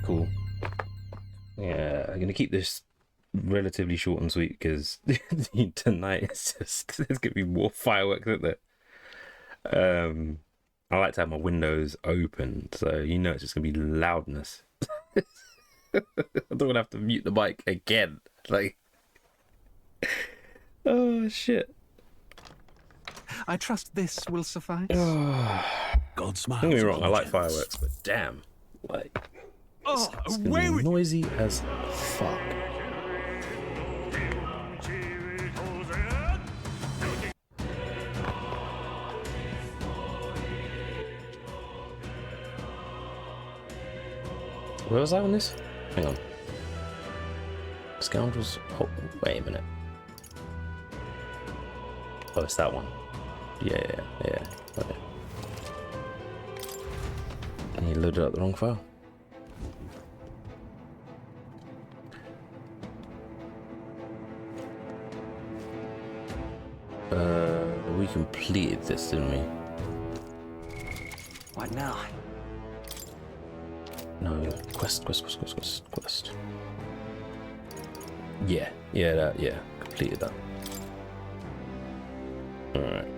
cool. Yeah, I'm gonna keep this relatively short and sweet because tonight there's gonna be more fireworks, isn't there? I like to have my windows open, so it's just gonna be loudness. I don't want to have to mute the mic again. Like, oh shit. I trust this will suffice. God smiles. Don't get me wrong, I like upon fireworks, but damn, like, it's gonna away be with noisy as fuck. Where was I on this? Hang on. Scoundrels. Oh, wait a minute. Oh, it's that one. Yeah. Okay. And you loaded up the wrong file. We completed this, didn't we? What now? No, quest. Yeah, completed that. Alright.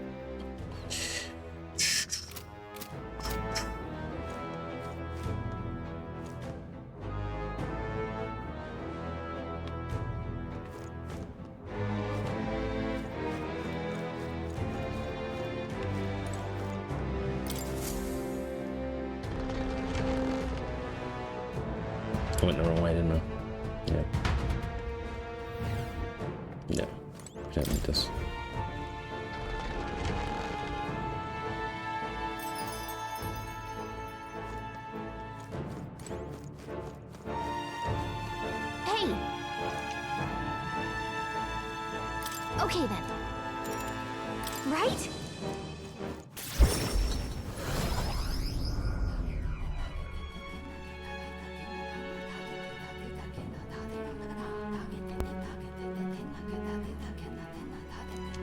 I went the wrong way, didn't I? Yeah. No, we don't need this. Hey! Okay then. Right?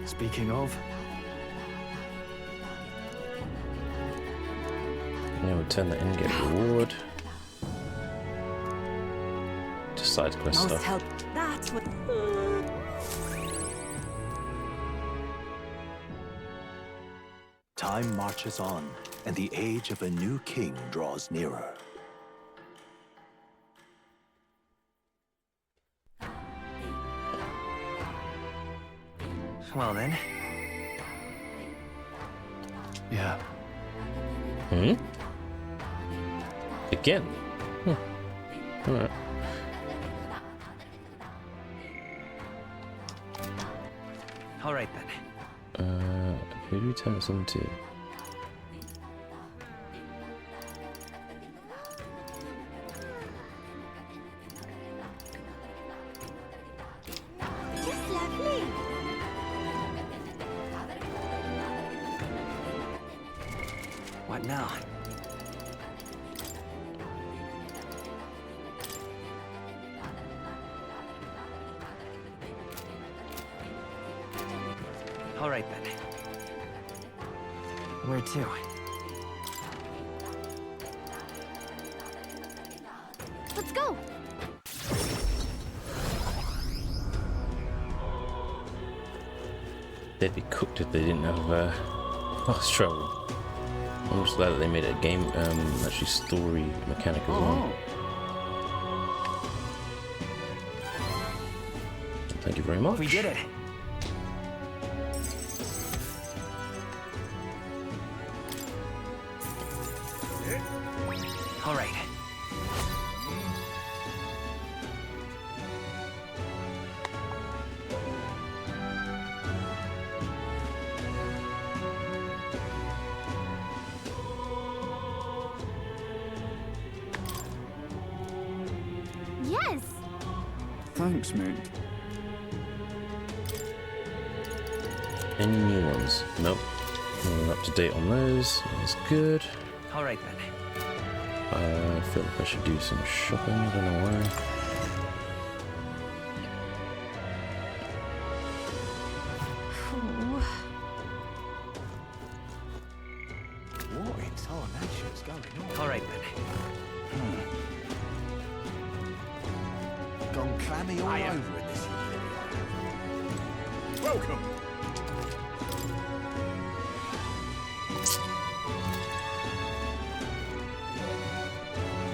Speaking of, Yeah, we'll turn that in, get a reward. Just side quest Most stuff. help. That's what. Time marches on, and the age of a new king draws nearer. well then. Yeah. Again? Alright. All right then. Who do we turn this into? Just lovely. What now? All right then. Where to? Let's go. They'd be cooked if they didn't have fast travel. I'm just glad that they made it a game, actually story mechanic as well. Thank you very much. We did it. All right. Yes. Thanks, mate. Any new ones? Nope. We're up to date on those. That's good. All right then. I feel like I should do some shopping. I don't know why. What in tarnation's going on? All right then. gone clammy all Hiya. over in this. Welcome.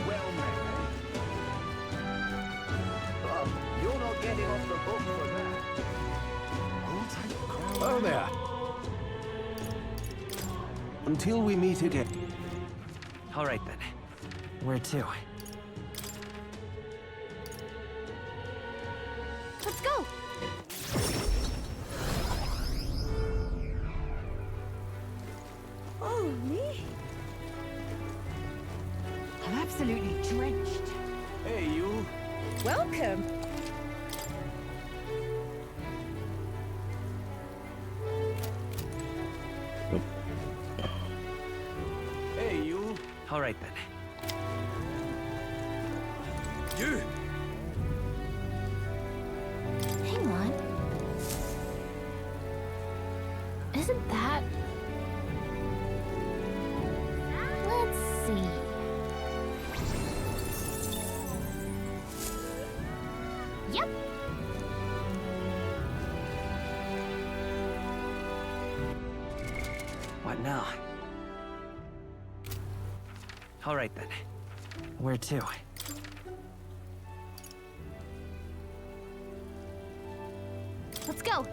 Well met. You're not getting off the hook for that. Oh there. Until we meet again. All right then. Where to? Let's go. Oh, me? I'm absolutely drenched. Hey, you. Welcome. Hey, you. All right then. You. Hang on. Isn't that... Let's see. Yep. What now? All right then. Where to? Let's go.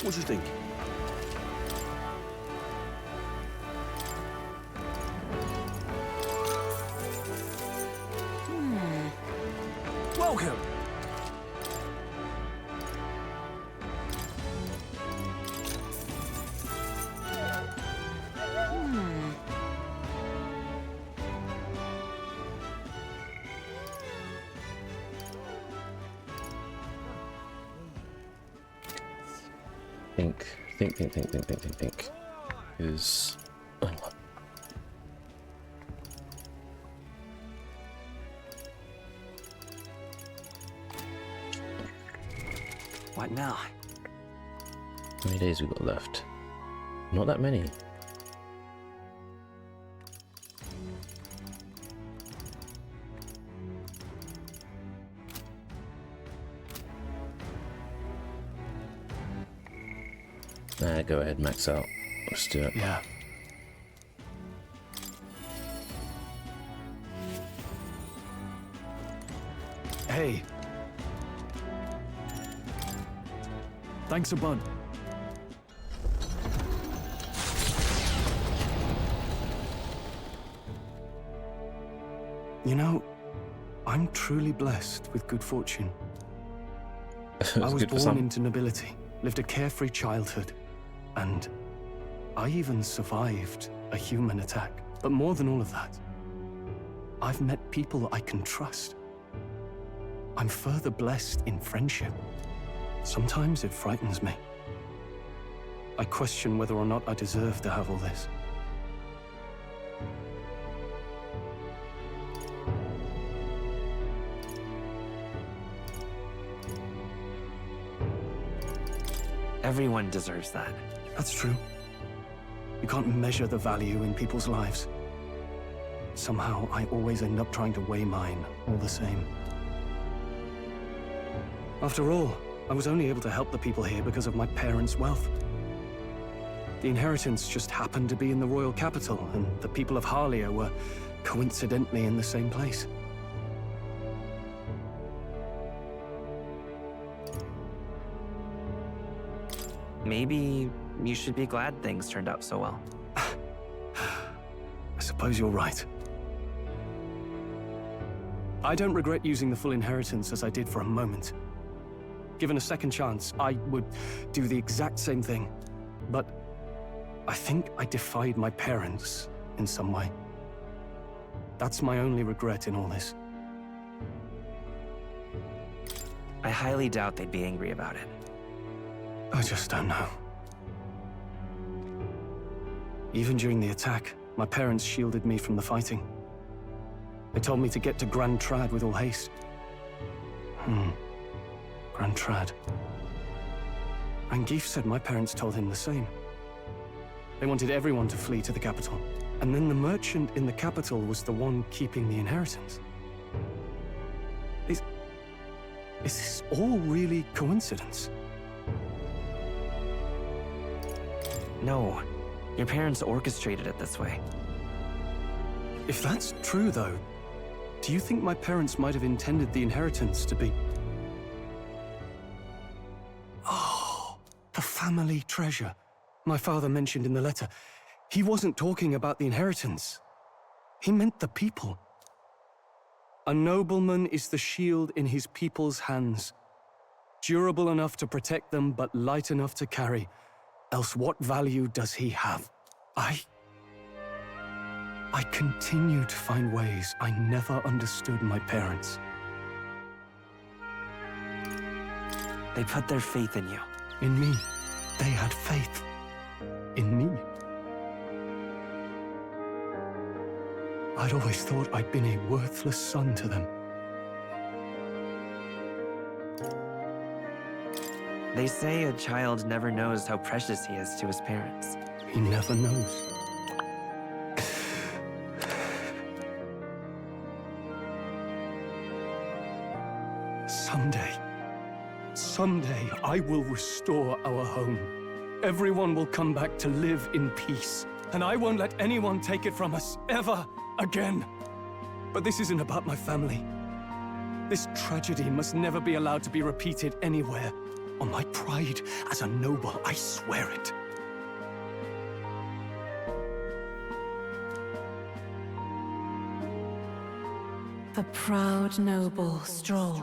What do you think? Welcome. Think. Is. Oh, what? What now? How many days we got left? Not that many. Go ahead, max out. Let's do it. Yeah. Hey. Thanks a bunch. You know, I'm truly blessed with good fortune. It's I was good for born some. into nobility, lived a carefree childhood, and I even survived a human attack. But more than all of that, I've met people I can trust. I'm further blessed in friendship. Sometimes it frightens me. I question whether or not I deserve to have all this. Everyone deserves that. That's true. You can't measure the value in people's lives. Somehow, I always end up trying to weigh mine all the same. After all, I was only able to help the people here because of my parents' wealth. The inheritance just happened to be in the royal capital, and the people of Harlia were coincidentally in the same place. Maybe you should be glad things turned out so well. I suppose you're right. I don't regret using the full inheritance as I did for a moment. Given a second chance, I would do the exact same thing. But I think I defied my parents in some way. That's my only regret in all this. I highly doubt they'd be angry about it. I just don't know. Even during the attack, my parents shielded me from the fighting. They told me to get to Grand Trad with all haste. Grand Trad. Rangif said my parents told him the same. They wanted everyone to flee to the capital. And then the merchant in the capital was the one keeping the inheritance. Is this all really coincidence? No, your parents orchestrated it this way. If that's true, though, do you think my parents might have intended the inheritance to be... Oh, the family treasure my father mentioned in the letter. He wasn't talking about the inheritance. He meant the people. A nobleman is the shield in his people's hands, durable enough to protect them, but light enough to carry. Else what value does he have? I continue to find ways I never understood my parents. They put their faith in you. In me, they had faith. In me. I'd always thought I'd been a worthless son to them. They say a child never knows how precious he is to his parents. He never knows. Someday, I will restore our home. Everyone will come back to live in peace. And I won't let anyone take it from us, ever again. But this isn't about my family. This tragedy must never be allowed to be repeated anywhere. On my pride as a noble, I swear it. The proud noble Stroll,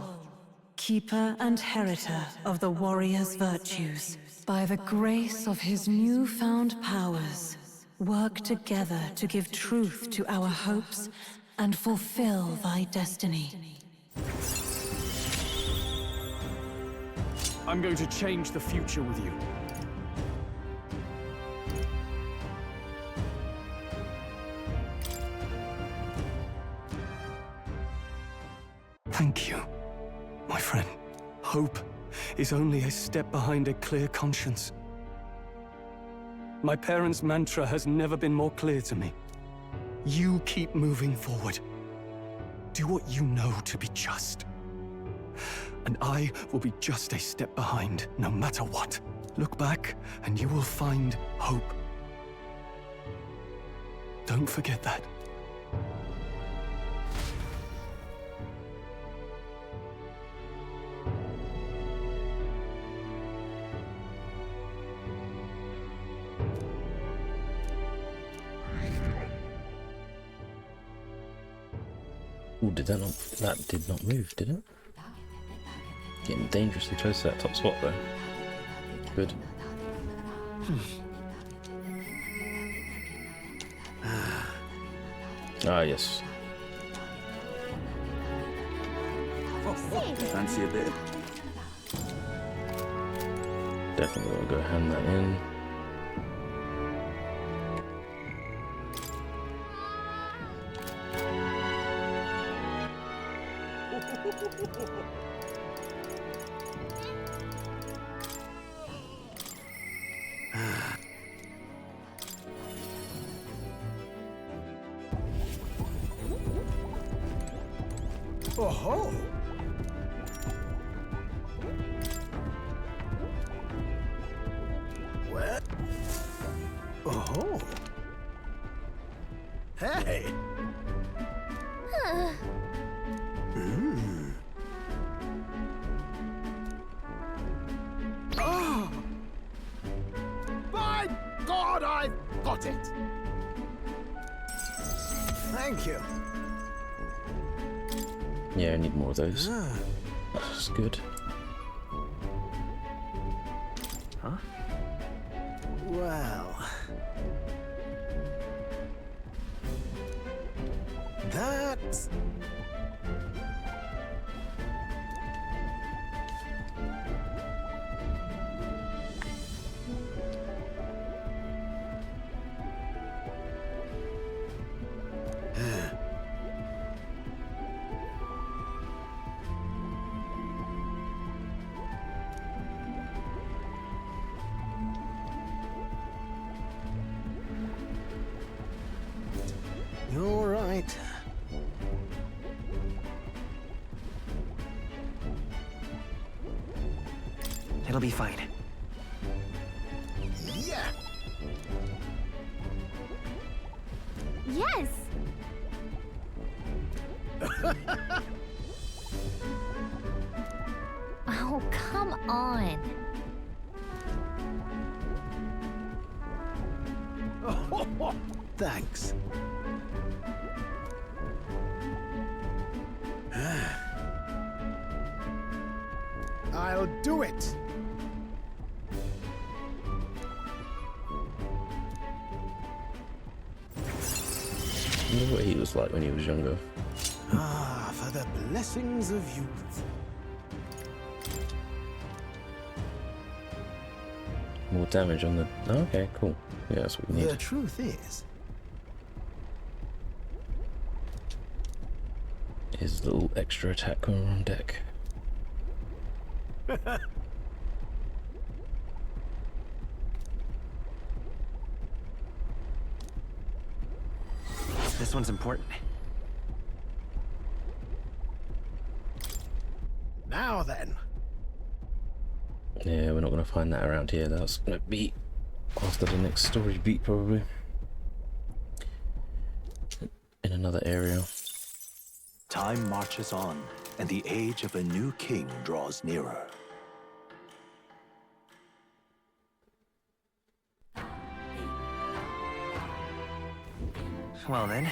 keeper and heritor of the warrior's virtues, by the grace of his newfound powers, work together to give truth to our hopes and fulfill thy destiny. I'm going to change the future with you. Thank you, my friend. Hope is only a step behind a clear conscience. My parents' mantra has never been more clear to me. You keep moving forward. Do what you know to be just. And I will be just a step behind, no matter what. Look back, and you will find hope. Don't forget that. Ooh, that did not move, did it? Getting dangerously close to that top spot though. Good. Ah, yes. Fancy a bit? Definitely want to go hand that in. Oh-ho! What? Oh-ho! Hey! Oh! By God, I've got it! Thank you. Yeah, I need more of those. That's good. Huh? Well... That's... It'll be fine. Yeah! Yes! Oh, come on. Thanks. I'll do it! I wonder what he was like when he was younger. Ah, for the blessings of youth. More damage on the... Oh, okay, cool. Yeah, that's what we need. The truth is, His little extra attack when we're on deck. This one's important. now then. Yeah, we're not going to find that around here. That's going to be after the next story beat, probably. In another area. Time marches on, and the age of a new king draws nearer. Well then.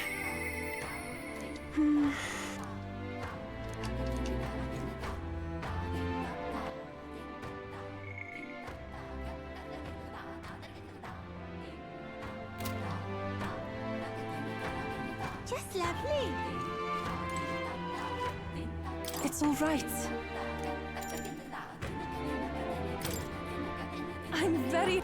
Just lovely. It's all right. I'm very...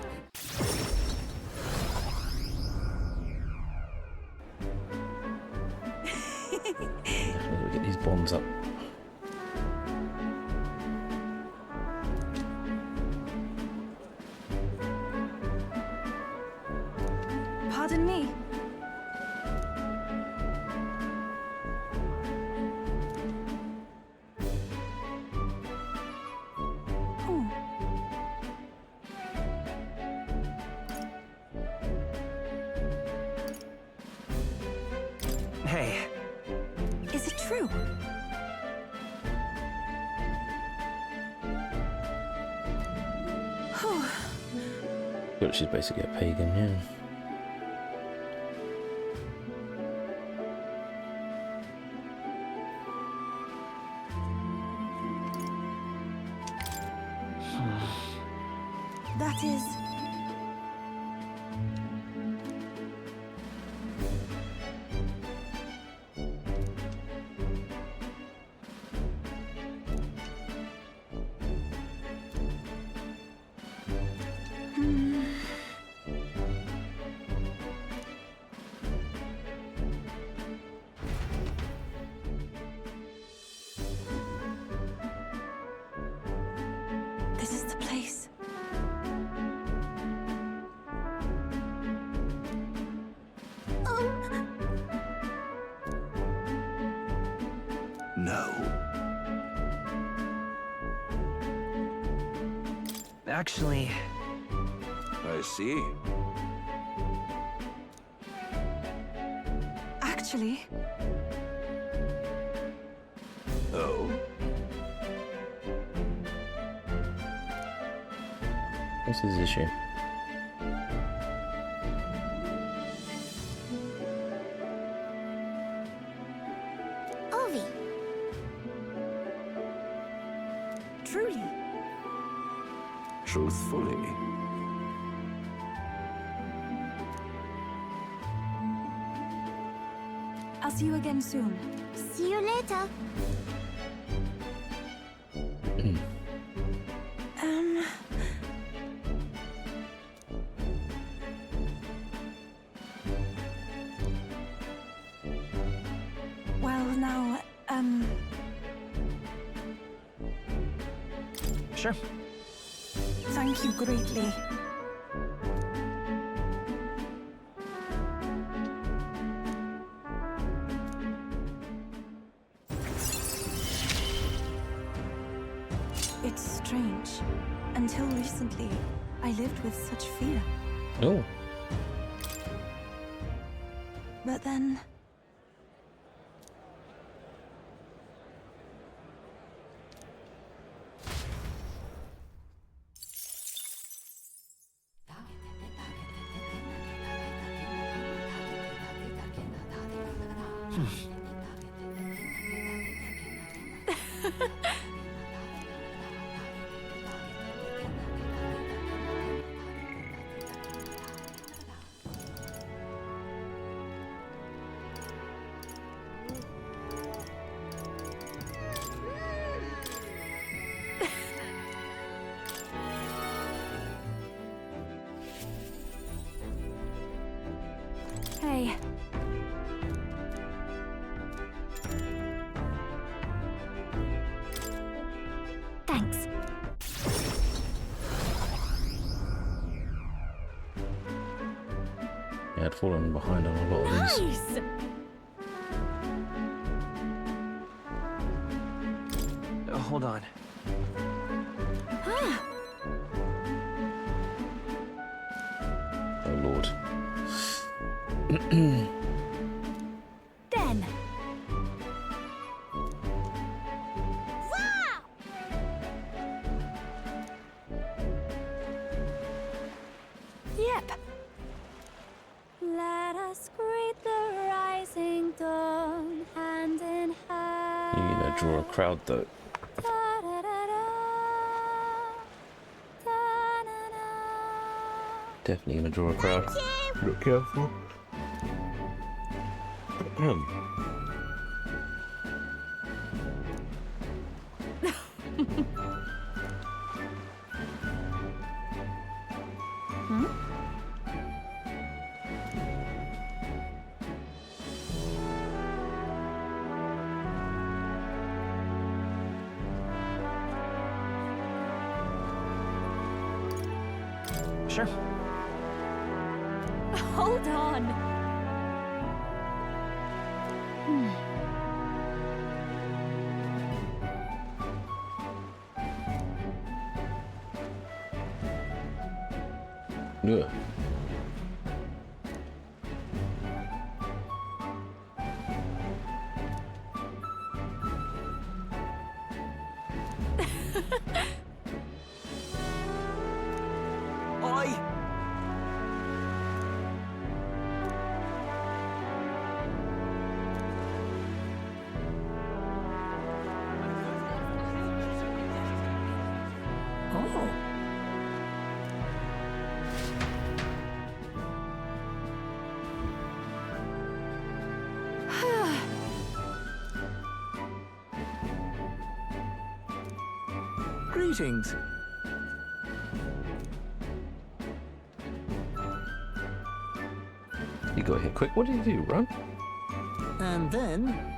We'll get these bombs up. Pardon me. Oh. Hey, Is it true? But she's basically a pagan, yeah. That is... This is the place. No. actually, I see. Actually, Oh? What's his issue? Ovi, truly. Truthfully. I'll see you again soon. see you later. Um... Well, now, sure. thank you greatly. It's strange. Until recently, I lived with such fear. Oh, But then... Hey. Thanks. yeah, I'd fallen behind on a lot of these. Nice! Hold on. Oh lord. Then. Yep. Let us greet the rising dawn, hand in hand. You're gonna draw a crowd though. Definitely gonna draw a crowd. Look careful. Sure. Hold on. Yeah. Oi! Oh. Greetings. You got here quick. What did you do, run? And then...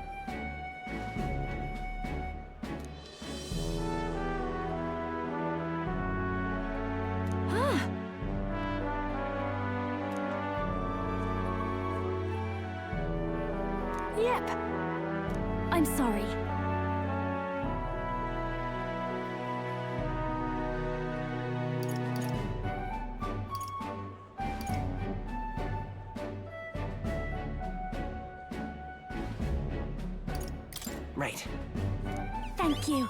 Yep. I'm sorry. Right. Thank you.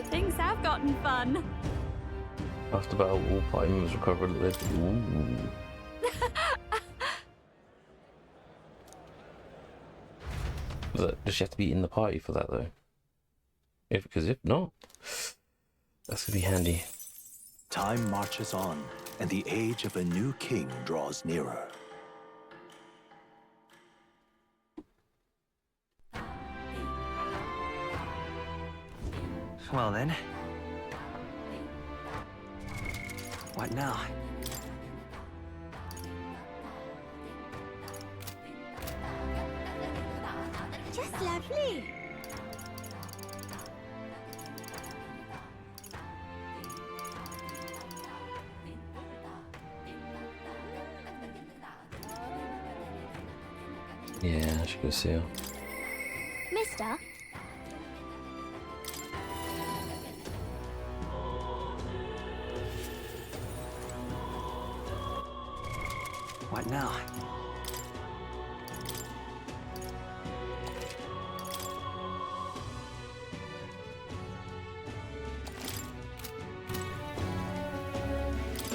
Things have gotten fun. After battle, all party members recover a little. Ooh. Does she have to be in the party for that though? Because if not, that's gonna be handy. Time marches on, and the age of a new king draws nearer. Well then. What now? Just lovely. Yeah, I should go see her. Mister? What now?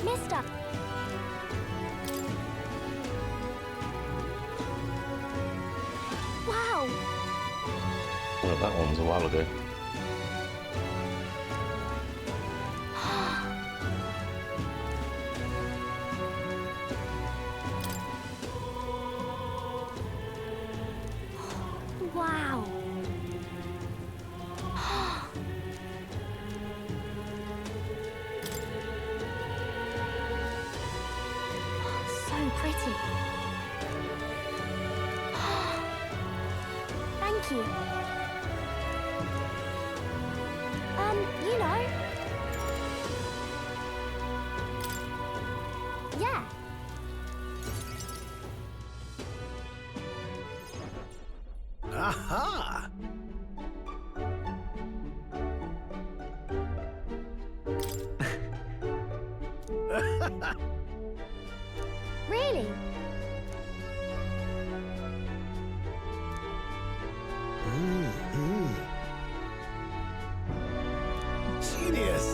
Mister? Wow! Well, that one was a while ago. Wow! So pretty. Thank you. You know. Yeah. Aha! Really? Genius!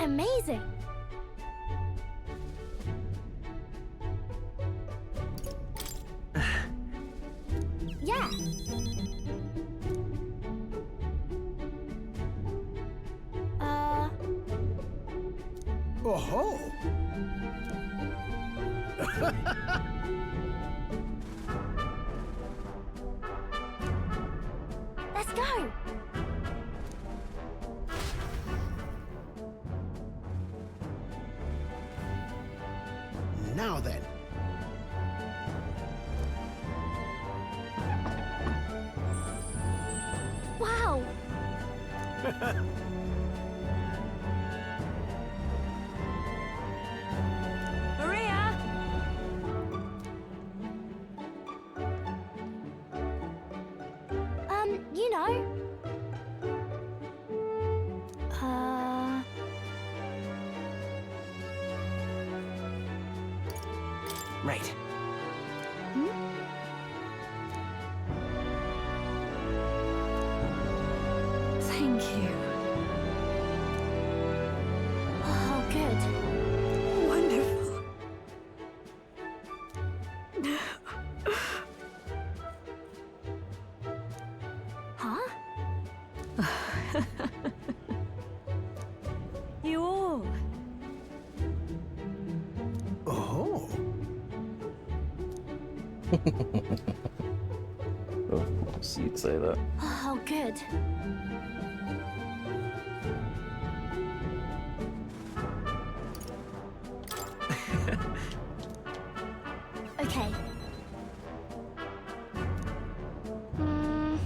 Amazing. Yeah. Oh-ho! Let's go. Now then. Wow. Maria! You know. Right. Thank you. Oh, good. Wonderful. Huh? You all. Oh. Of course, you'd say that. Oh, good. Okay. Hmm.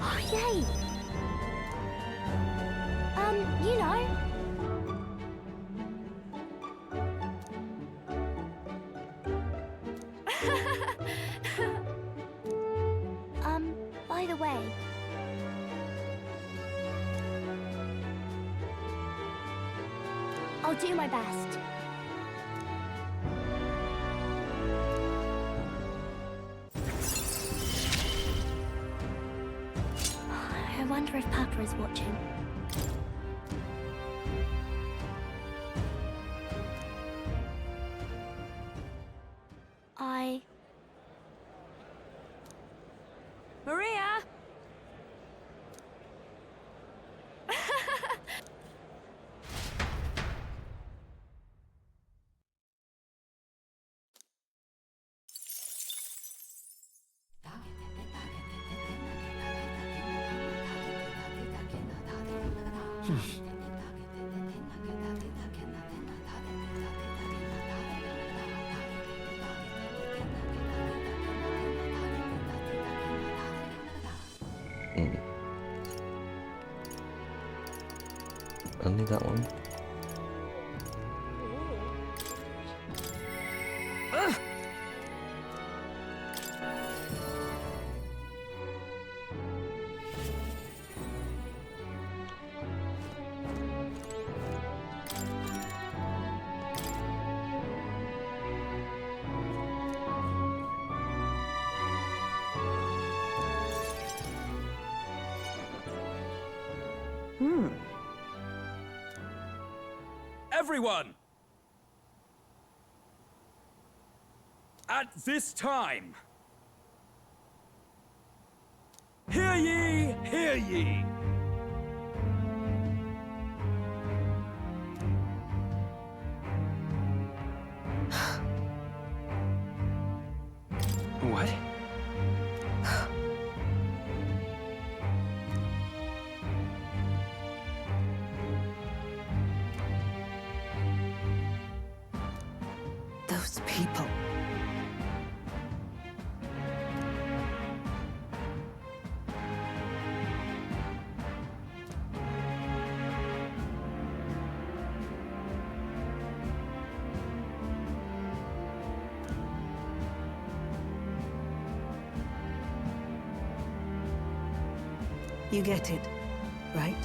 Oh, yay! You know. By the way. I'll do my best. I wonder if Papa is watching. Maria! Only that one. Everyone! At this time, hear ye, hear ye! What? Those people. You get it, right?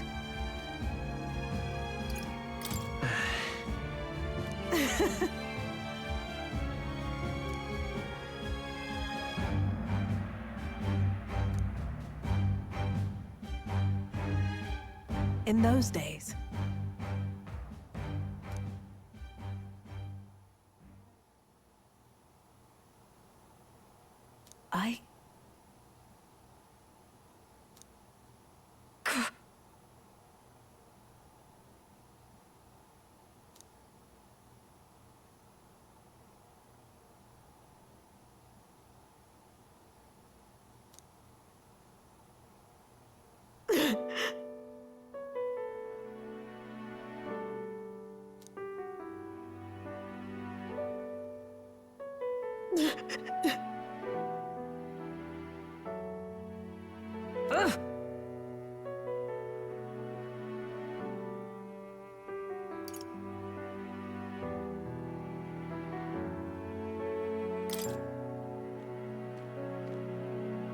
In those days, I...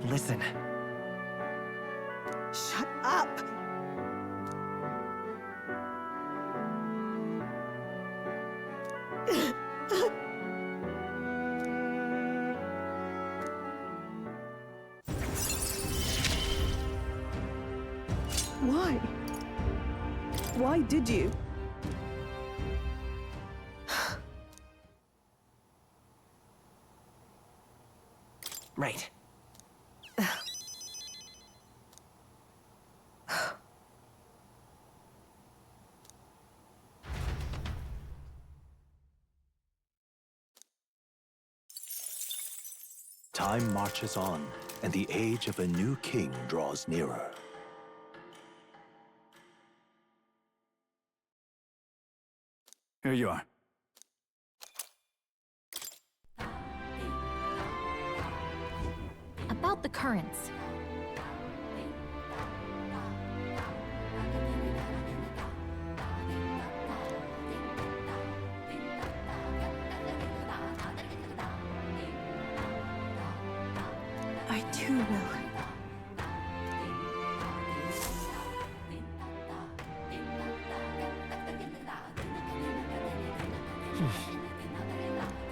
Listen. Shut up! Why? Why did you? Right. Time marches on, and the age of a new king draws nearer. Here you are. About the currents. I too will.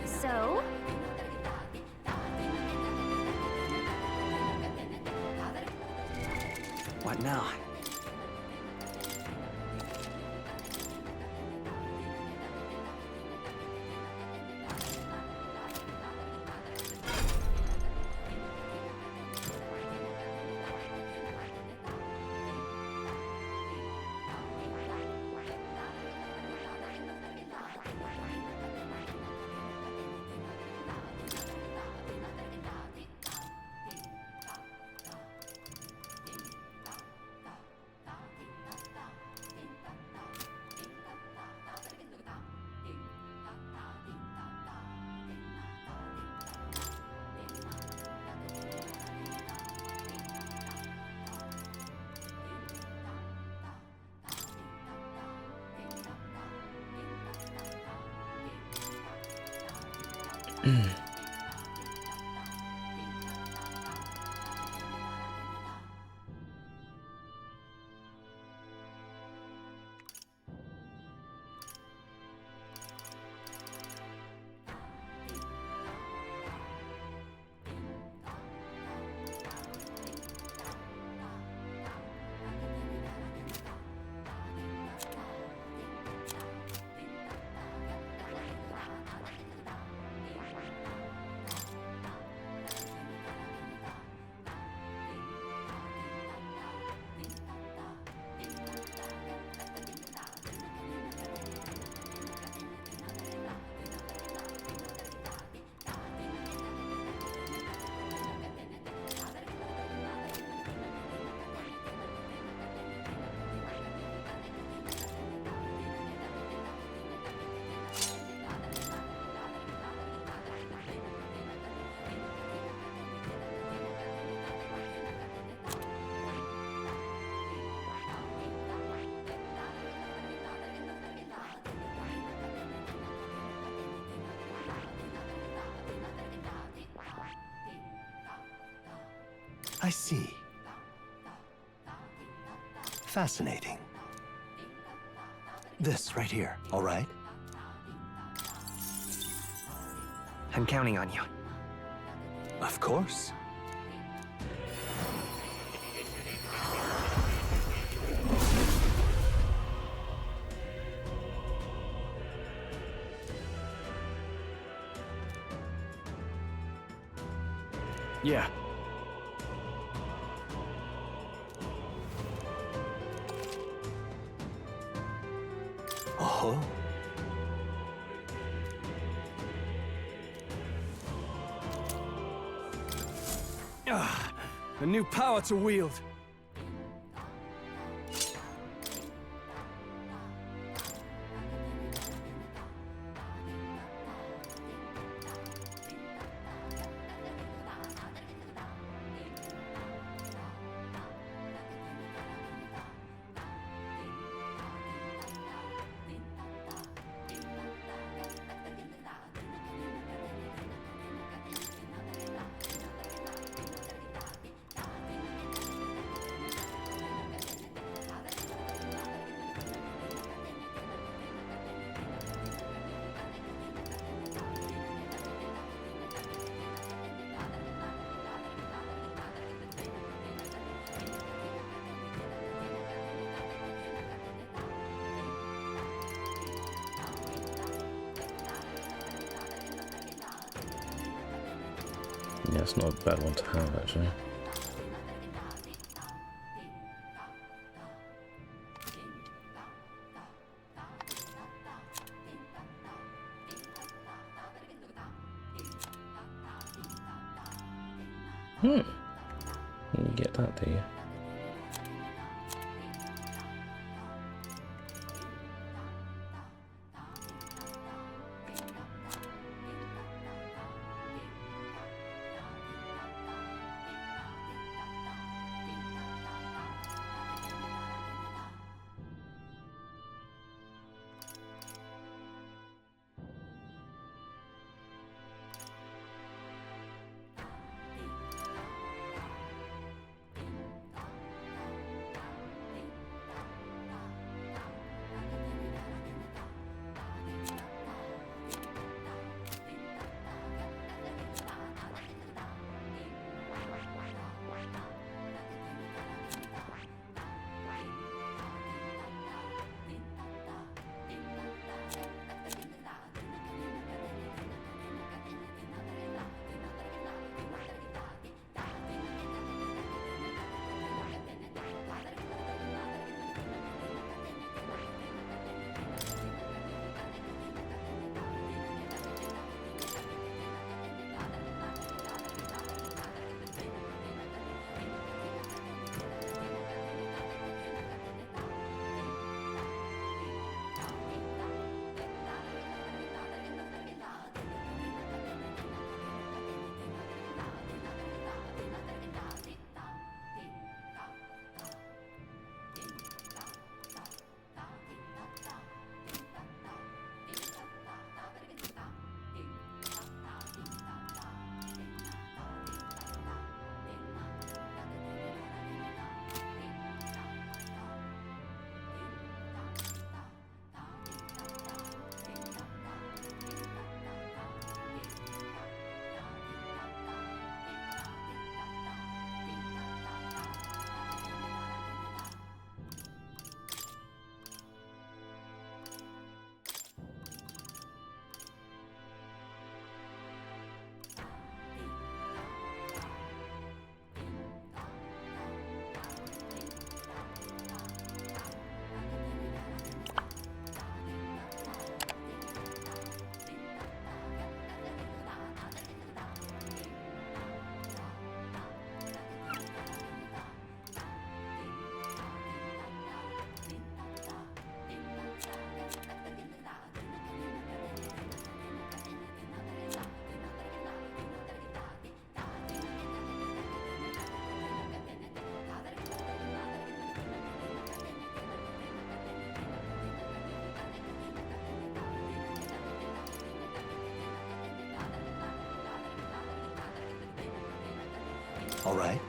So? What now? I see. Fascinating. This right here, all right? I'm counting on you. Of course. Yeah. Oh, Ah, a new power to wield. Yeah, it's not a bad one to have, actually. You get that, do you? All right.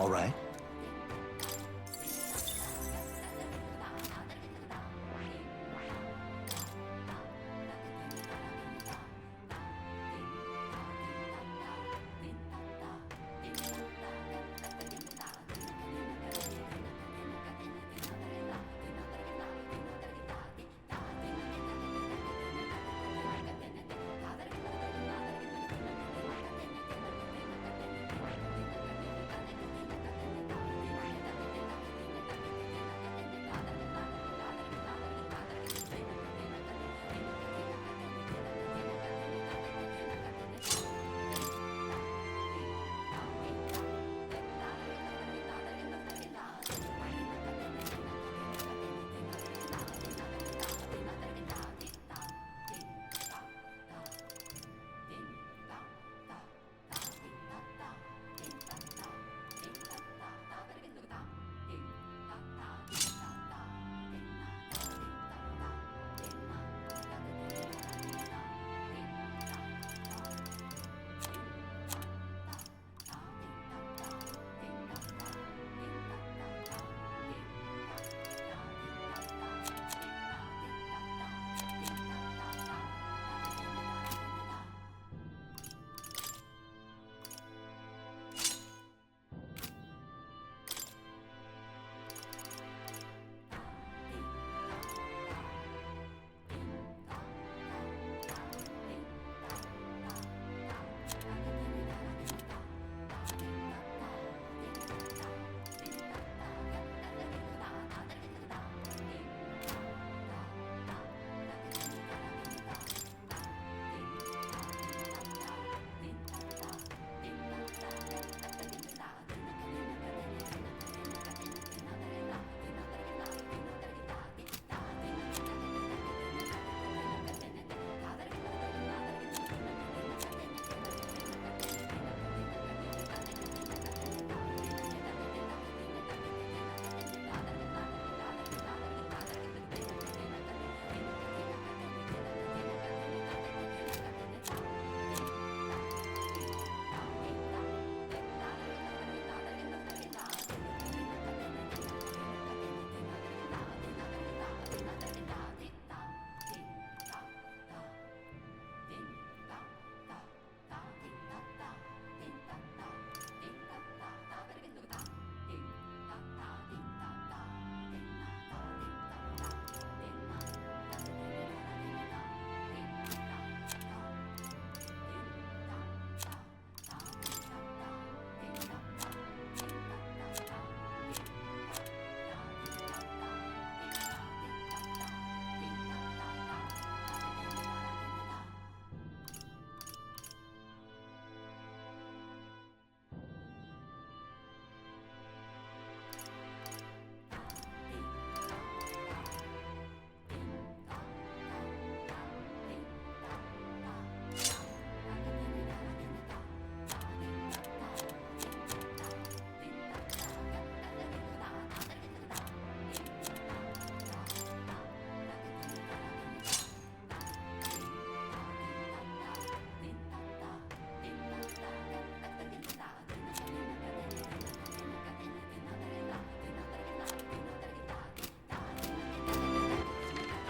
All right.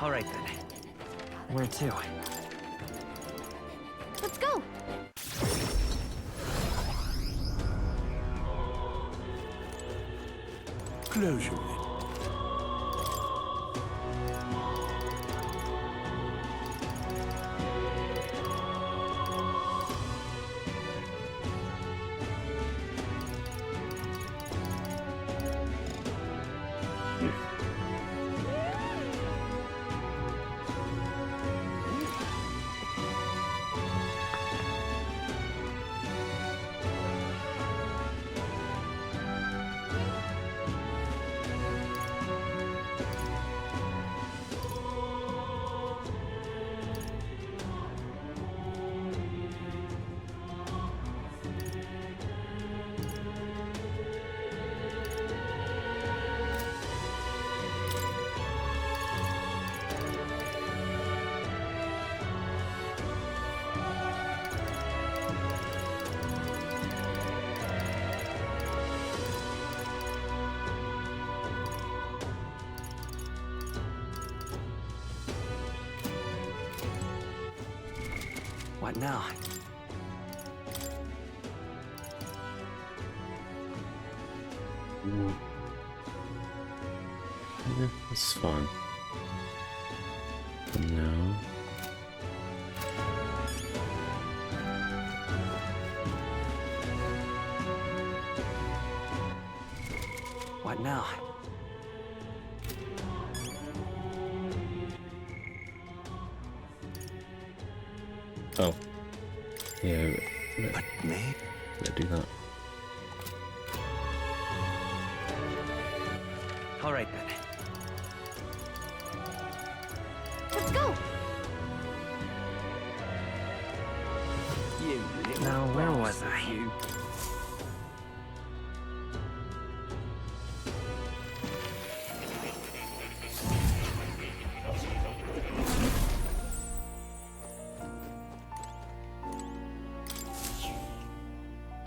All right then. Where to? close your lid. What now? Yeah, that's fine. No. What now? Oh. Yeah, But maybe let's do that. All right then. Let's go! You little Now, where was bastard, I? you.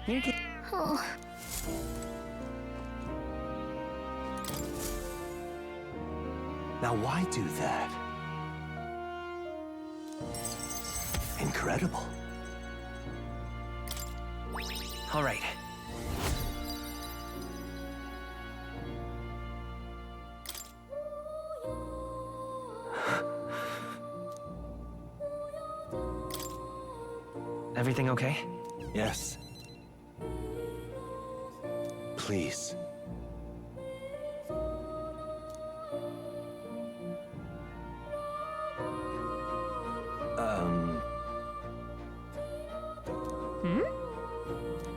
You can... Oh, Now, why do that? Incredible. All right. Everything okay? Yes. Please.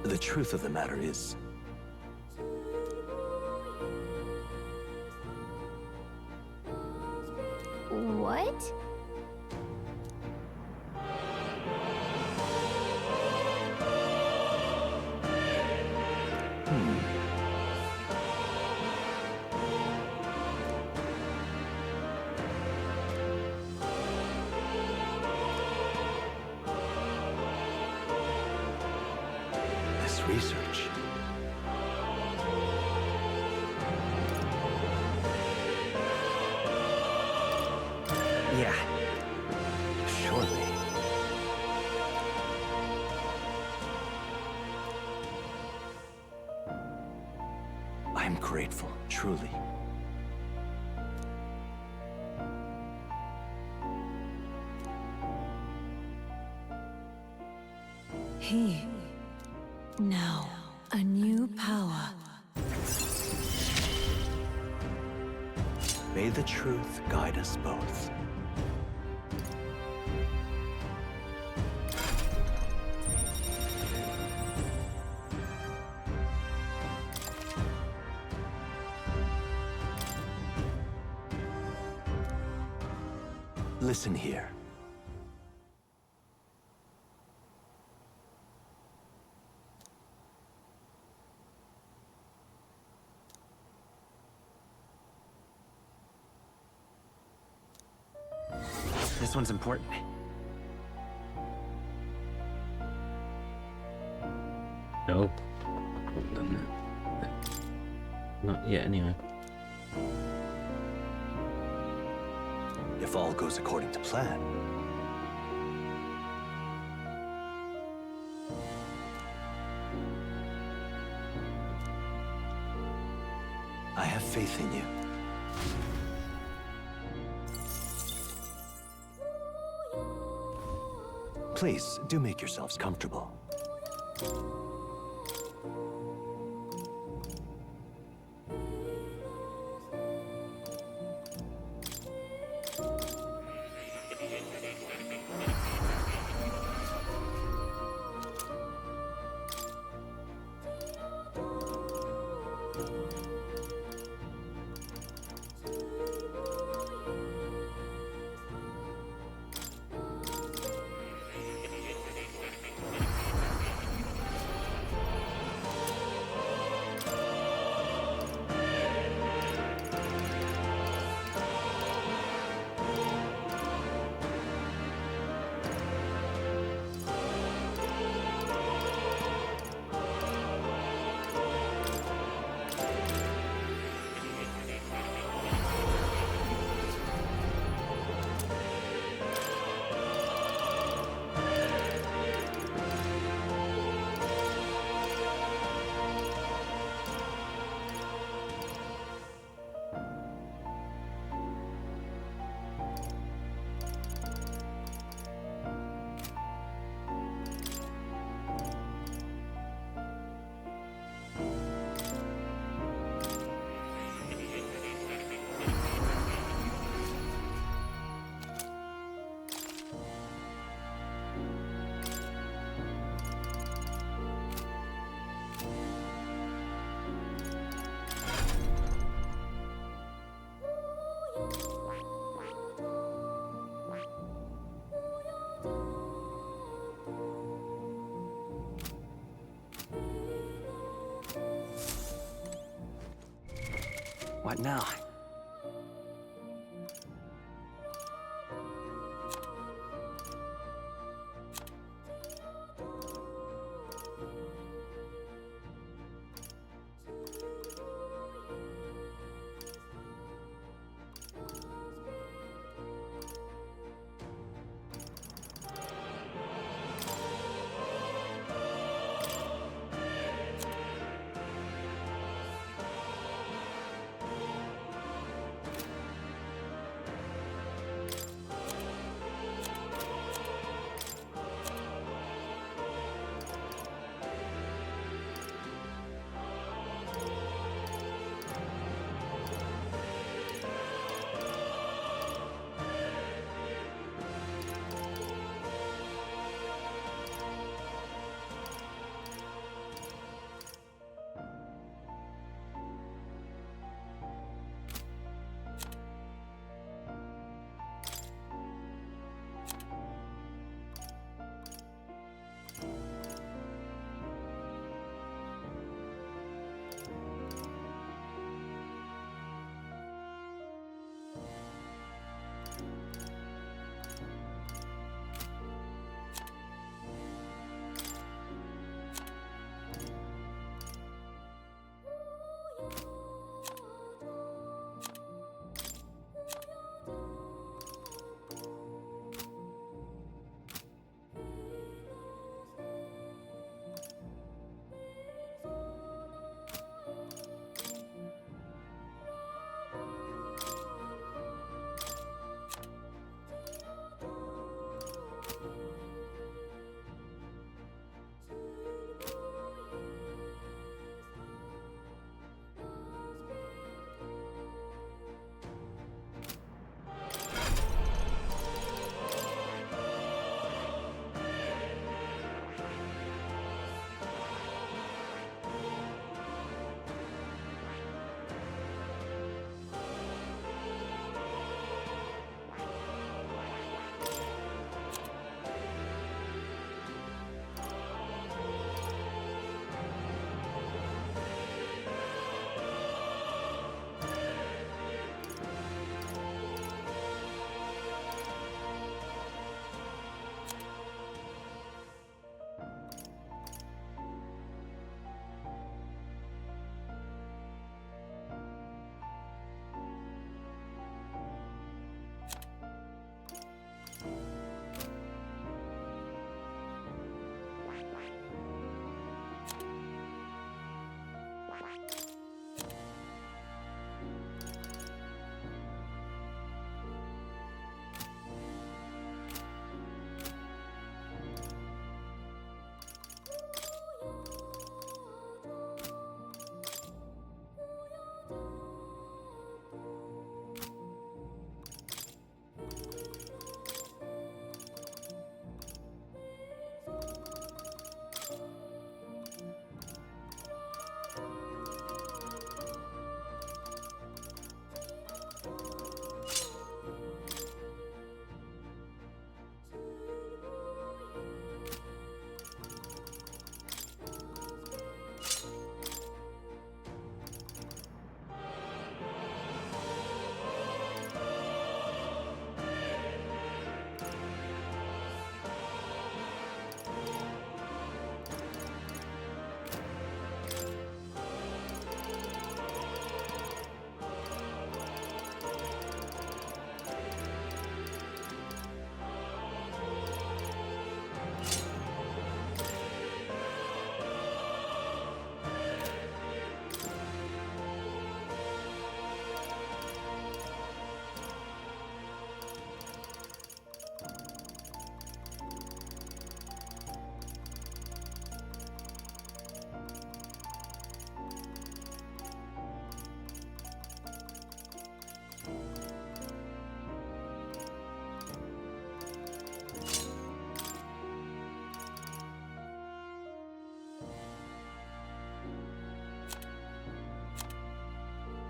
The truth of the matter is, what? this research. Yeah. Surely. I'm grateful, truly. He. Now, a new power. May the truth guide us both. Listen here. This one's important. Nope. Haven't done that. Not yet, anyway. If all goes according to plan. I have faith in you. Please, do make yourselves comfortable. What now?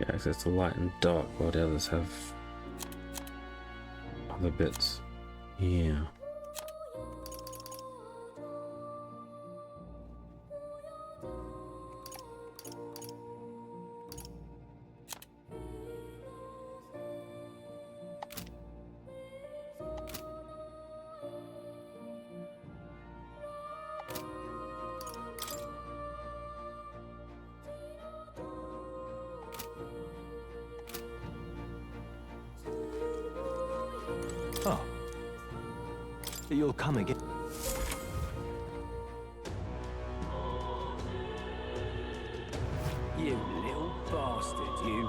Get access to light and dark while the others have other bits. Yeah. Oh. You'll come again. You little bastard, you.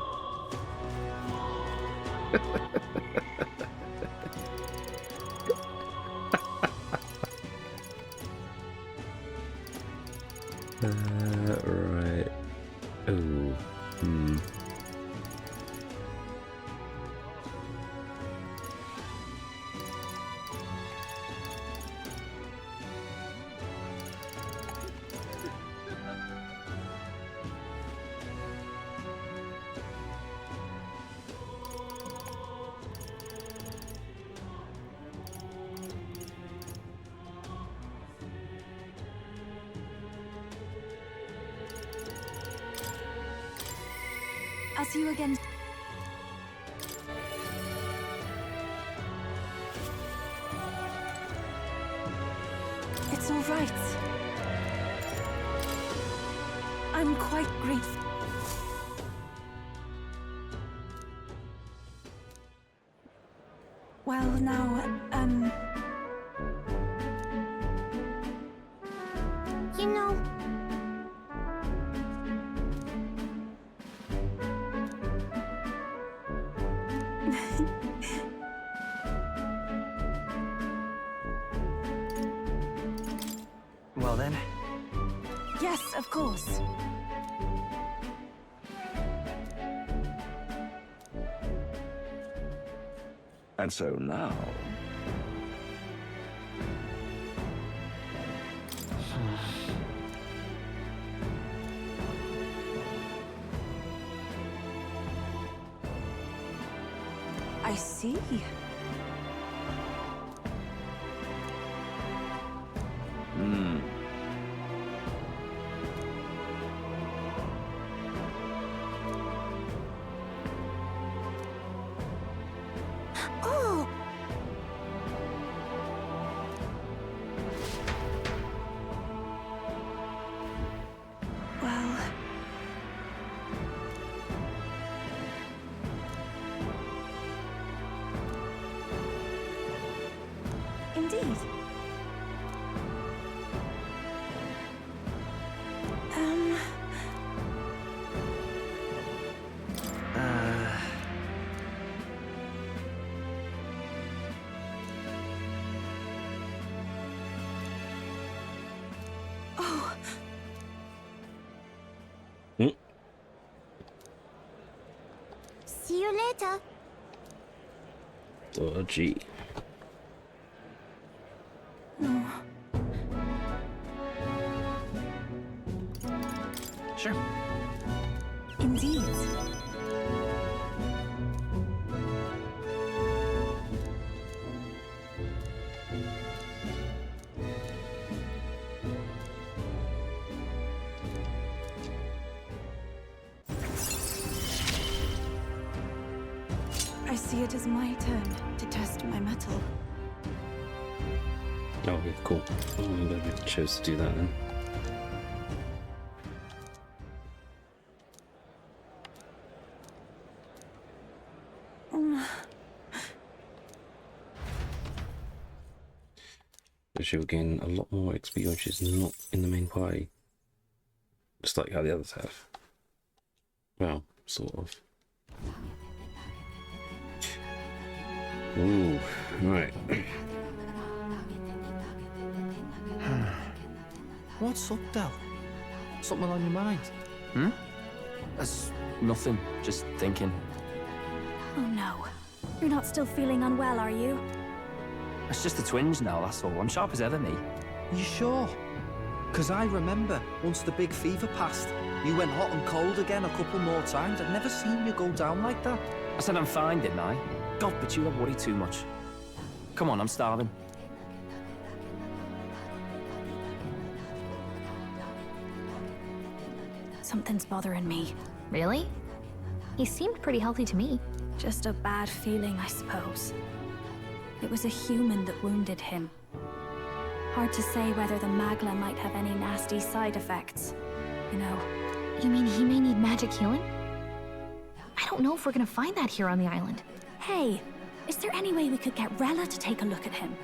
Right. Oh. Hmm. I'll see you again. It's all right. I'm quite grateful. Well, now, You know, Well then, yes, of course. And so now... I see. Hmm. oh, Well, indeed. Oh, see you later. Dodgy. no. sure. Indeed. I see it as my turn to test my mettle. Oh, yeah, cool. Oh, I'm glad we chose to do that then. But she'll gain a lot more XP when she's not in the main party. Just like how the others have. Well, sort of. Ooh, right. What's up, Del? Something on your mind? That's nothing. Just thinking. Oh no. You're not still feeling unwell, are you? It's just the twinge now, that's all. I'm sharp as ever, me. You sure? 'Cause I remember once the big fever passed, You went hot and cold again a couple more times. I've never seen you go down like that. I said I'm fine, didn't I? God, but you don't worry too much. Come on, I'm starving. Something's bothering me. Really? He seemed pretty healthy to me. Just a bad feeling, I suppose. It was a human that wounded him. Hard to say whether the Magla might have any nasty side effects. You know. You mean he may need magic healing? I don't know if we're gonna find that here on the island. Hey, is there any way we could get Rella to take a look at him?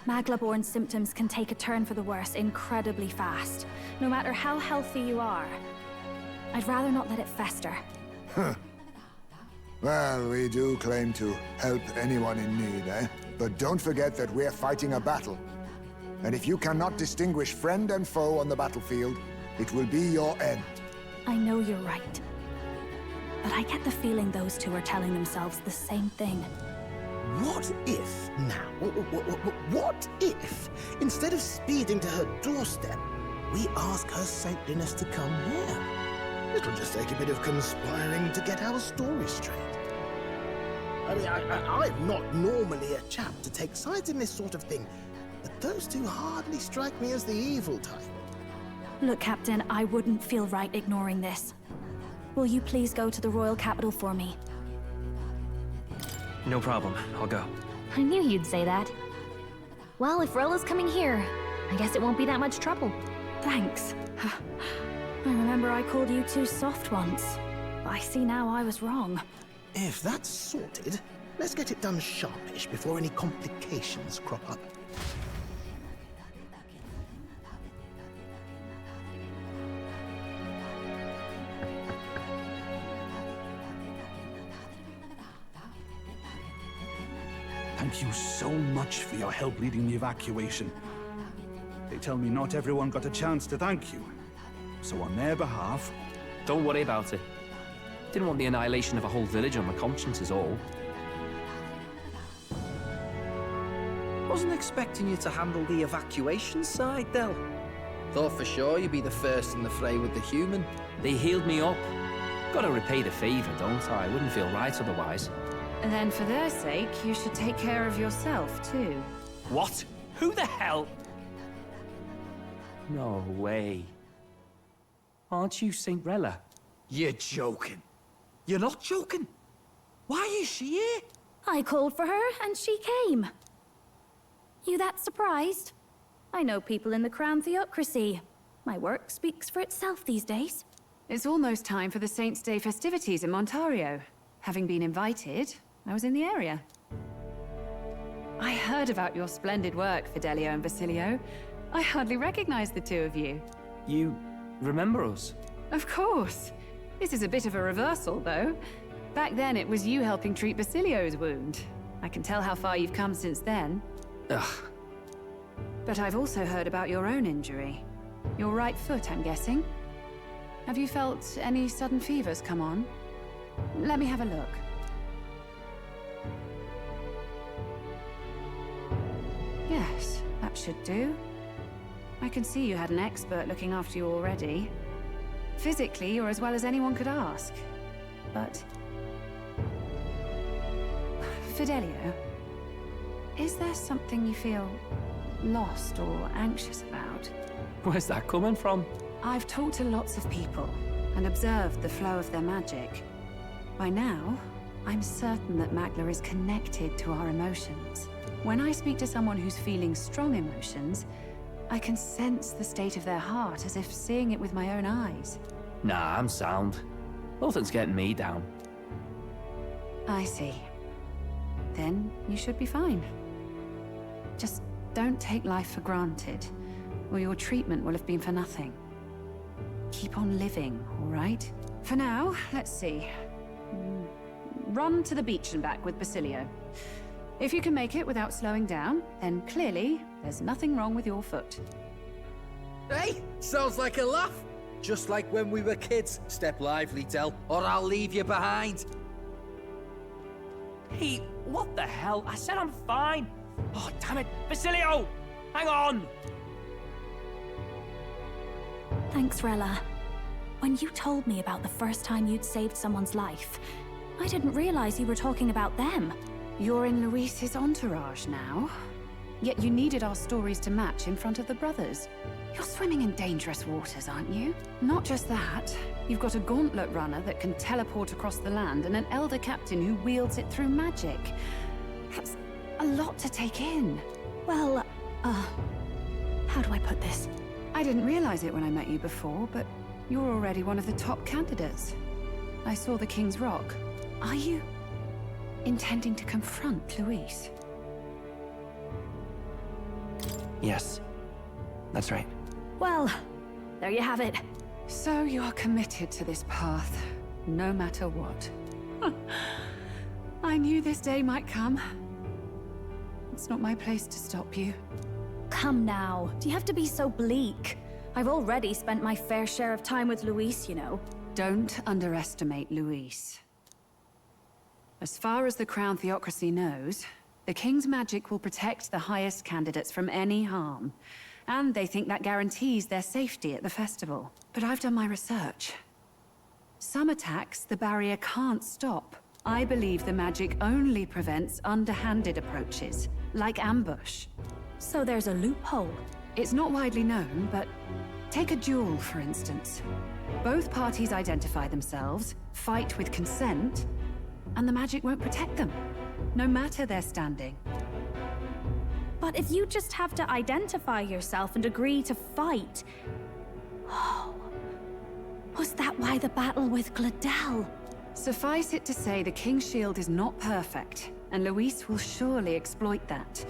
Magla-born symptoms can take a turn for the worse incredibly fast, no matter how healthy you are. I'd rather not let it fester. Huh. Well, we do claim to help anyone in need, eh? But don't forget that we're fighting a battle. And if you cannot distinguish friend and foe on the battlefield, it will be your end. I know you're right. But I get the feeling those two are telling themselves the same thing. What if now? What if, instead of speeding to her doorstep, we ask her saintliness to come here? It'll just take a bit of conspiring to get our story straight. I mean, I'm not normally a chap to take sides in this sort of thing, but those two hardly strike me as the evil type. Look, Captain, I wouldn't feel right ignoring this. Will you please go to the royal capital for me? No problem, I'll go. I knew you'd say that. Well, if Rella's coming here, I guess it won't be that much trouble. Thanks. I remember I called you too soft once. But I see now I was wrong. If that's sorted, let's get it done sharpish before any complications crop up. Thank you so much for your help leading the evacuation. They tell me not everyone got a chance to thank you. So on their behalf... Don't worry about it. Didn't want the annihilation of a whole village on my conscience is all. Wasn't expecting you to handle the evacuation side, Del. Thought for sure you'd be the first in the fray with the human. They healed me up. Gotta repay the favor, don't I? Wouldn't feel right otherwise. And then for their sake, you should take care of yourself, too. What? Who the hell? No way. Aren't you Saint Rella? You're joking. You're not joking. Why is she here? I called for her, and she came. You that surprised? I know people in the Crown Theocracy. My work speaks for itself these days. It's almost time for the Saints' Day festivities in Montario. Having been invited, I was in the area. I heard about your splendid work, Fidelio and Basilio. I hardly recognized the two of you. You remember us? Of course. This is a bit of a reversal, though. Back then, it was you helping treat Basilio's wound. I can tell how far you've come since then. Ugh. But I've also heard about your own injury. Your right foot, I'm guessing. Have you felt any sudden fevers come on? Let me have a look. Yes, that should do. I can see you had an expert looking after you already. Physically, you're as well as anyone could ask. But... Fidelio, is there something you feel lost or anxious about? Where's that coming from? I've talked to lots of people and observed the flow of their magic. By now, I'm certain that Magla is connected to our emotions. When I speak to someone who's feeling strong emotions, I can sense the state of their heart as if seeing it with my own eyes. Nah, I'm sound. Nothing's getting me down. I see. Then you should be fine. Just don't take life for granted, or your treatment will have been for nothing. Keep on living, all right? For now, let's see. Run to the beach and back with Basilio. If you can make it without slowing down, then clearly there's nothing wrong with your foot. Hey, sounds like a laugh. Just like when we were kids. Step lively, Del, or I'll leave you behind. Hey, what the hell? I said I'm fine. Oh, damn it. Basilio! Hang on! Thanks, Rella. When you told me about the first time you'd saved someone's life, I didn't realize you were talking about them. You're in Luis's entourage now. Yet you needed our stories to match in front of the brothers. You're swimming in dangerous waters, aren't you? Not just that, you've got a gauntlet runner that can teleport across the land and an elder captain who wields it through magic. That's a lot to take in. Well, how do I put this? I didn't realize it when I met you before, but you're already one of the top candidates. I saw the King's Rock. Are you intending to confront Luis? Yes, that's right. Well, there you have it. So you are committed to this path, no matter what. I knew this day might come. It's not my place to stop you. Come now, do you have to be so bleak? I've already spent my fair share of time with Luis, you know. Don't underestimate Luis. As far as the Crown Theocracy knows, the King's magic will protect the highest candidates from any harm. And they think that guarantees their safety at the festival. But I've done my research. Some attacks the barrier can't stop. I believe the magic only prevents underhanded approaches, like ambush. So there's a loophole. It's not widely known, but take a duel, for instance. Both parties identify themselves, fight with consent, and the magic won't protect them, no matter their standing. But if you just have to identify yourself and agree to fight... Oh... Was that why the battle with Gladel? Suffice it to say, the King's Shield is not perfect, and Luis will surely exploit that.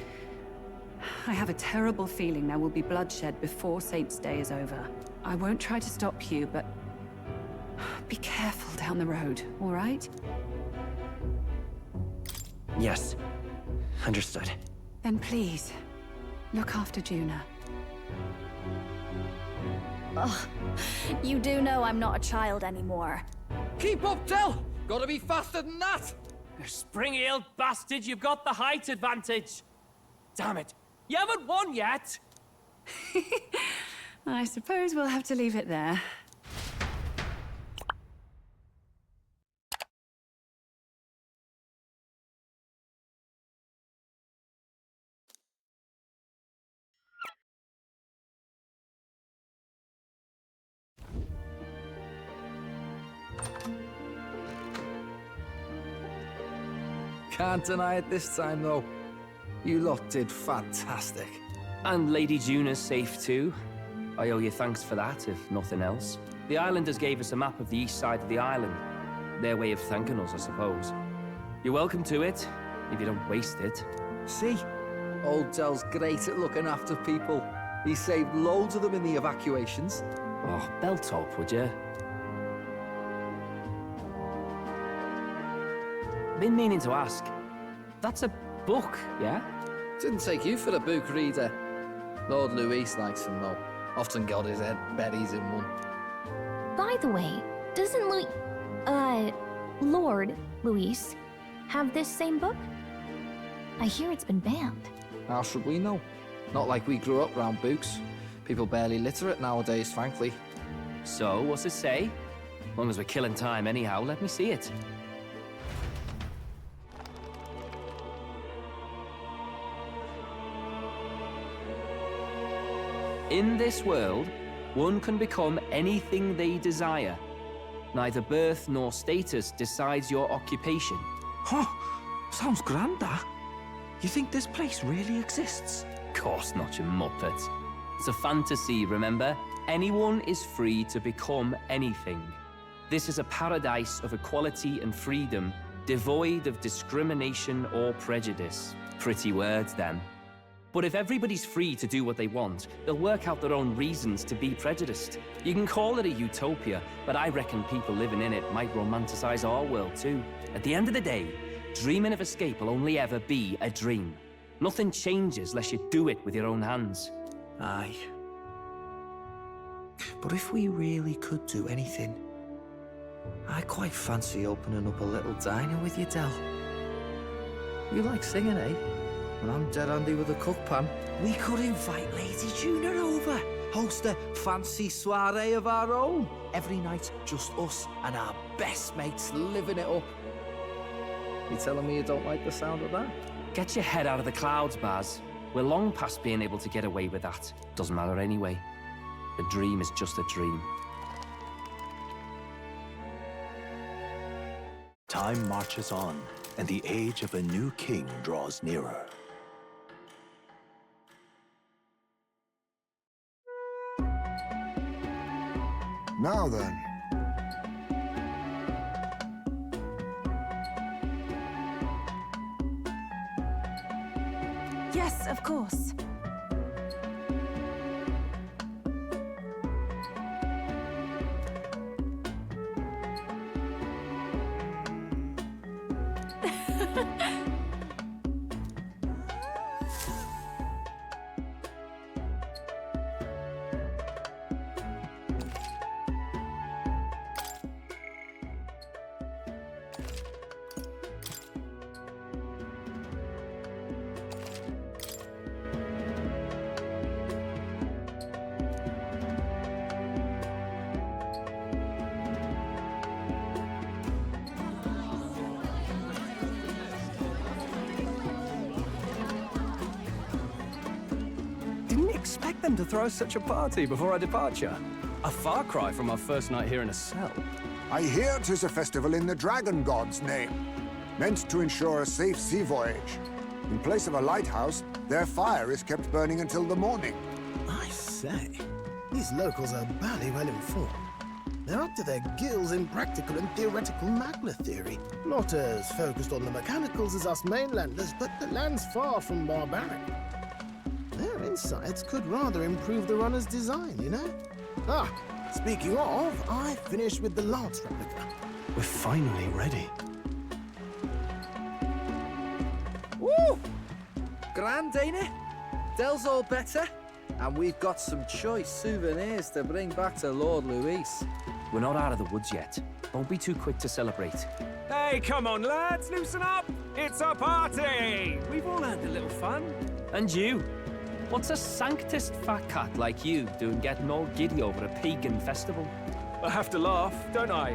I have a terrible feeling there will be bloodshed before Saint's Day is over. I won't try to stop you, but... be careful down the road, all right? Yes, understood. Then please, look after Juna. Ugh, you do know I'm not a child anymore. Keep up, Del! Gotta be faster than that! You spring-heeled bastard, you've got the height advantage. Damn it, you haven't won yet! I suppose we'll have to leave it there. Can't deny it this time, though. You lot did fantastic. And Lady Juna's safe too. I owe you thanks for that, if nothing else. The islanders gave us a map of the east side of the island. Their way of thanking us, I suppose. You're welcome to it, if you don't waste it. See? Old Del's great at looking after people. He saved loads of them in the evacuations. Oh, belt up, would you? Been meaning to ask. That's a book, yeah? Didn't take you for a book reader. Lord Luis likes them, though. Often got his head buried in one. By the way, doesn't Lord Luis have this same book? I hear it's been banned. How should we know? Not like we grew up round books. People barely literate nowadays, frankly. So, what's it say? As long as we're killing time anyhow, let me see it. In this world, one can become anything they desire. Neither birth nor status decides your occupation. Huh, sounds grand, that. You think this place really exists? Of course not, you muppet. It's a fantasy, remember? Anyone is free to become anything. This is a paradise of equality and freedom, devoid of discrimination or prejudice. Pretty words, then. But if everybody's free to do what they want, they'll work out their own reasons to be prejudiced. You can call it a utopia, but I reckon people living in it might romanticize our world too. At the end of the day, dreaming of escape will only ever be a dream. Nothing changes unless you do it with your own hands. Aye. But if we really could do anything, I quite fancy opening up a little diner with you, Del. You like singing, eh? When I'm dead handy with a cook pan. We could invite Lady Juna over. Host a fancy soiree of our own. Every night, just us and our best mates living it up. You telling me you don't like the sound of that? Get your head out of the clouds, Baz. We're long past being able to get away with that. Doesn't matter anyway. A dream is just a dream. Time marches on, and the age of a new king draws nearer. Now then. Yes, of course. Didn't expect them to throw such a party before our departure. A far cry from our first night here in a cell. I hear 'tis a festival in the Dragon God's name, meant to ensure a safe sea voyage. In place of a lighthouse, their fire is kept burning until the morning. I say, these locals are badly well informed. They're up to their gills in practical and theoretical magna theory. Not as focused on the mechanicals as us mainlanders, but the land's far from barbaric. Their insights could rather improve the runner's design, you know? Ah, speaking of, I finished with the lance replica. We're finally ready. Woo! Grand, ain't it? Dell's all better. And we've got some choice souvenirs to bring back to Lord Luis. We're not out of the woods yet. Don't be too quick to celebrate. Hey, come on, lads, loosen up! It's a party! We've all had a little fun. And you? What's a sanctist fat cat like you doing getting all giddy over a pagan festival? I have to laugh, don't I?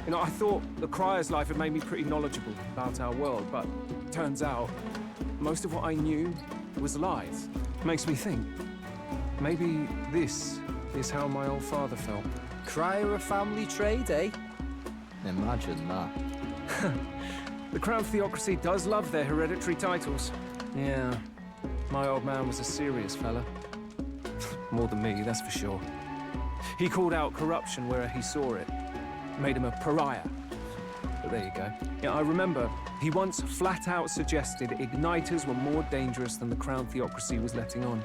You know, I thought the Crier's life had made me pretty knowledgeable about our world, but turns out most of what I knew was lies. Makes me think, maybe this is how my old father felt. Crier a family trade, eh? Imagine that. The Crown Theocracy does love their hereditary titles. Yeah, my old man was a serious fella. More than me, that's for sure. He called out corruption where he saw it. Made him a pariah. But there you go. Yeah, I remember he once flat out suggested igniters were more dangerous than the Crown Theocracy was letting on.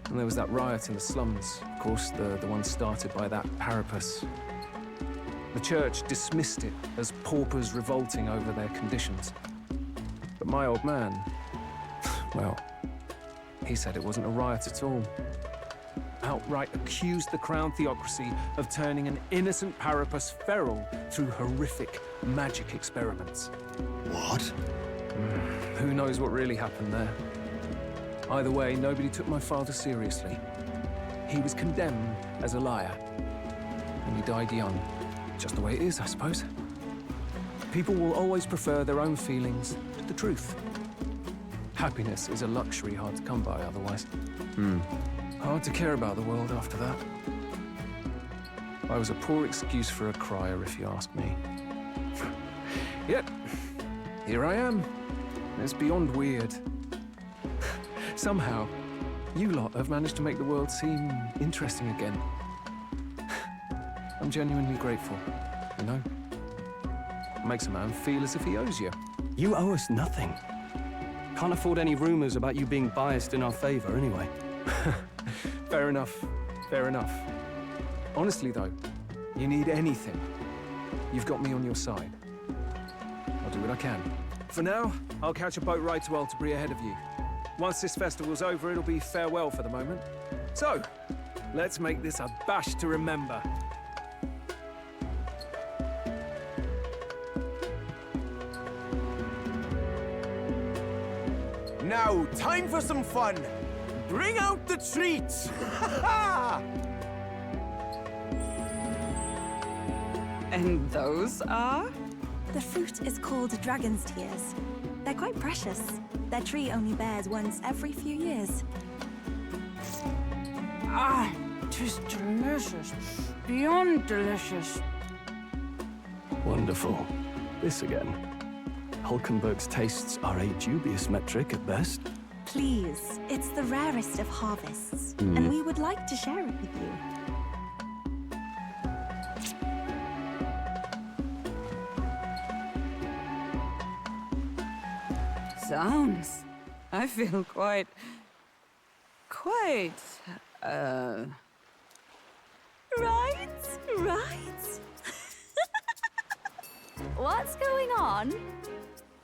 And there was that riot in the slums, of course, the one started by that Parapus. The church dismissed it as paupers revolting over their conditions. But my old man, well, he said it wasn't a riot at all. Outright accused the Crown Theocracy of turning an innocent Parapus feral through horrific magic experiments. What? Who knows what really happened there? Either way, nobody took my father seriously. He was condemned as a liar. And he died young. Just the way it is, I suppose. People will always prefer their own feelings to the truth. Happiness is a luxury hard to come by otherwise. Hard to care about the world after that. I was a poor excuse for a crier, if you ask me. Yet, here I am. It's beyond weird. Somehow, you lot have managed to make the world seem interesting again. I'm genuinely grateful, you know? Makes a man feel as if he owes you. You owe us nothing. Can't afford any rumors about you being biased in our favor, anyway. Fair enough. Fair enough. Honestly, though, you need anything, you've got me on your side. I'll do what I can. For now, I'll catch a boat ride to Altabri ahead of you. Once this festival's over, it'll be farewell for the moment. So, let's make this a bash to remember. Now, time for some fun. Bring out the treats! And those are? The fruit is called dragon's tears. They're quite precious. Their tree only bears once every few years. Ah, 'tis delicious. Beyond delicious. Wonderful. This again. Hulkenberg's tastes are a dubious metric at best. Please, it's the rarest of harvests, and we would like to share it with you. Sounds. I feel quite... Right? What's going on?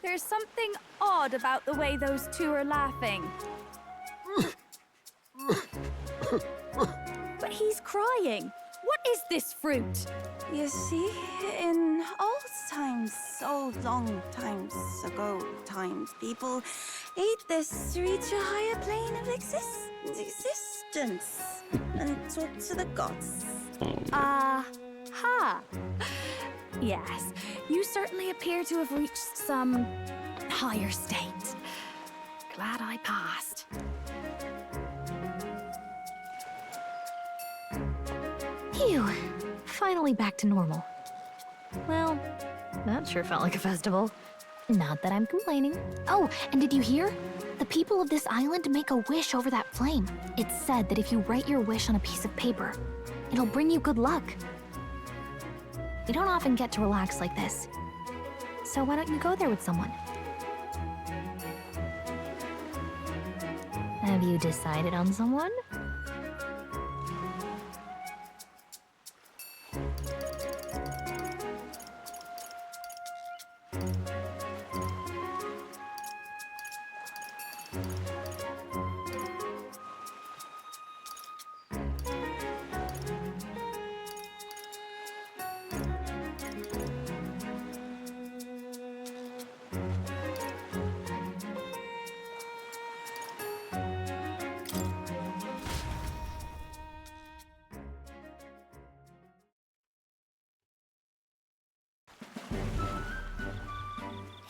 There's something odd about the way those two are laughing. But he's crying. What is this fruit? You see, in old times, so long times ago times, people ate this to reach a higher plane of existence and talk to the gods. Aha! Yes, you certainly appear to have reached some higher state. Glad I passed. Phew. Finally back to normal. Well, that sure felt like a festival. Not that I'm complaining. Oh, and did you hear? The people of this island make a wish over that flame. It's said that if you write your wish on a piece of paper, it'll bring you good luck. You don't often get to relax like this. So why don't you go there with someone? Have you decided on someone?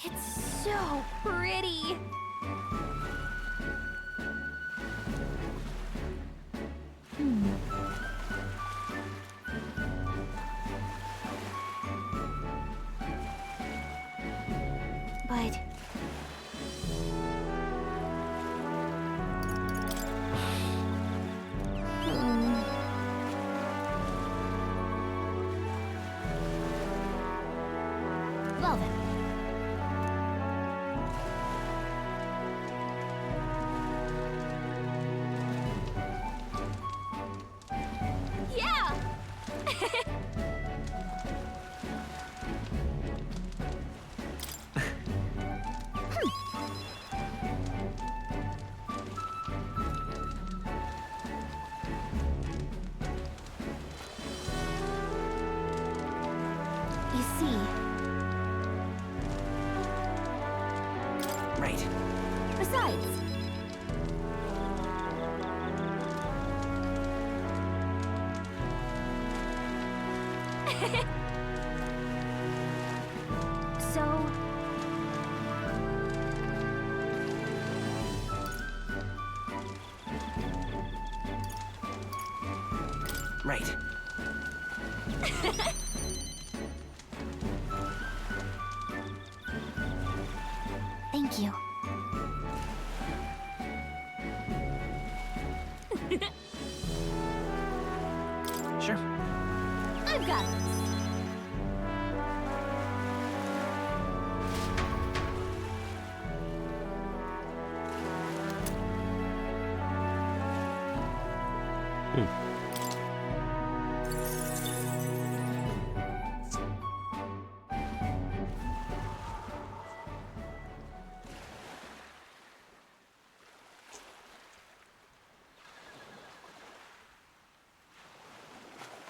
It's so pretty. But... Well then. Yeah! You see... Right. Besides... So... Right. Thank you. Sure. I've got this.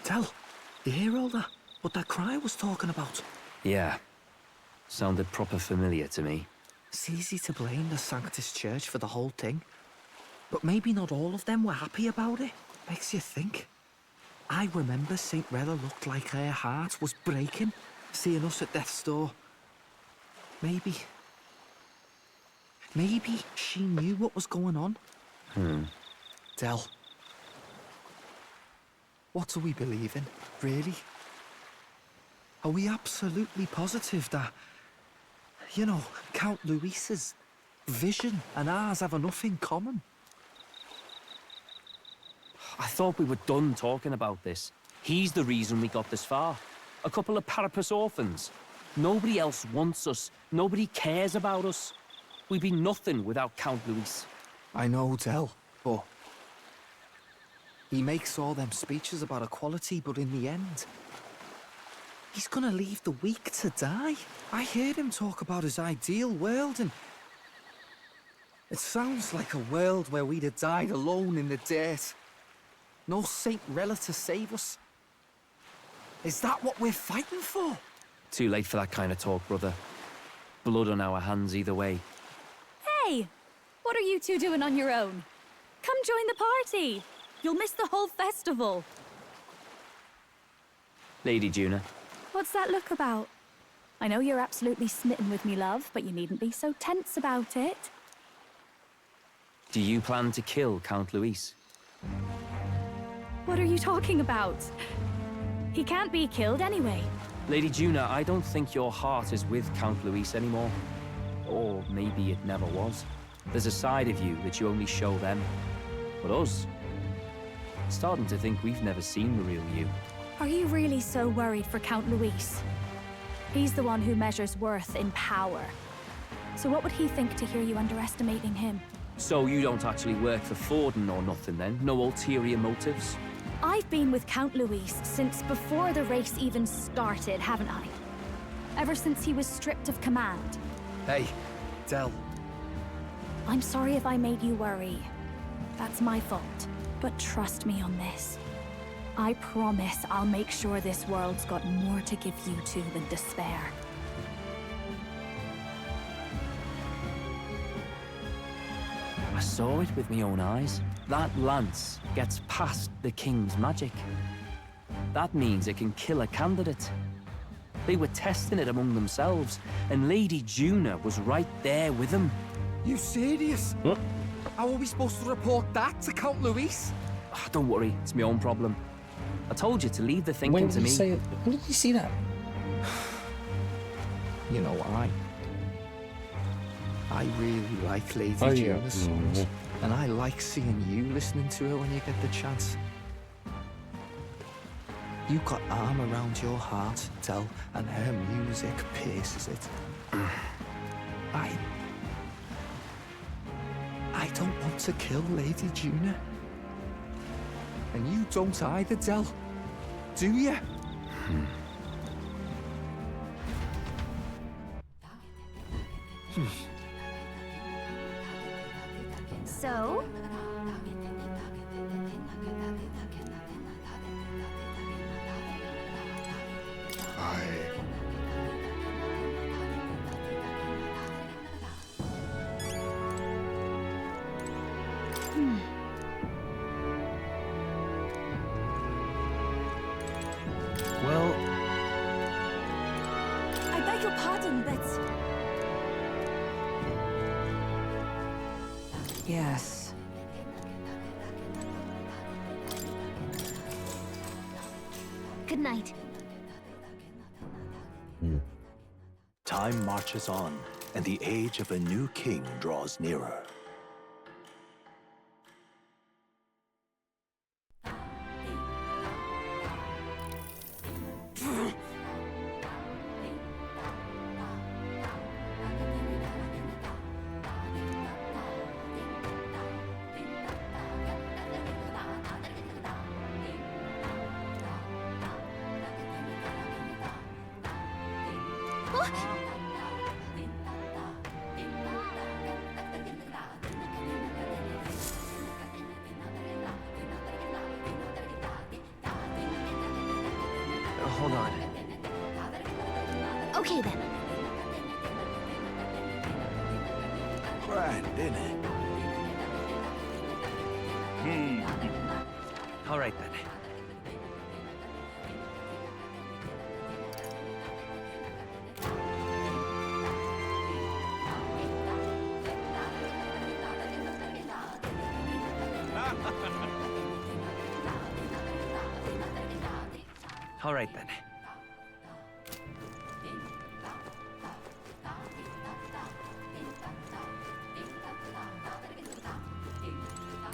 Tell, you hear all that? What that cry was talking about? Yeah. Sounded proper familiar to me. It's easy to blame the Sanctus Church for the whole thing. But maybe not all of them were happy about it. Makes you think. I remember St. Rella looked like her heart was breaking, seeing us at death's door. Maybe she knew what was going on. Del, what do we believe in, really? Are we absolutely positive that, you know, Count Luis's vision and ours have enough in common? I thought we were done talking about this. He's the reason we got this far. A couple of Parapus orphans. Nobody else wants us. Nobody cares about us. We'd be nothing without Count Luis. I know, Del, but he makes all them speeches about equality, but in the end, he's gonna leave the weak to die. I heard him talk about his ideal world, and it sounds like a world where we'd have died alone in the dirt. No Saint Rella to save us. Is that what we're fighting for? Too late for that kind of talk, brother. Blood on our hands either way. Hey! What are you two doing on your own? Come join the party! You'll miss the whole festival. Lady Juna. What's that look about? I know you're absolutely smitten with me, love, but you needn't be so tense about it. Do you plan to kill Count Luis? What are you talking about? He can't be killed anyway. Lady Juna, I don't think your heart is with Count Luis anymore. Or maybe it never was. There's a side of you that you only show them. But us, starting to think we've never seen the real you. Are you really so worried for Count Luis? He's the one who measures worth in power. So what would he think to hear you underestimating him? So you don't actually work for Forden or nothing then? No ulterior motives? I've been with Count Luis since before the race even started, haven't I? Ever since he was stripped of command. Hey, Del. I'm sorry if I made you worry. That's my fault. But trust me on this. I promise I'll make sure this world's got more to give you two than despair. I saw it with my own eyes. That lance gets past the king's magic. That means it can kill a candidate. They were testing it among themselves, and Lady Juna was right there with them. You serious? What? How are we supposed to report that to Count Luis? Don't worry, it's my own problem. I told you to leave the thinking When to did me. you say it? When did you see that? You know, I really like Lady Juna's songs. And I like seeing you listening to her when you get the chance. You got arm around your heart, Del, and her music pierces it. I don't want to kill Lady Juna. And you don't either, Del. Do you? So? Well, I beg your pardon, but... Yes. Good night. Time marches on, and the age of a new king draws nearer. Hold on. Okay then. Grand, isn't it? All right then. All right then.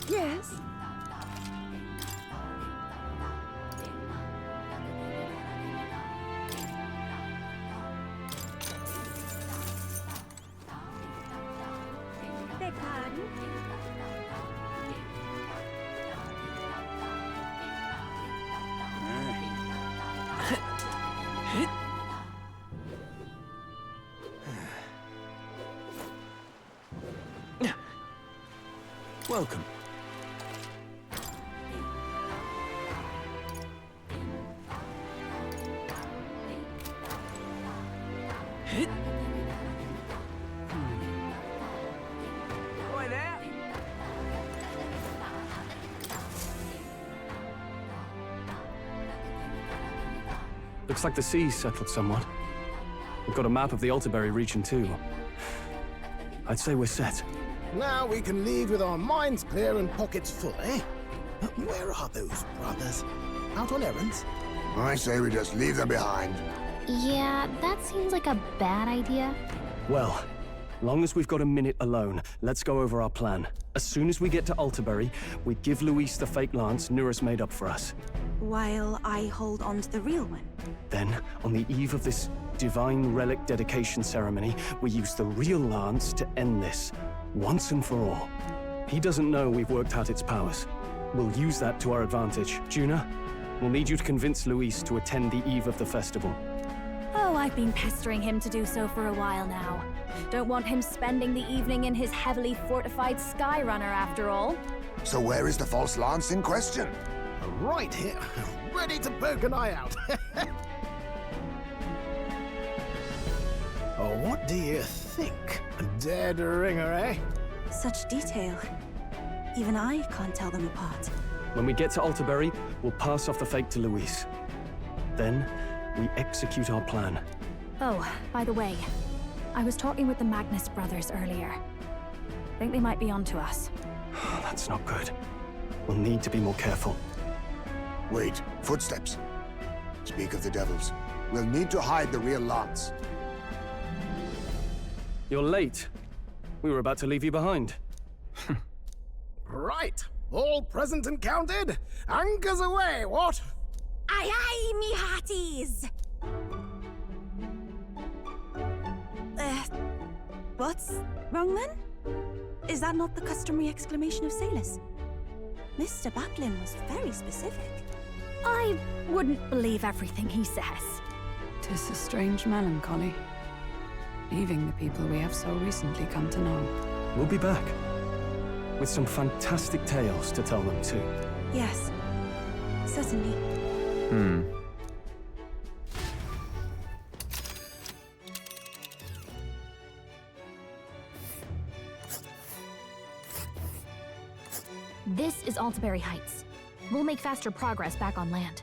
Yes? Beg pardon? Welcome. Boy there. Looks like the sea's settled somewhat. We've got a map of the Altaberry region too. I'd say we're set. Now we can leave with our minds clear and pockets full, eh? But where are those brothers? Out on errands? I say we just leave them behind. Yeah, that seems like a bad idea. Well, long as we've got a minute alone, let's go over our plan. As soon as we get to Altaberry, we give Luis the fake lance Nurus made up for us. While I hold on to the real one. Then, on the eve of this divine relic dedication ceremony, we use the real lance to end this, once and for all. He doesn't know we've worked out its powers. We'll use that to our advantage. Juna, we'll need you to convince Luis to attend the eve of the festival. Oh, I've been pestering him to do so for a while now. Don't want him spending the evening in his heavily fortified Skyrunner after all. So where is the false lance in question? Right here, ready to poke an eye out. Oh, what do you think? A dead ringer, eh? Such detail. Even I can't tell them apart. When we get to Altaberry, we'll pass off the fake to Luis. Then, we execute our plan. Oh, by the way, I was talking with the Magnus brothers earlier. Think they might be onto us. That's not good. We'll need to be more careful. Wait, footsteps. Speak of the devils. We'll need to hide the real lance. You're late. We were about to leave you behind. Right, all present and counted. Anchors away, what? Aye aye, me hearties! What's wrong then? Is that not the customary exclamation of sailors? Mr. Batlin was very specific. I wouldn't believe everything he says. 'Tis a strange melancholy, leaving the people we have so recently come to know. We'll be back. With some fantastic tales to tell them too. Yes, certainly. This is Altaberry Heights. We'll make faster progress back on land.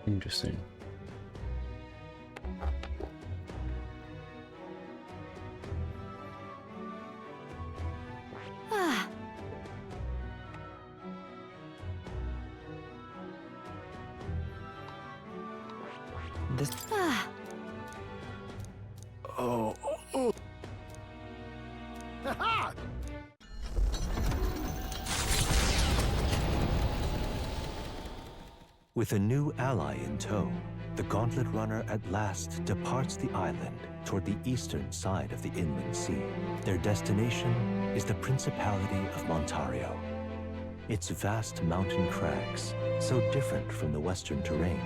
Interesting. Ah. This. Ah. Oh. Ha-ha! With a new ally in tow, the Gauntlet Runner at last departs the island toward the eastern side of the inland sea. Their destination is the Principality of Montario. Its vast mountain crags, so different from the western terrain,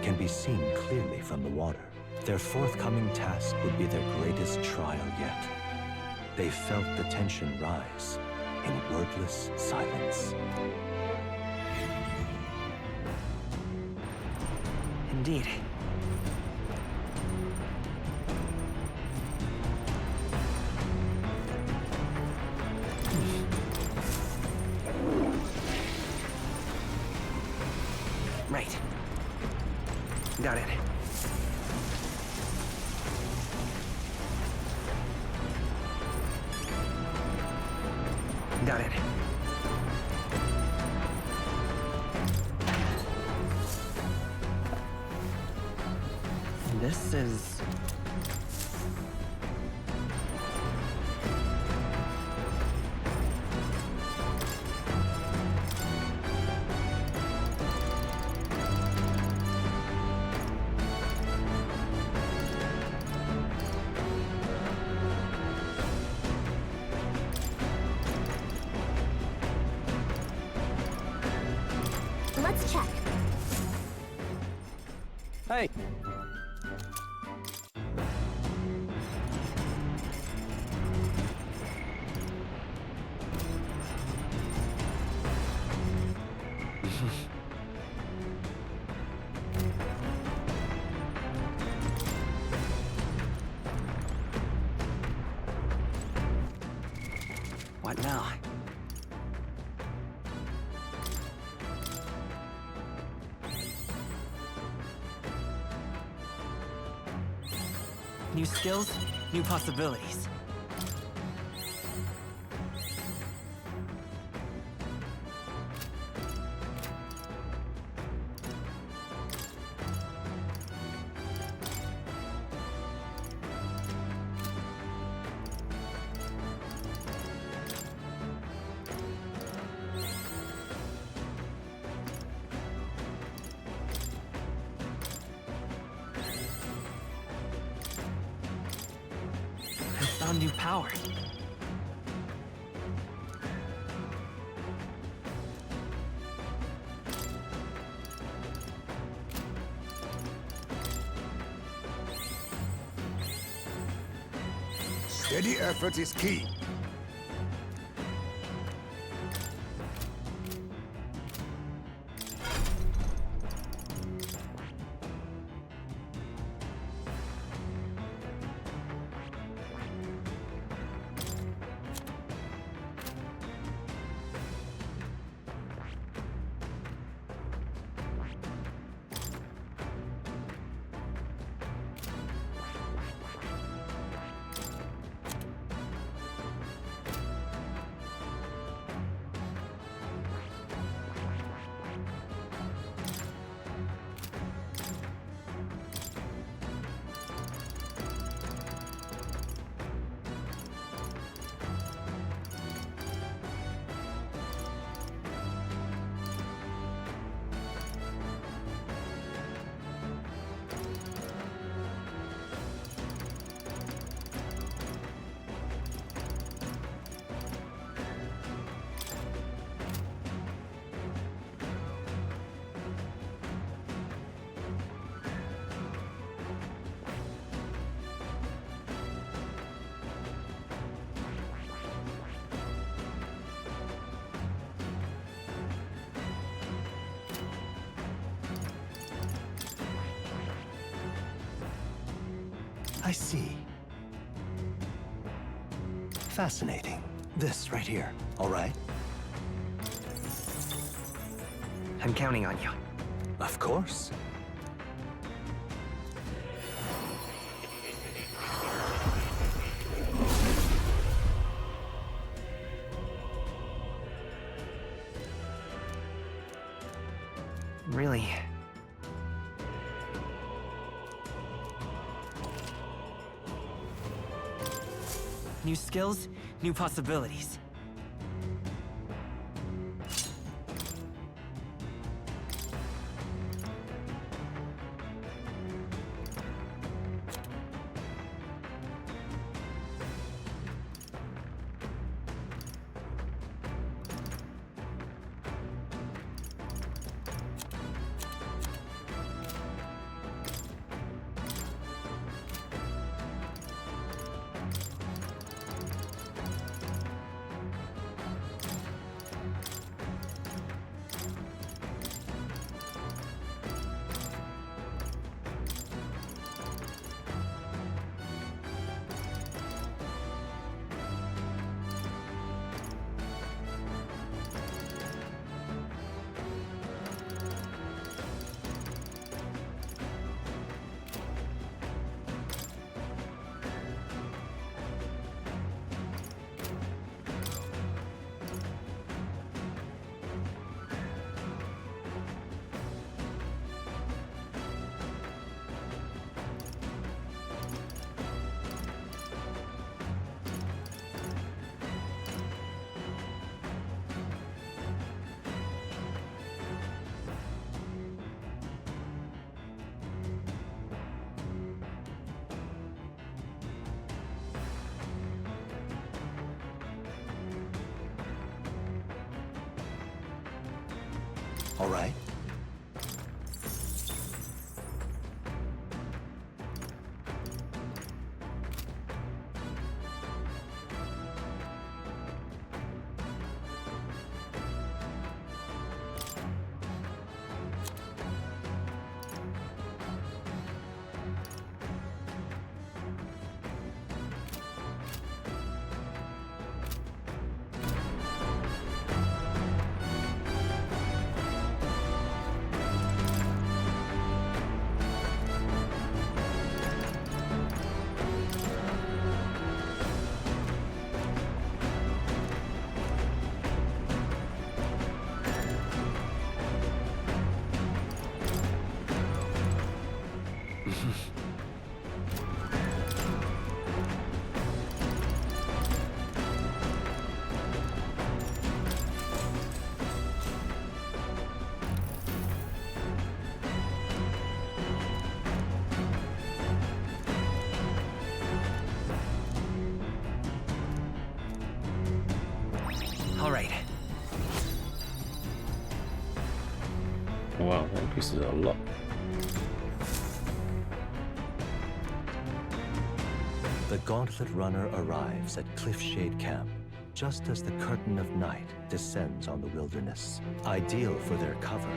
can be seen clearly from the water. Their forthcoming task would be their greatest trial yet. They felt the tension rise in wordless silence. Indeed. Right. Got it. Got it. This is... Let's check. Hey. What now? New skills, new possibilities. I found new power. Steady effort is key. I see. Fascinating. This right here, all right? I'm counting on you. Of course. Really? New skills, new possibilities. All right. All right. Wow, that increases a lot. The Gauntlet Runner arrives at Cliffshade Camp just as the curtain of night descends on the wilderness. Ideal for their cover,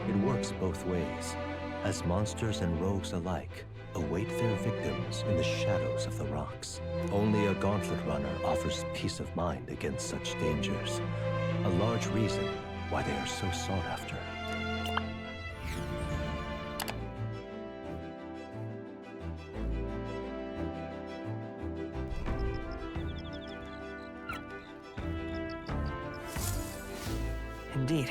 it works both ways, as monsters and rogues alike await their victims in the shadows of the rocks. Only a Gauntlet Runner offers peace of mind against such dangers, a large reason why they are so sought after. Indeed.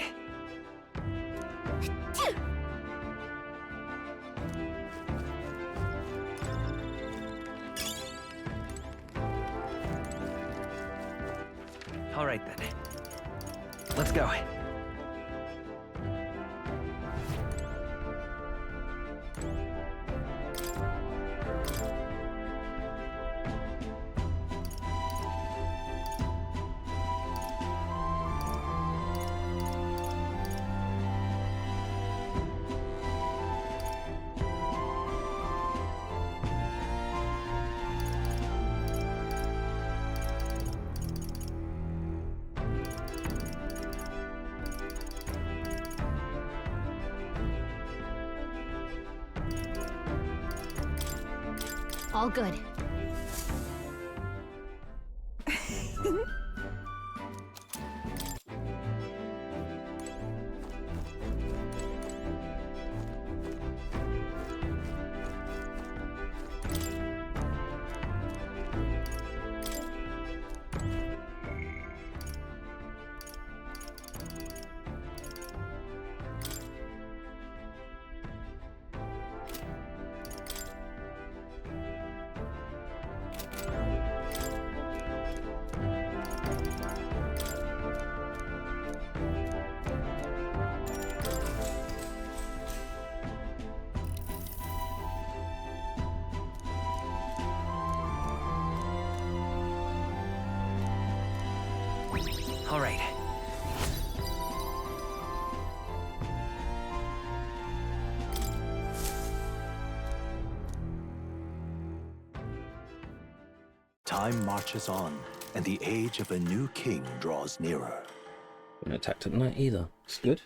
All right then. Let's go. All good. All right. Time marches on, and the age of a new king draws nearer. Not attacked at night either. It's good.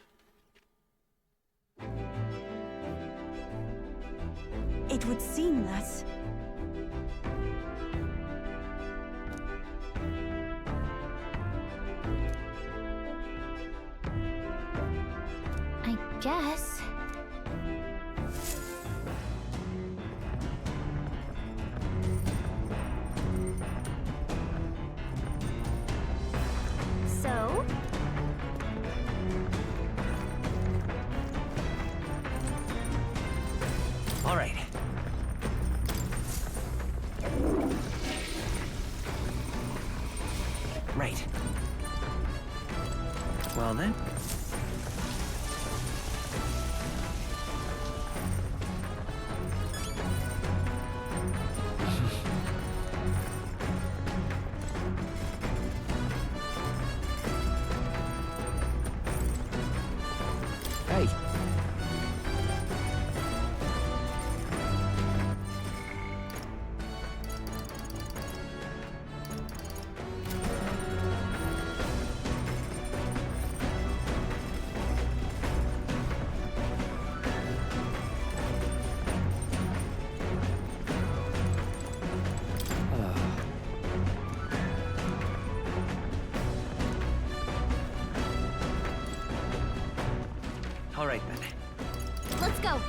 It would seem that... I guess. So? All right. Right. Well then. All right then. Let's go.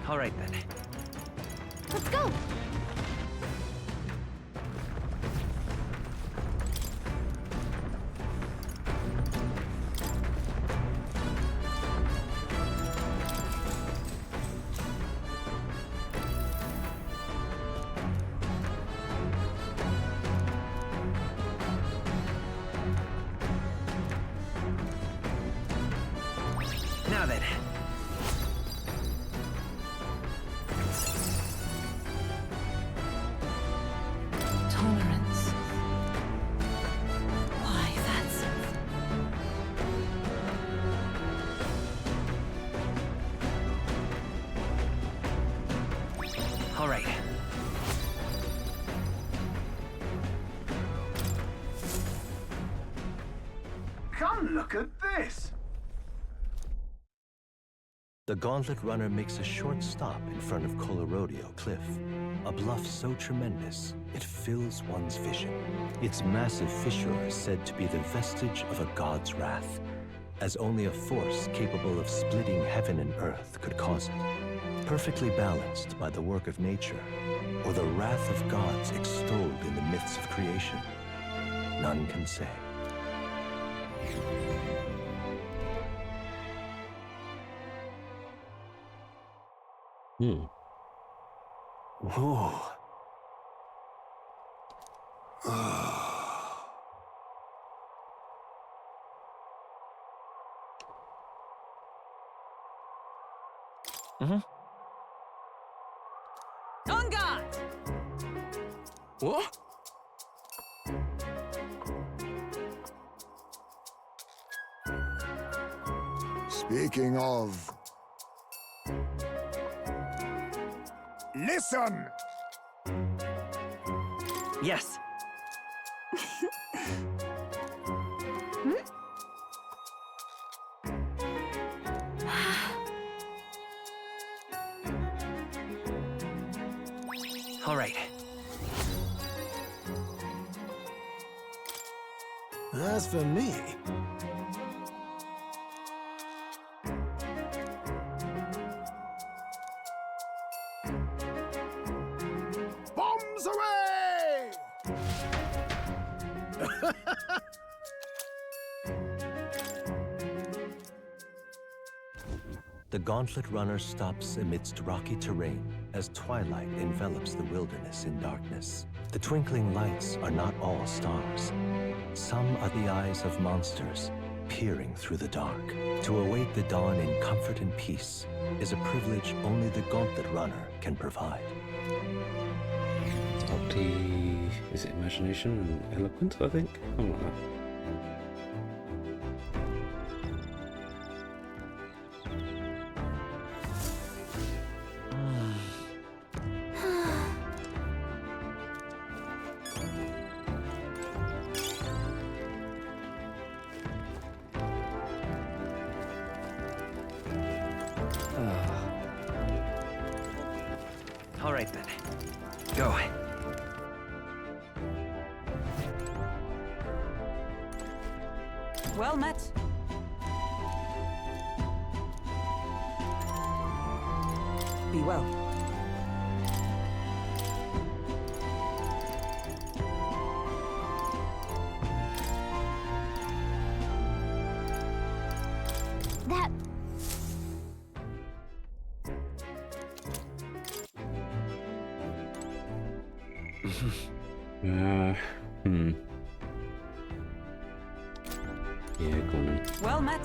All right then. Let's go. Now then. Tolerance. Why, that's... All right. Come look at this! The Gauntlet Runner makes a short stop in front of Colorodeo Cliff, a bluff so tremendous it fills one's vision. Its massive fissure is said to be the vestige of a god's wrath, as only a force capable of splitting heaven and earth could cause it. Perfectly balanced by the work of nature, or the wrath of gods extolled in the myths of creation, none can say. Whoa. On guard! What? Speaking of... Listen! Yes. All right. As for me, Bombs away! The Gauntlet Runner stops amidst rocky terrain as twilight envelops the wilderness in darkness. The twinkling lights are not all stars. Some are the eyes of monsters, peering through the dark. To await the dawn in comfort and peace is a privilege only the Gauntlet Runner can provide. Is it imagination and eloquence, I think? Something like that. All right then. Go. Well met. Be well. That... Yeah, go on then. Well met.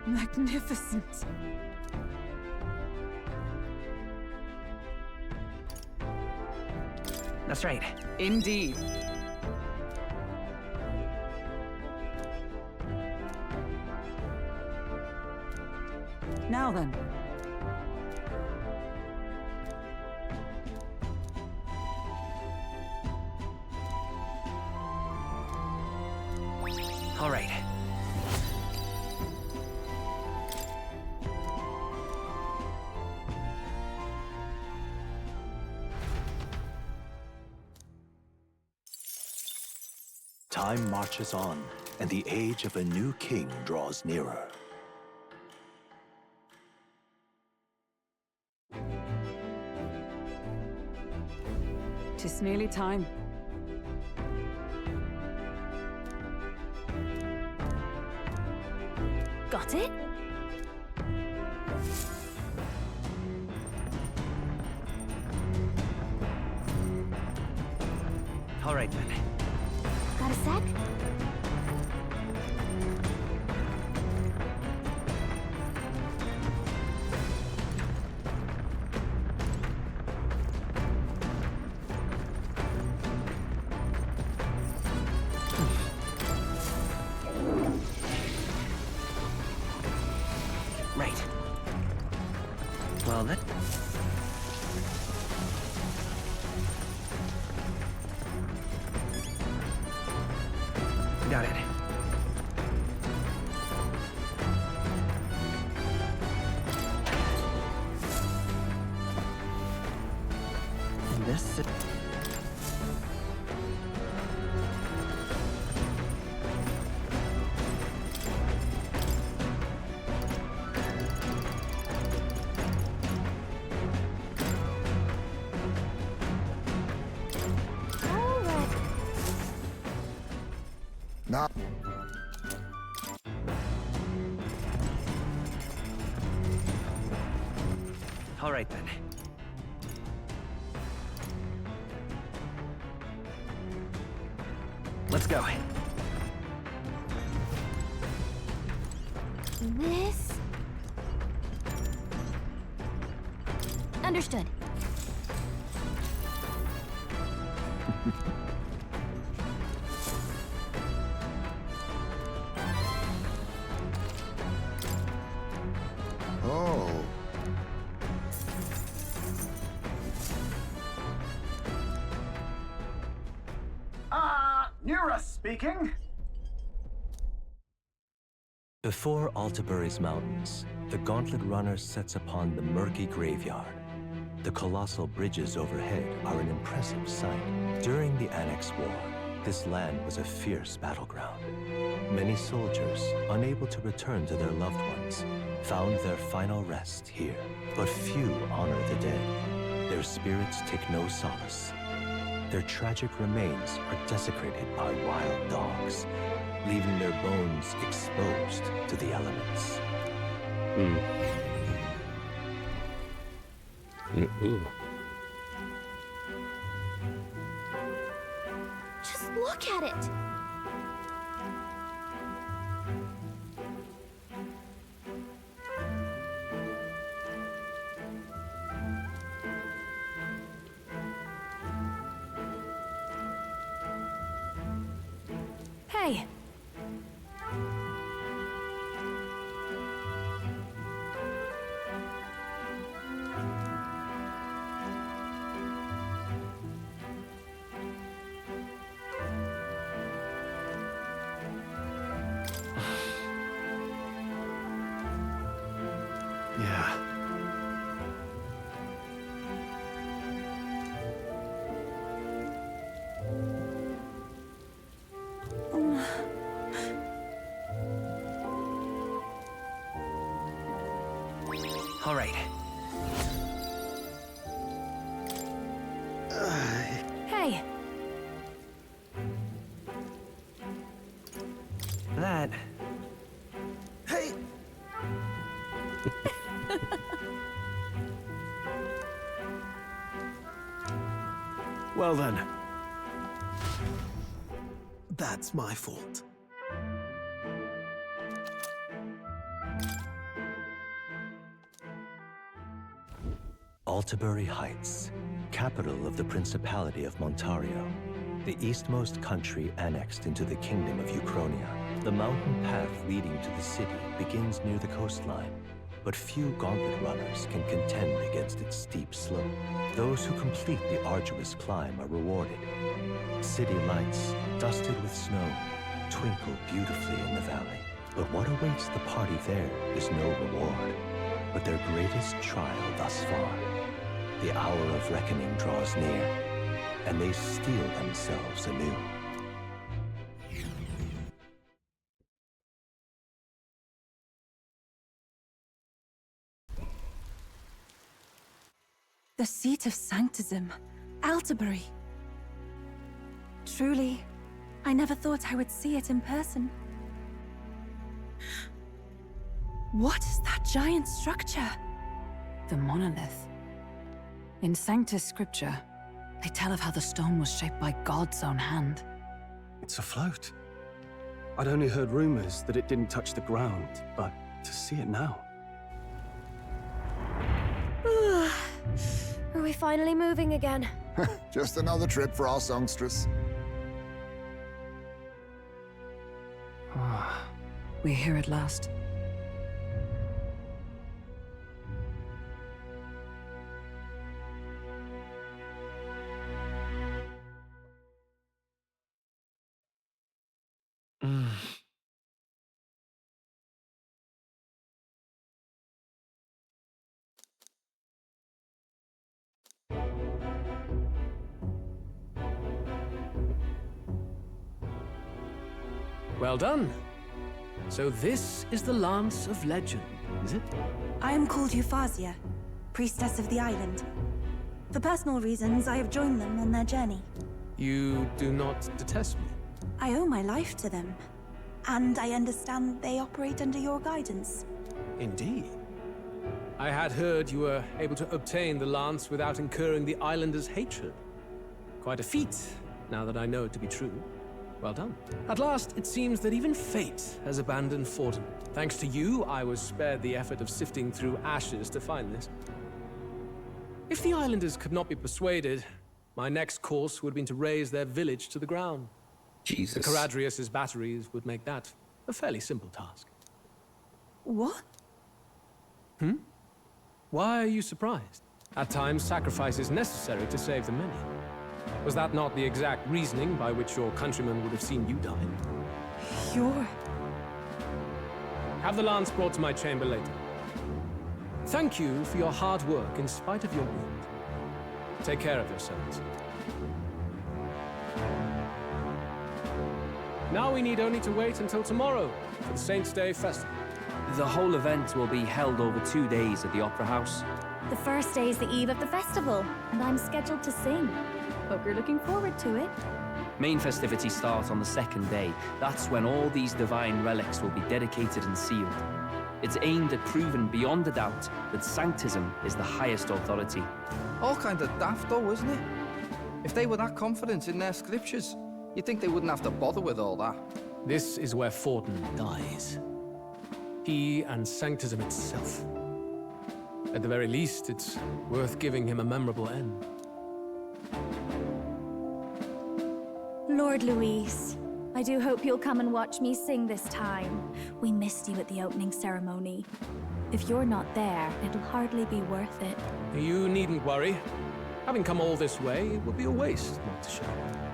Magnificent. That's right. Indeed. Now then. All right. Time marches on, and the age of a new king draws nearer. Tis nearly time. Got it? All right, then. Got a sec? Right. Well, then. Got it. This. Now, All right, then. Let's go. This? Understood. oh, Nura speaking. Before Altabury's mountains, the Gauntlet Runner sets upon the murky graveyard. The colossal bridges overhead are an impressive sight. During the Annex War, this land was a fierce battleground. Many soldiers, unable to return to their loved ones, found their final rest here. But few honor the dead. Their spirits take no solace. Their tragic remains are desecrated by wild dogs, leaving their bones exposed to the elements. Ooh. Just look at it! Hey! Yeah. All right. Hey! That. Hey! Well then. That's my fault. Altabury Heights, capital of the Principality of Montario, the eastmost country annexed into the Kingdom of Uchronia. The mountain path leading to the city begins near the coastline, but few gauntlet runners can contend against its steep slope. Those who complete the arduous climb are rewarded. City lights, dusted with snow, twinkle beautifully in the valley. But what awaits the party there is no reward, but their greatest trial thus far. The hour of reckoning draws near, and they steel themselves anew. The seat of Sanctism, Altabury. Truly, I never thought I would see it in person. What is that giant structure? The monolith. In Sanctus scripture, they tell of how the stone was shaped by God's own hand. It's afloat. I'd only heard rumors that it didn't touch the ground, but to see it now. Are we finally moving again? Just another trip for our songstress. We're here at last. Well done. So this is the Lance of Legend, is it? I am called ReFantazio, priestess of the island. For personal reasons, I have joined them on their journey. You do not detest me? I owe my life to them, and I understand they operate under your guidance. Indeed. I had heard you were able to obtain the lance without incurring the islanders' hatred. Quite a feat, now that I know it to be true. Well done. At last, it seems that even fate has abandoned Forden. Thanks to you, I was spared the effort of sifting through ashes to find this. If the islanders could not be persuaded, my next course would have been to raise their village to the ground. Jesus. The Caradrius' batteries would make that a fairly simple task. What? Why are you surprised? At times, sacrifice is necessary to save the many. Was that not the exact reasoning by which your countrymen would have seen you die? You're... Have the lance brought to my chamber later. Thank you for your hard work in spite of your wound. Take care of yourselves. Now we need only to wait until tomorrow for the Saints' Day Festival. The whole event will be held over 2 days at the Opera House. The first day is the eve of the festival, and I'm scheduled to sing. Hope you're looking forward to it. Main festivities start on the second day. That's when all these divine relics will be dedicated and sealed. It's aimed at proving beyond a doubt that Sanctism is the highest authority. All kind of daft though, isn't it? If they were that confident in their scriptures, you'd think they wouldn't have to bother with all that. This is where Forden dies. He and Sanctism itself. At the very least, it's worth giving him a memorable end. Lord Luis, I do hope you'll come and watch me sing this time. We missed you at the opening ceremony. If you're not there, it'll hardly be worth it. You needn't worry. Having come all this way, it would be a waste not to show.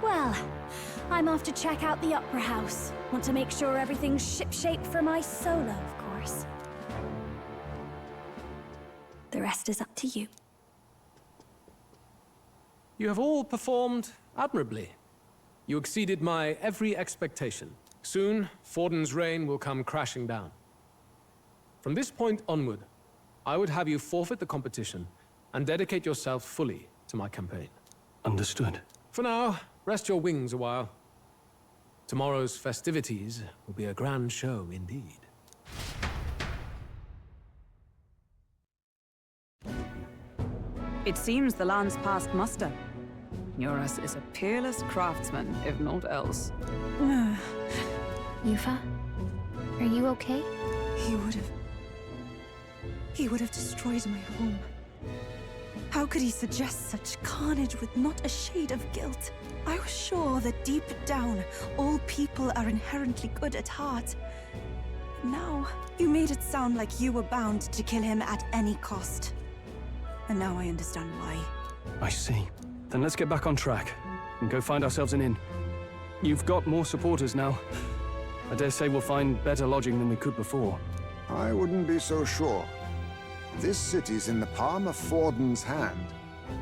Well, I'm off to check out the Opera House. Want to make sure everything's shipshape for my solo, of course. The rest is up to you. You have all performed admirably. You exceeded my every expectation. Soon, Forden's reign will come crashing down. From this point onward, I would have you forfeit the competition and dedicate yourself fully to my campaign. Understood. For now, rest your wings a while. Tomorrow's festivities will be a grand show indeed. It seems the lance passed muster. Eurus is a peerless craftsman, if not else. Yufa, are you okay? He would have destroyed my home. How could he suggest such carnage with not a shade of guilt? I was sure that deep down, all people are inherently good at heart. But now, you made it sound like you were bound to kill him at any cost. And now I understand why. I see. Then let's get back on track and go find ourselves an inn. You've got more supporters now. I dare say we'll find better lodging than we could before. I wouldn't be so sure. This city's in the palm of Forden's hand,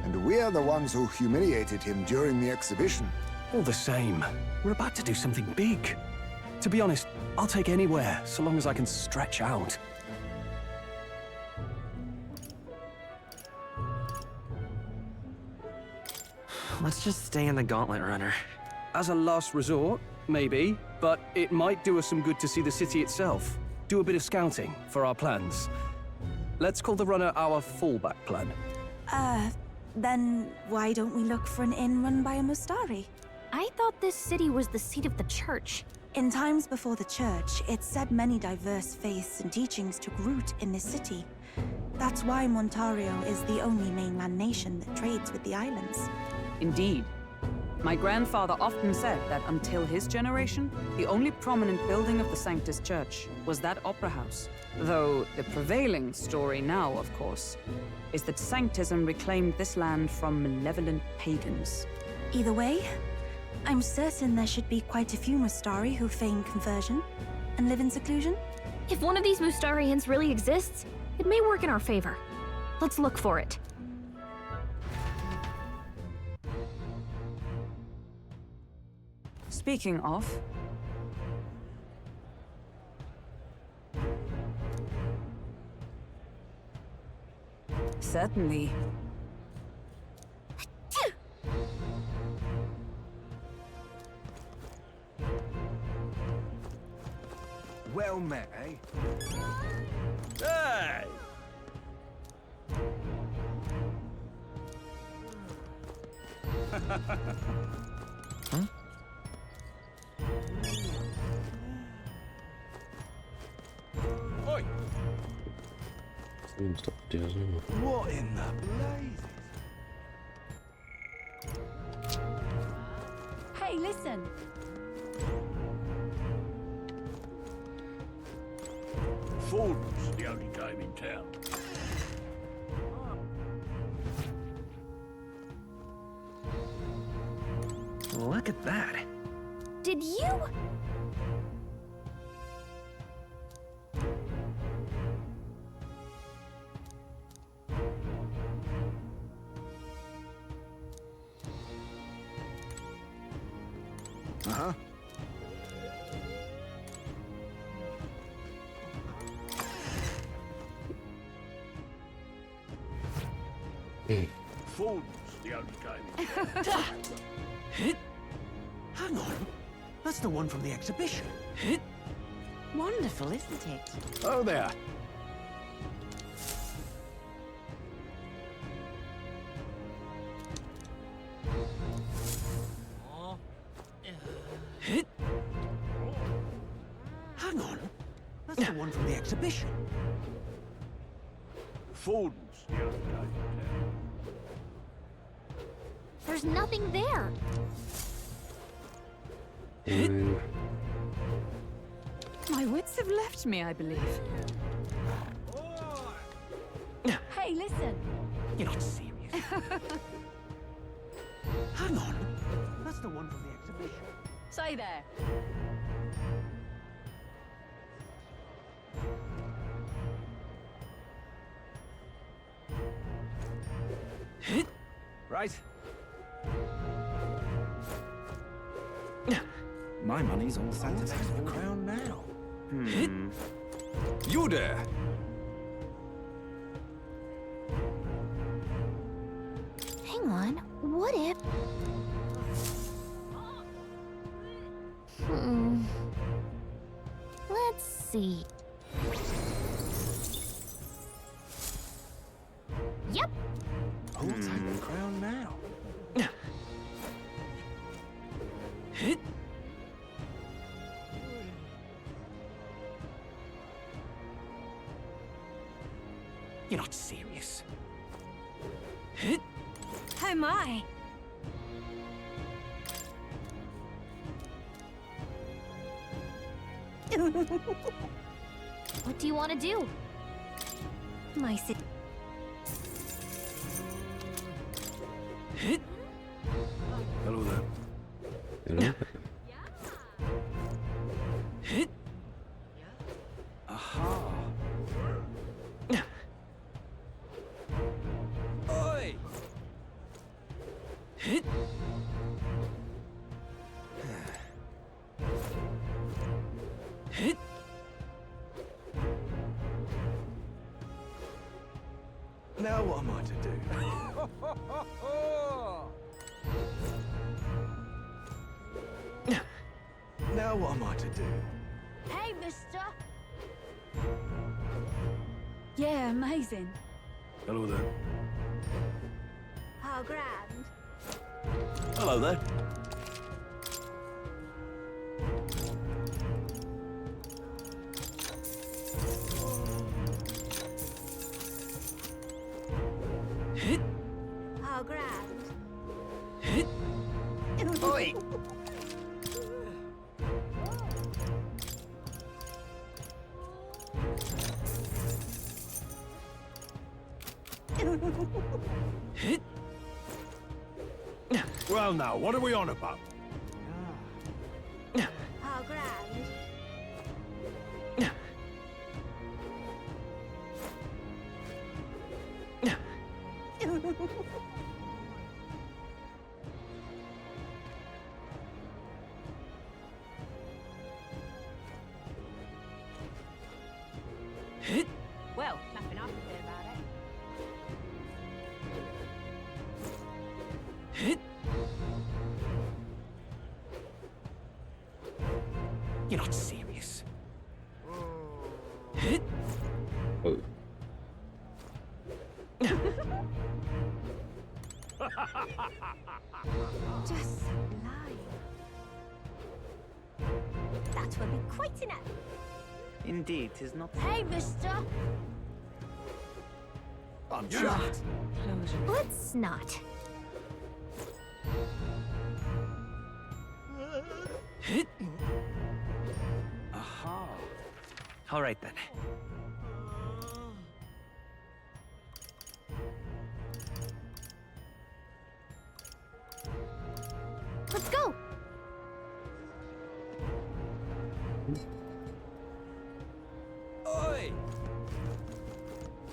and we're the ones who humiliated him during the exhibition. All the same, we're about to do something big. To be honest, I'll take anywhere, so long as I can stretch out. Let's just stay in the Gauntlet Runner. As a last resort, maybe, but it might do us some good to see the city itself. Do a bit of scouting for our plans. Let's call the runner our fallback plan. Then why don't we look for an inn run by a Mustari? I thought this city was the seat of the church. In times before the church, it's said many diverse faiths and teachings took root in this city. That's why Montario is the only mainland nation that trades with the islands. Indeed. My grandfather often said that until his generation, the only prominent building of the Sanctus Church was that opera house. Though the prevailing story now, of course, is that Sanctism reclaimed this land from malevolent pagans. Either way, I'm certain there should be quite a few Mustari who feign conversion and live in seclusion. If one of these Mustarians really exists, it may work in our favor. Let's look for it. Speaking of... Certainly. Well met, eh? Hey! Huh? Oi! Seems to do, doesn't it? What in the blazes? Hey, listen. Forden's the only game in town. Look at that. Did you? Uh-huh. Forden's the only game in town. Hang on. That's the one from the exhibition. Wonderful, isn't it? Oh there. Hang on. That's the one from the exhibition. Forden's the only game in town. There's nothing there. My wits have left me, I believe. Hey, listen. You're not serious. Hang on. That's the one from the exhibition. Say there. Right. My money's all set to the crown now. You there! Hang on, what if... Let's see. Yep. Who'll take the crown now? You're not serious. Oh my. What do you want to do? My city. Hello there. Hello? Now what am I to do? Now what am I to do? Hey, mister! Yeah, amazing. Hello there. How grand. Hello there. How grand. Oi! Well now, what are we on about? How grand. Well, nothing I can do about it. You're not serious. Oh. Just lying. That will be quite enough. Indeed, 'tis not. Hey, mister! I'm trapped. Let's not. Aha. All right then. Let's go. Oi!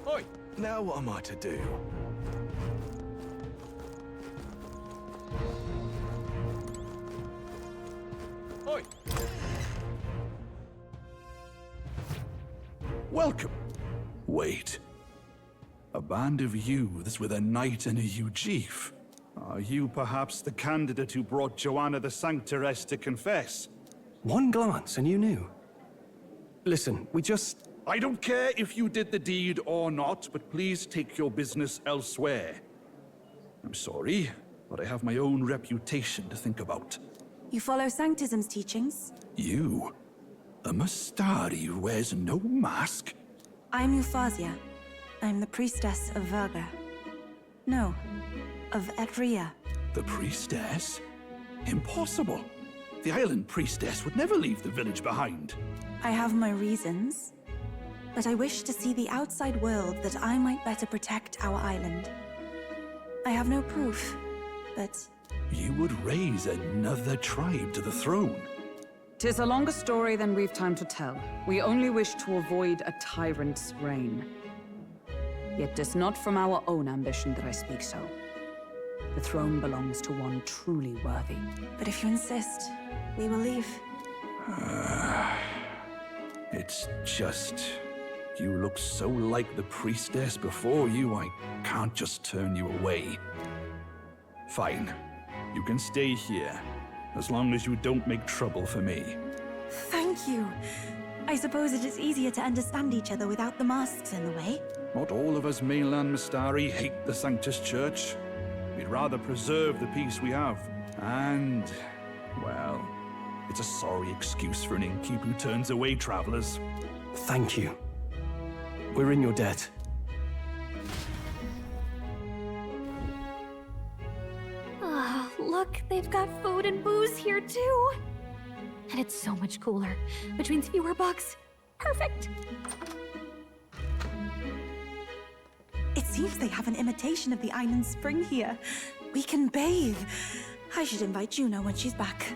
Oi! Now what am I to do? Oi! Welcome. Wait. A band of youths with a knight and a Ujief. Are you perhaps the candidate who brought Joanna the Sanctoress to confess? One glance and you knew. Listen, we just... I don't care if you did the deed or not, but please take your business elsewhere. I'm sorry, but I have my own reputation to think about. You follow Sanctism's teachings? You? A Mastari who wears no mask? I'm Euphausia. I'm the priestess of Verga. No, of Edria. The priestess? Impossible. The island priestess would never leave the village behind. I have my reasons, but I wish to see the outside world that I might better protect our island. I have no proof, but... You would raise another tribe to the throne. 'Tis a longer story than we've time to tell. We only wish to avoid a tyrant's reign. Yet 'tis not from our own ambition that I speak so. The throne belongs to one truly worthy. But if you insist, we will leave. It's just... You look so like the priestess before you, I can't just turn you away. Fine. You can stay here, as long as you don't make trouble for me. Thank you. I suppose it is easier to understand each other without the masks in the way. Not all of us mainland Mastari hate the Sanctus Church. We'd rather preserve the peace we have. And, well, it's a sorry excuse for an innkeep who turns away travelers. Thank you. We're in your debt. Ah, look, they've got food and booze here too. And it's so much cooler, which means fewer bugs. Perfect. It seems they have an imitation of the island spring here. We can bathe. I should invite Juno when she's back.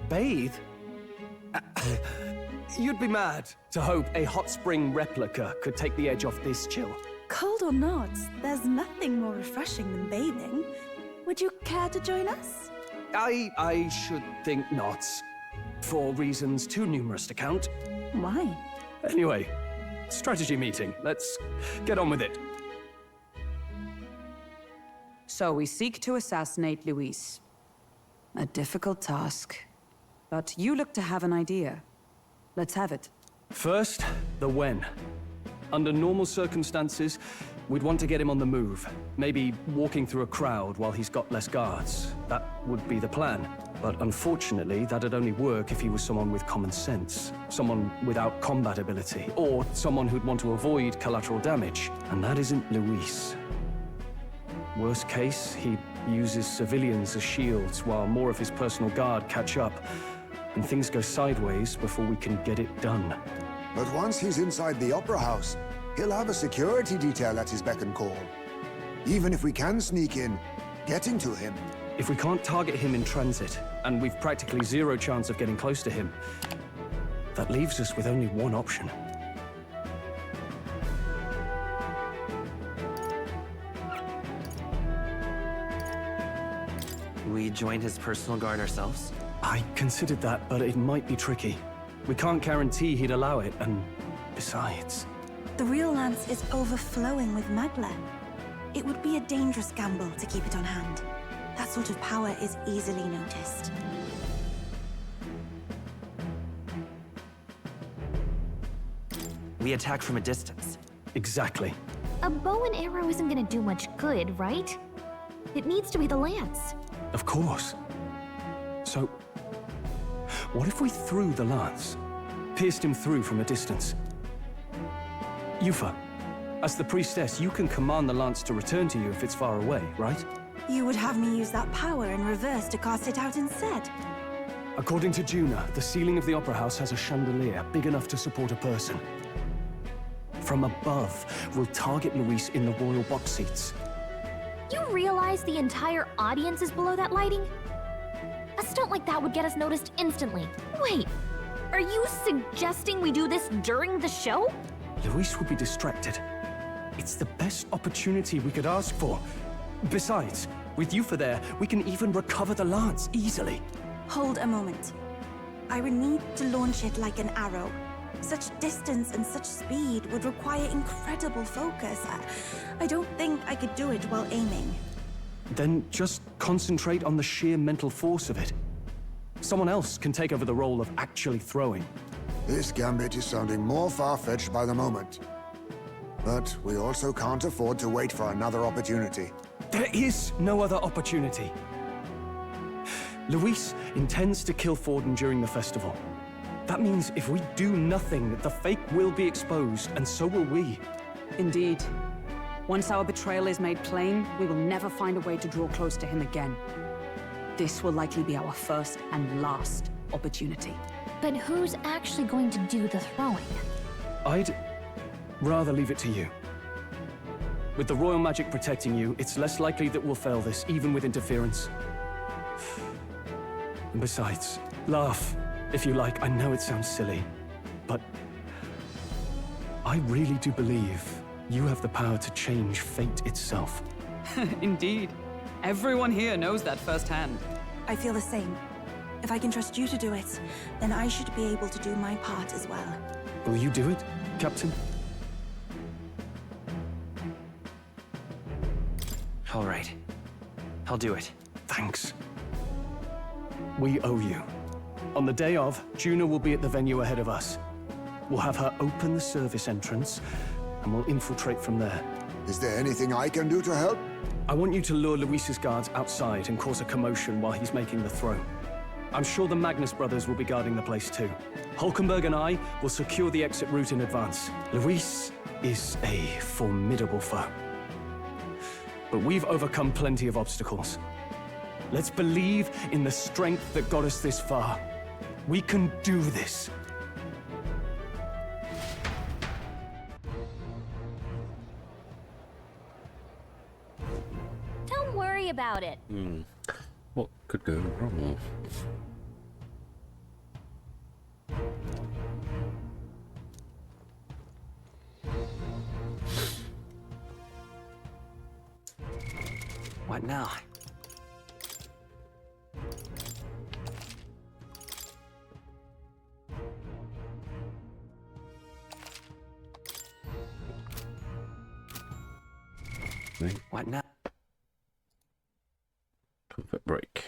Bathe? You'd be mad to hope a hot spring replica could take the edge off this chill. Cold or not, there's nothing more refreshing than bathing. Would you care to join us? I should think not. For reasons too numerous to count. Why? Anyway, strategy meeting. Let's get on with it. So we seek to assassinate Luis. A difficult task. But you look to have an idea. Let's have it. First, the when. Under normal circumstances, we'd want to get him on the move. Maybe walking through a crowd while he's got less guards. That would be the plan. But unfortunately, that'd only work if he was someone with common sense. Someone without combat ability. Or someone who'd want to avoid collateral damage. And that isn't Luis. Worst case, he uses civilians as shields while more of his personal guard catch up. And things go sideways before we can get it done. But once he's inside the Opera House, he'll have a security detail at his beck and call. Even if we can sneak in, getting to him. If we can't target him in transit, and we've practically zero chance of getting close to him, that leaves us with only one option. We join his personal guard ourselves? I considered that, but it might be tricky. We can't guarantee he'd allow it, and besides... The real lance is overflowing with Magla. It would be a dangerous gamble to keep it on hand. That sort of power is easily noticed. We attack from a distance. Exactly. A bow and arrow isn't gonna do much good, right? It needs to be the lance. Of course. So, what if we threw the lance? Pierced him through from a distance? Yufa, as the priestess, you can command the lance to return to you if it's far away, right? You would have me use that power in reverse to cast it out instead. According to Juna, the ceiling of the Opera House has a chandelier big enough to support a person. From above, we'll target Luis in the royal box seats. You realize the entire audience is below that lighting? A stunt like that would get us noticed instantly. Wait, are you suggesting we do this during the show? Luis would be distracted. It's the best opportunity we could ask for. Besides, with Yufa there, we can even recover the lance easily. Hold a moment. I would need to launch it like an arrow. Such distance and such speed would require incredible focus. I don't think I could do it while aiming. Then just concentrate on the sheer mental force of it. Someone else can take over the role of actually throwing. This gambit is sounding more far-fetched by the moment. But we also can't afford to wait for another opportunity. There is no other opportunity. Luis intends to kill Forden during the festival. That means if we do nothing, the fake will be exposed, and so will we. Indeed. Once our betrayal is made plain, we will never find a way to draw close to him again. This will likely be our first and last opportunity. But who's actually going to do the throwing? I'd rather leave it to you. With the royal magic protecting you, it's less likely that we'll fail this, even with interference. And besides, laugh, if you like. I know it sounds silly, but I really do believe you have the power to change fate itself. Indeed. Everyone here knows that firsthand. I feel the same. If I can trust you to do it, then I should be able to do my part as well. Will you do it, Captain? All right. I'll do it. Thanks. We owe you. On the day of, Juna will be at the venue ahead of us. We'll have her open the service entrance, and we'll infiltrate from there. Is there anything I can do to help? I want you to lure Luis's guards outside and cause a commotion while he's making the throw. I'm sure the Magnus brothers will be guarding the place too. Hulkenberg and I will secure the exit route in advance. Luis is a formidable foe. But we've overcome plenty of obstacles. Let's believe in the strength that got us this far. We can do this. Don't worry about it. What could go wrong? What now? Sweet. What now? Comfort break.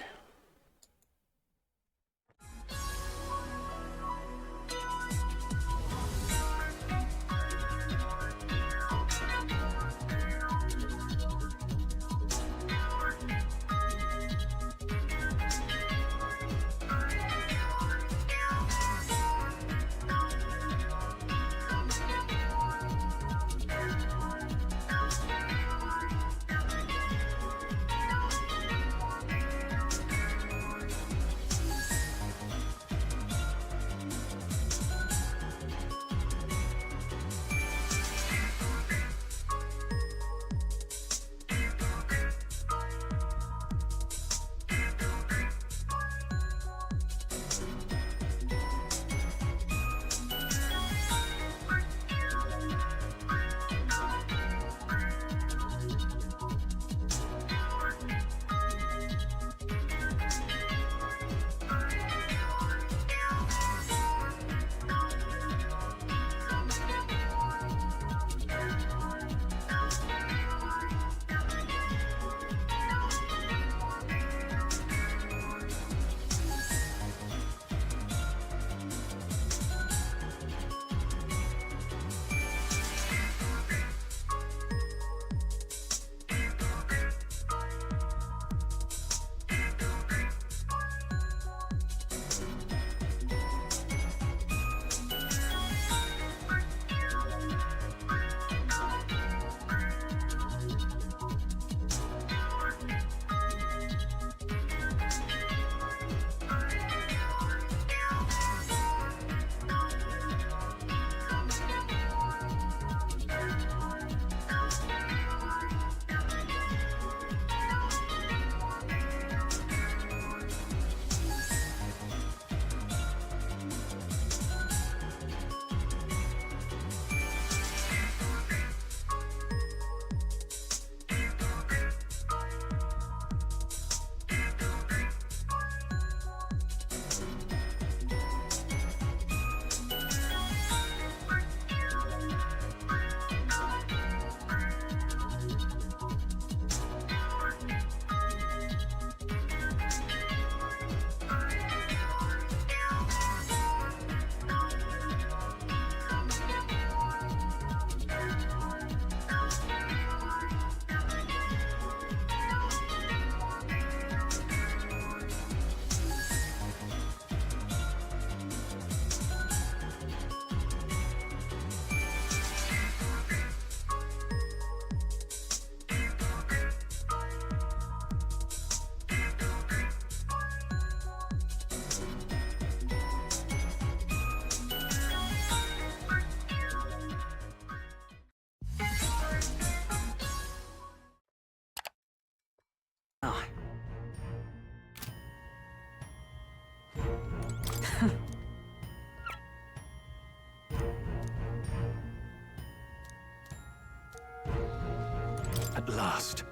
At last.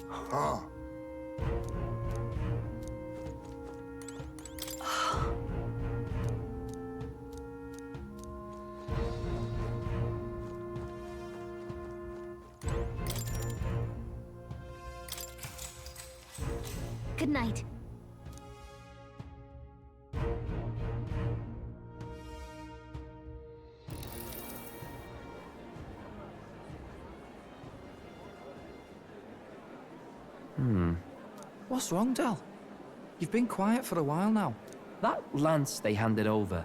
Huh. Good night. What's wrong, Del? You've been quiet for a while now. That lance they handed over,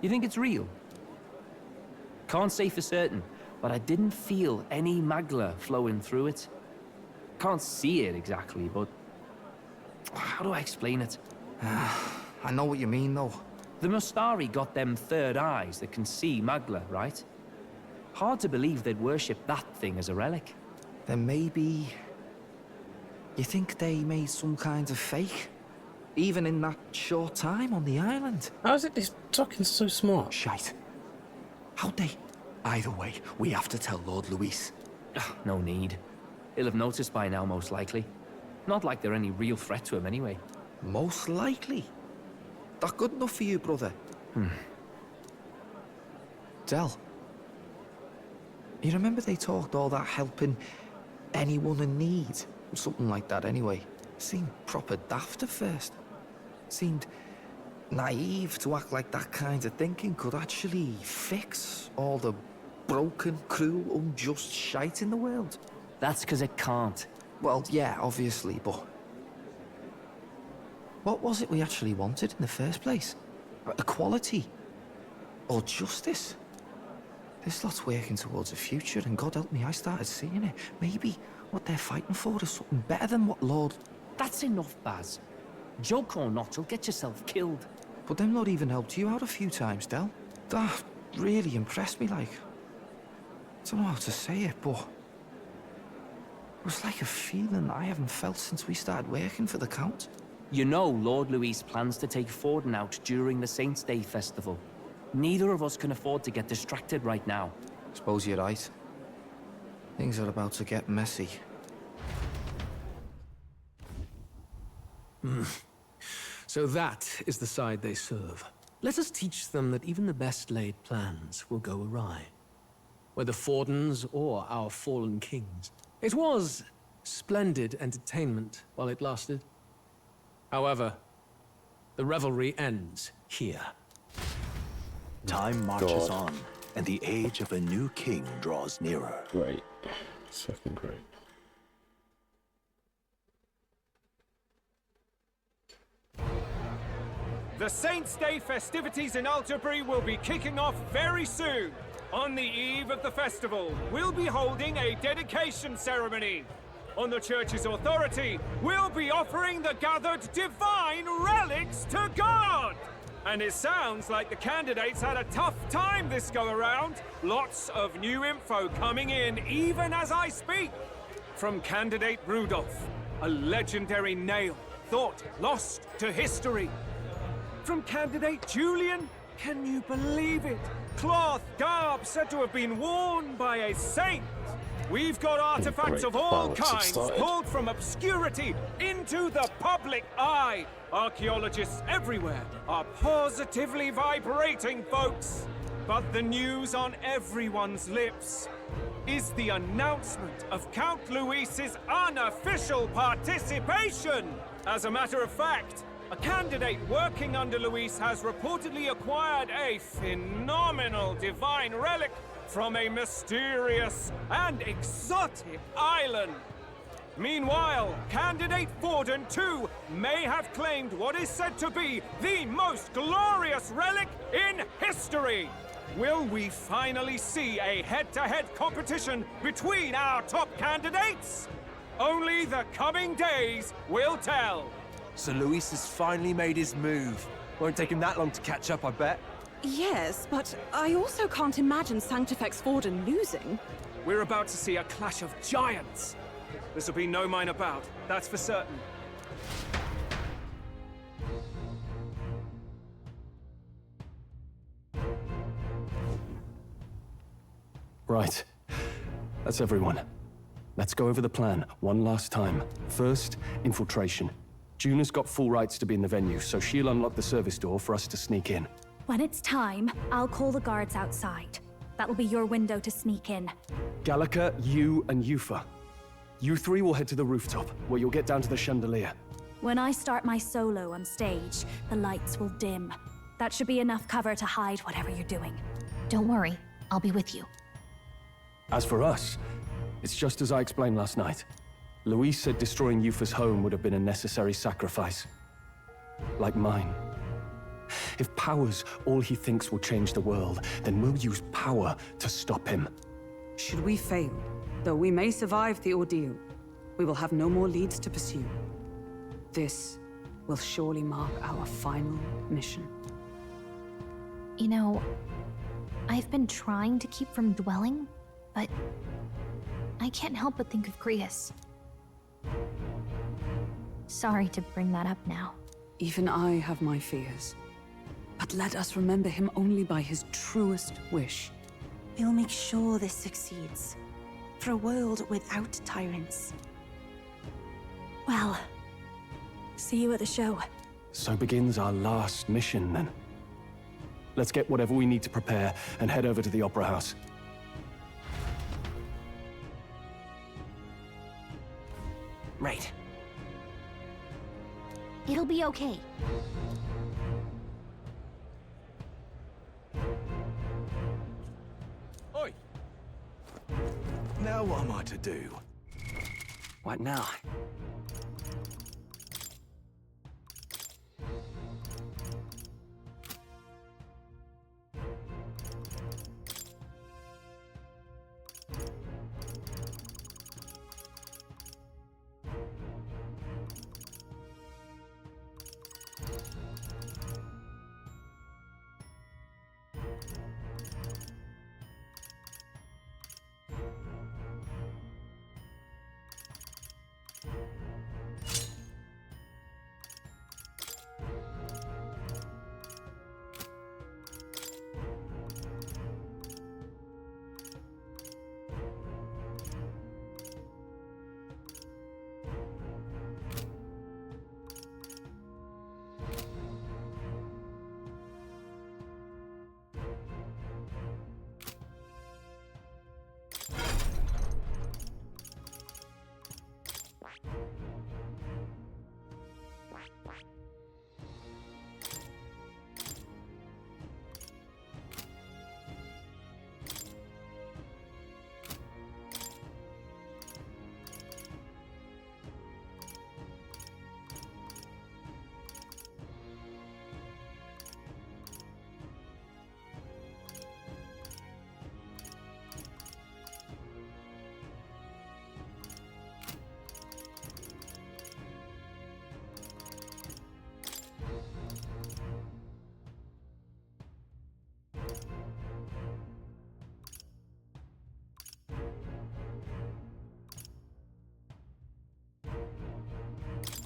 you think it's real? Can't say for certain, but I didn't feel any magla flowing through it. Can't see it exactly, but how do I explain it? I know what you mean, though. The Mustari got them third eyes that can see magla, right? Hard to believe they'd worship that thing as a relic. Then maybe... You think they made some kind of fake? Even in that short time on the island? How is it this talking so smart? Shite. How'd they? Either way, we have to tell Lord Luis. No need. He'll have noticed by now, most likely. Not like they're any real threat to him anyway. Most likely? That good enough for you, brother? Del, You remember they talked all that helping anyone in need? Something like that anyway. Seemed proper daft at first. Seemed naive to act like that kind of thinking could actually fix all the broken, cruel, unjust shite in the world. That's because it can't. Well, yeah, obviously, but... what was it we actually wanted in the first place? Equality? Or justice? This lot's working towards a future, and God help me, I started seeing it. Maybe what they're fighting for is something better than what Lord... That's enough, Baz. Joke or not, you'll get yourself killed. But them lot even helped you out a few times, Del. That really impressed me, like... I don't know how to say it, but... it was like a feeling I haven't felt since we started working for the Count. You know Lord Luis plans to take Forden out during the Saints' Day festival. Neither of us can afford to get distracted right now. Suppose you're right. Things are about to get messy. So that is the side they serve. Let us teach them that even the best laid plans will go awry. Whether Forden's or our fallen kings. It was splendid entertainment while it lasted. However, the revelry ends here. Time marches on, and the age of a new king draws nearer. Great. Second great. The Saints' Day festivities in Alterbury will be kicking off very soon. On the eve of the festival, we'll be holding a dedication ceremony. On the church's authority, we'll be offering the gathered divine relics to God. And it sounds like the candidates had a tough time this go-around. Lots of new info coming in, even as I speak. From candidate Rudolph, a legendary nail, thought lost to history. From candidate Julian, can you believe it? Cloth garb said to have been worn by a saint. We've got artifacts of all kinds pulled from obscurity into the public eye. Archaeologists everywhere are positively vibrating, folks. But the news on everyone's lips is the announcement of Count Luis's unofficial participation. As a matter of fact, a candidate working under Luis has reportedly acquired a phenomenal divine relic from a mysterious and exotic island. Meanwhile, candidate Forden, too, may have claimed what is said to be the most glorious relic in history. Will we finally see a head-to-head competition between our top candidates? Only the coming days will tell. So Luis has finally made his move. Won't take him that long to catch up, I bet. Yes, but I also can't imagine Sanctifex Forden losing. We're about to see a clash of giants. This'll be no minor bout, that's for certain. Right. That's everyone. Let's go over the plan one last time. First, infiltration. Juna's got full rights to be in the venue, so she'll unlock the service door for us to sneak in. When it's time, I'll call the guards outside. That'll be your window to sneak in. Gallica, you, and Yufa. You three will head to the rooftop, where you'll get down to the chandelier. When I start my solo on stage, the lights will dim. That should be enough cover to hide whatever you're doing. Don't worry, I'll be with you. As for us, it's just as I explained last night. Luis said destroying Yufa's home would have been a necessary sacrifice. Like mine. If power's all he thinks will change the world, then we'll use power to stop him. Should we fail, though we may survive the ordeal, we will have no more leads to pursue. This will surely mark our final mission. You know, I've been trying to keep from dwelling, but I can't help but think of Grius. Sorry to bring that up now. Even I have my fears. But let us remember him only by his truest wish. We'll make sure this succeeds. For a world without tyrants. Well, see you at the show. So begins our last mission, then. Let's get whatever we need to prepare and head over to the Opera House. Right. It'll be okay. Oi! Now what am I to do? What now?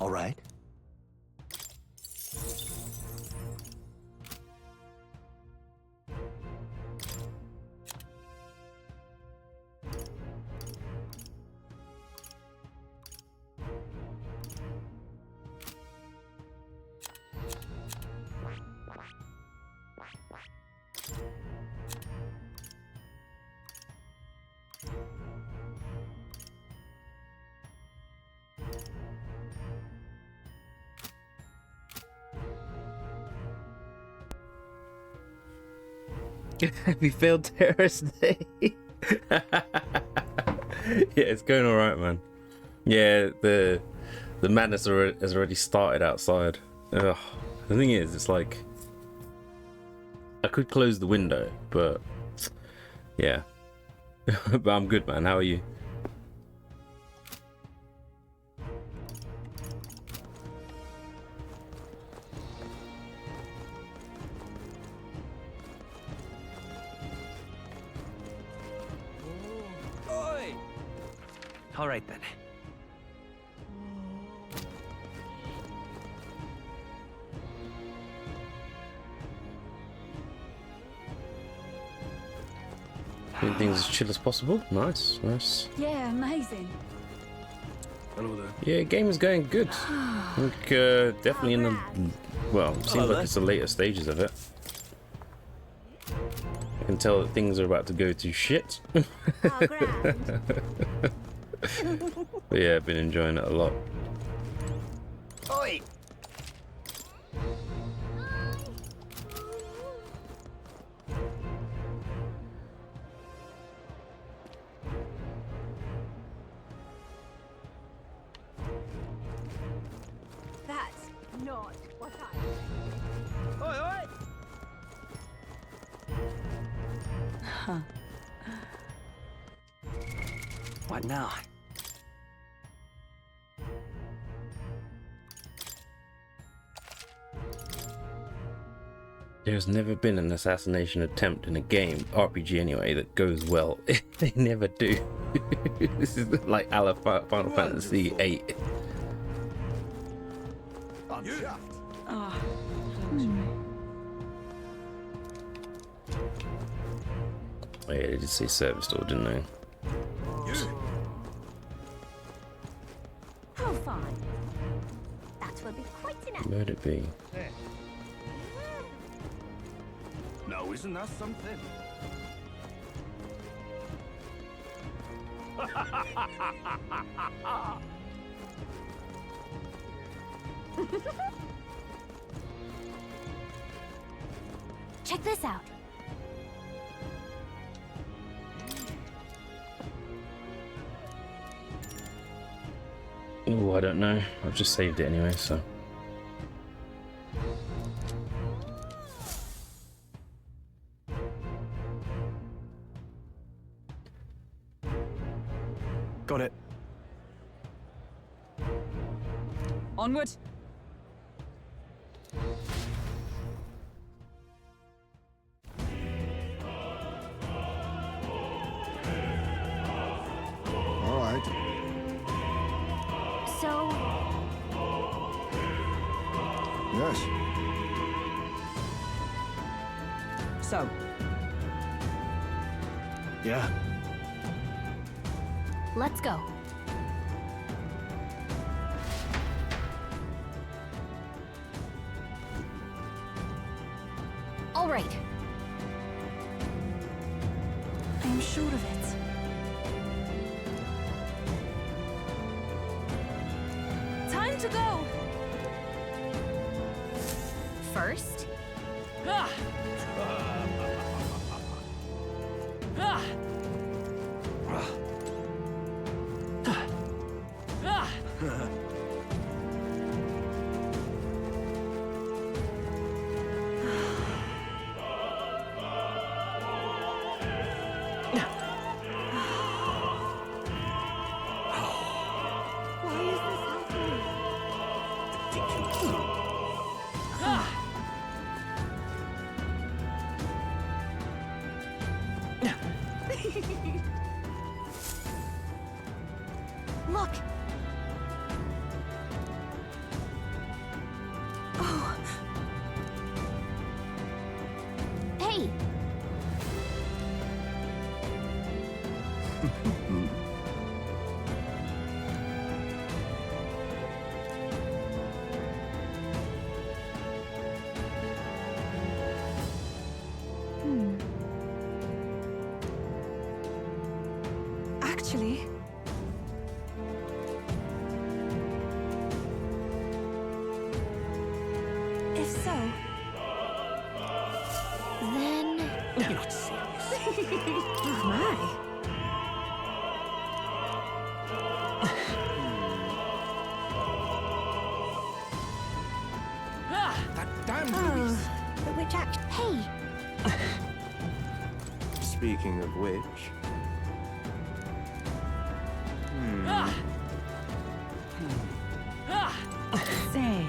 All right. We failed terrorist day. Yeah, it's going all right, man. Yeah, the madness has already started outside. Ugh. The thing is, it's like I could close the window, but yeah. But I'm good, man. How are you? Oi! All right then. Doing things as chill as possible. Nice, nice. Yeah, amazing. Hello there. Yeah, game is going good. I think definitely in the well, it seems like it's the later stages of it. I can tell that things are about to go to shit. But yeah, I've been enjoying it a lot. Oi! That's not what I... Oi, oi! Huh. What now? There's never been an assassination attempt in a game, RPG anyway, that goes well. They never do. This is like Final Fantasy VIII. Ah, Oh yeah, they did say service door, didn't they? How fine. That will be quite enough. Where'd it be? No, isn't that something? Check this out. Oh, I don't know. I've just saved it anyway, so. Got it. Onward. All right. So, Yes. So, Yeah. let's go. All right. I'm sure of it. Time to go! First, Why is this happening? look. Oh, Hey, actually, if so, then You're not serious. oh my. That damn Oh, the witch act. Hey, Speaking of which... say.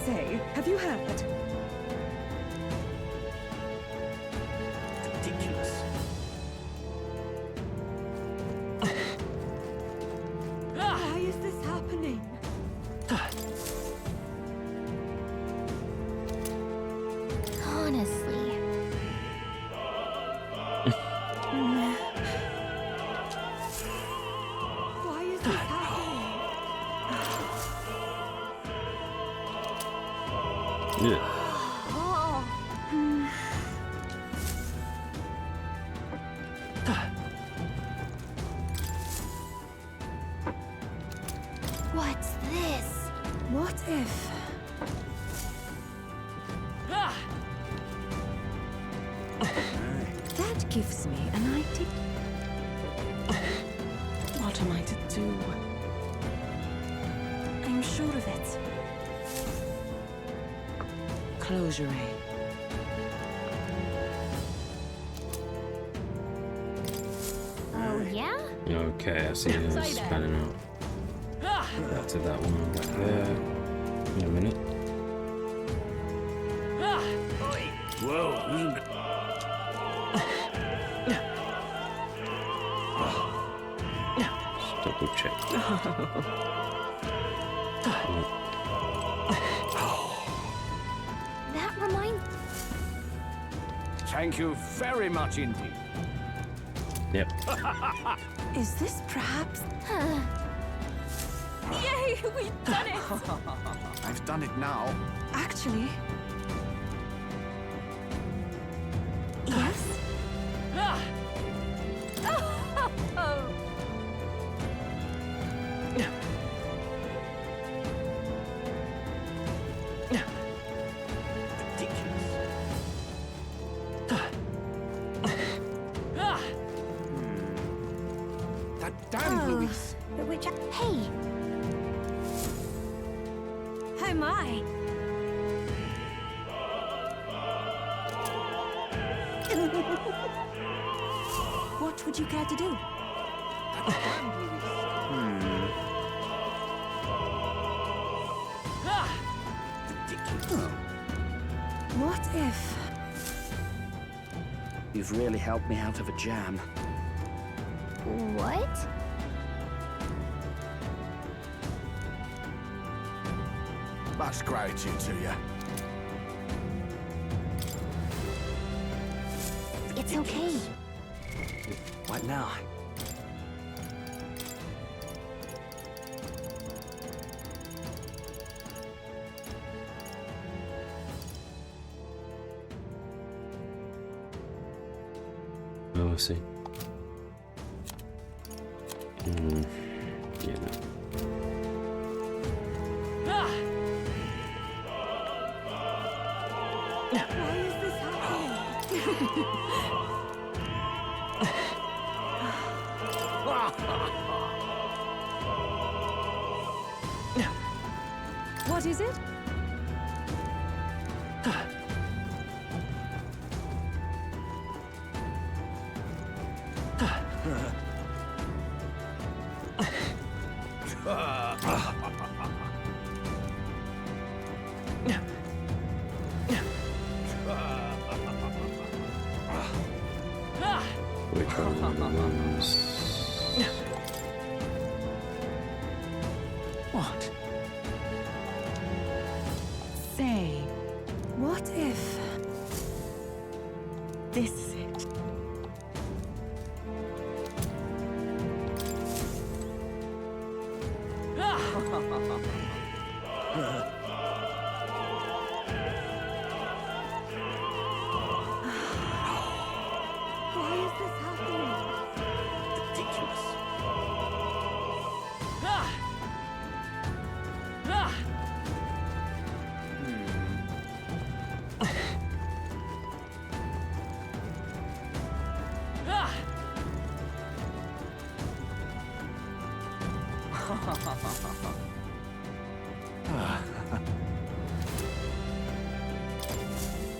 Say, have you heard? ridiculous. Why is this happening? honestly. Why is this happening? Yeah. Oh. What's this? What if? That gives me an idea. What am I to do? I'm sure of it. Close your eye. Oh, yeah? Okay, I see this Say that. panning out. Back to that one back there. In a minute. Whoa, Just double check. That reminds. thank you very much indeed. Yep. Is this perhaps? Yay, we've done it! I've done it now. Actually, chat. Hey! Oh my! What would you care to do? What if... You've really helped me out of a jam. What? Much gratitude to you. It's okay. What now? Oh, I see. Yeah, no. Why is this happening? What is it? Which one of the ones? What? Say, what if... this is it? Why is this happening? Ridiculous.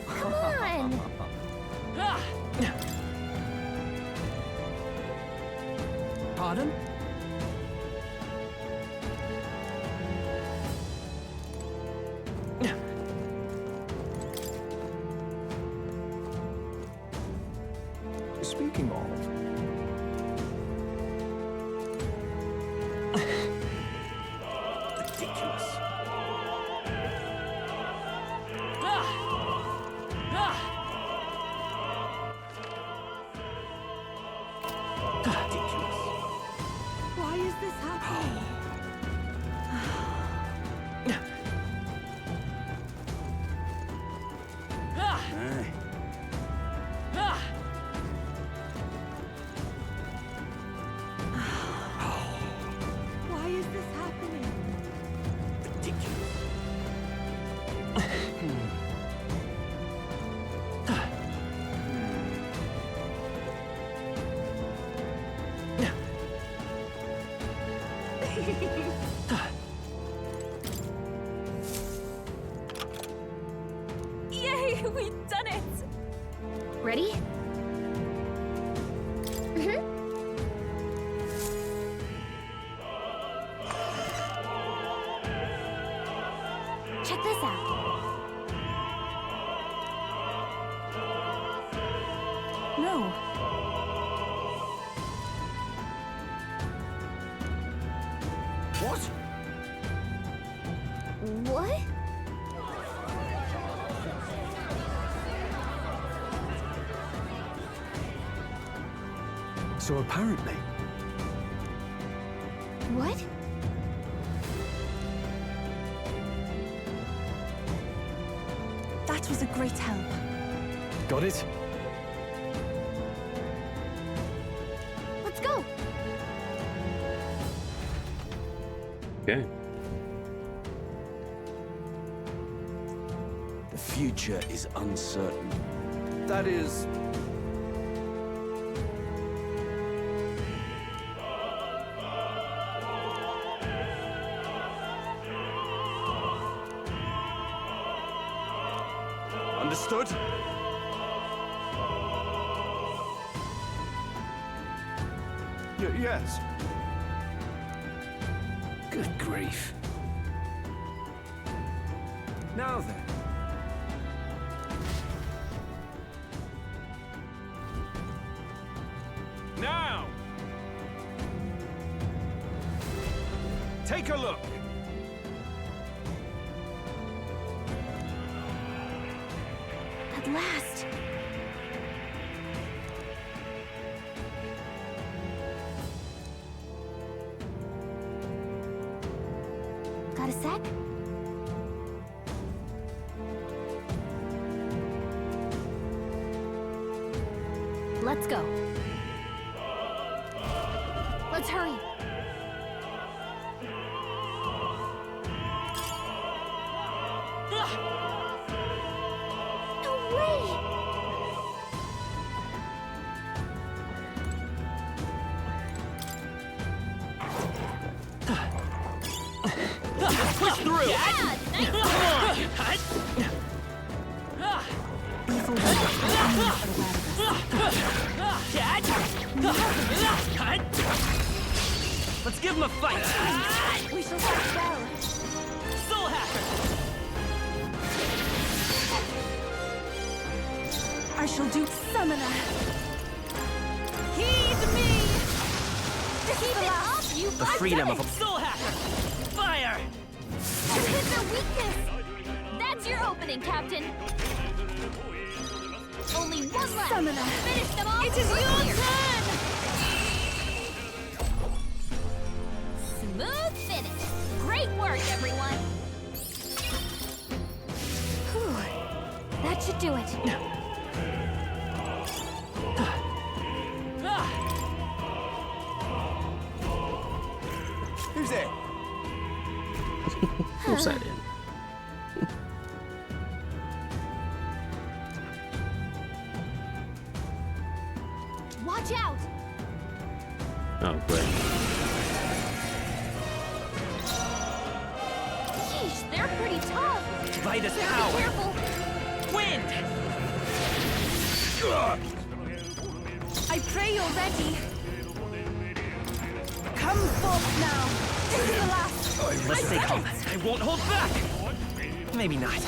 Come on! Pardon? Speaking of, Ridiculous. Ridiculous. Why is this happening? Aye. Why is this happening? Ridiculous. Yay, we've done it! Ready? Mm-hmm. Check this out. No. What? What? So apparently, What? that was a great help. got it? Let's go! Okay. The future is uncertain. That is... Yes. Good grief. Now then. Now! Take a look. At last. Got a sec? Let's go. Let's hurry. No way! Push through! Yeah, nice. Let's give him a fight! We shall fight well. Soul Hacker! I shall do summoner. Heed me! Keep it up, you The freedom of a Soul Hacker! Fire! You hit their weakness! That's your opening, Captain! Only one left! Summoner! Finish them off! It is your turn! Smooth finish! Great work, everyone! Whew. That should do it. Who's there? What's that in? Watch out! Oh, great. Sheesh, they're pretty tough! Vitus Be power! careful! Wind! I pray you're ready. Come forth now. This is the last. Let's stay calm. I won't hold back! Maybe not.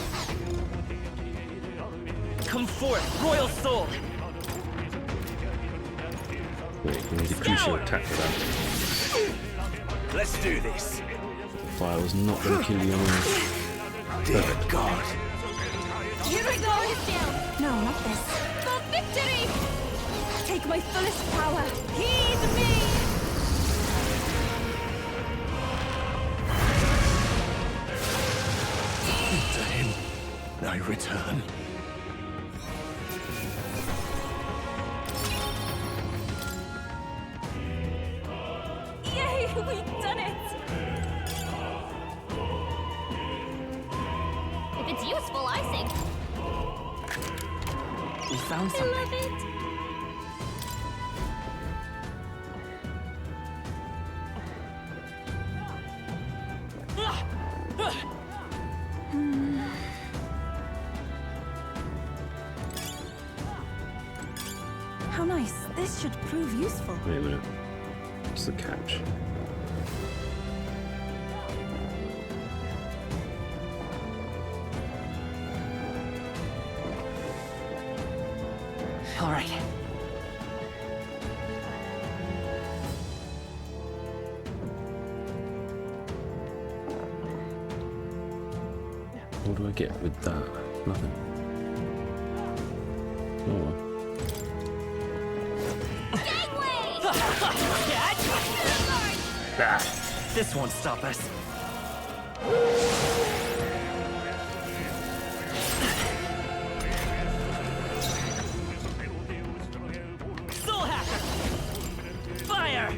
Come forth, Royal Soul! Wait, you need a crucial attack for that. Let's do this. Fire was not going to kill you anyway. Dear God. Here we go! Down! No, not this. For victory! Take my fullest power. Heed me. To him, I return. Yay, we've done it. If it's useful, I say. We found I something. love it. How nice. This should prove useful. Wait a minute. What's the catch? All right. What do I get with that? Nothing. Oh well. This won't stop us. Soul Hacker! Fire!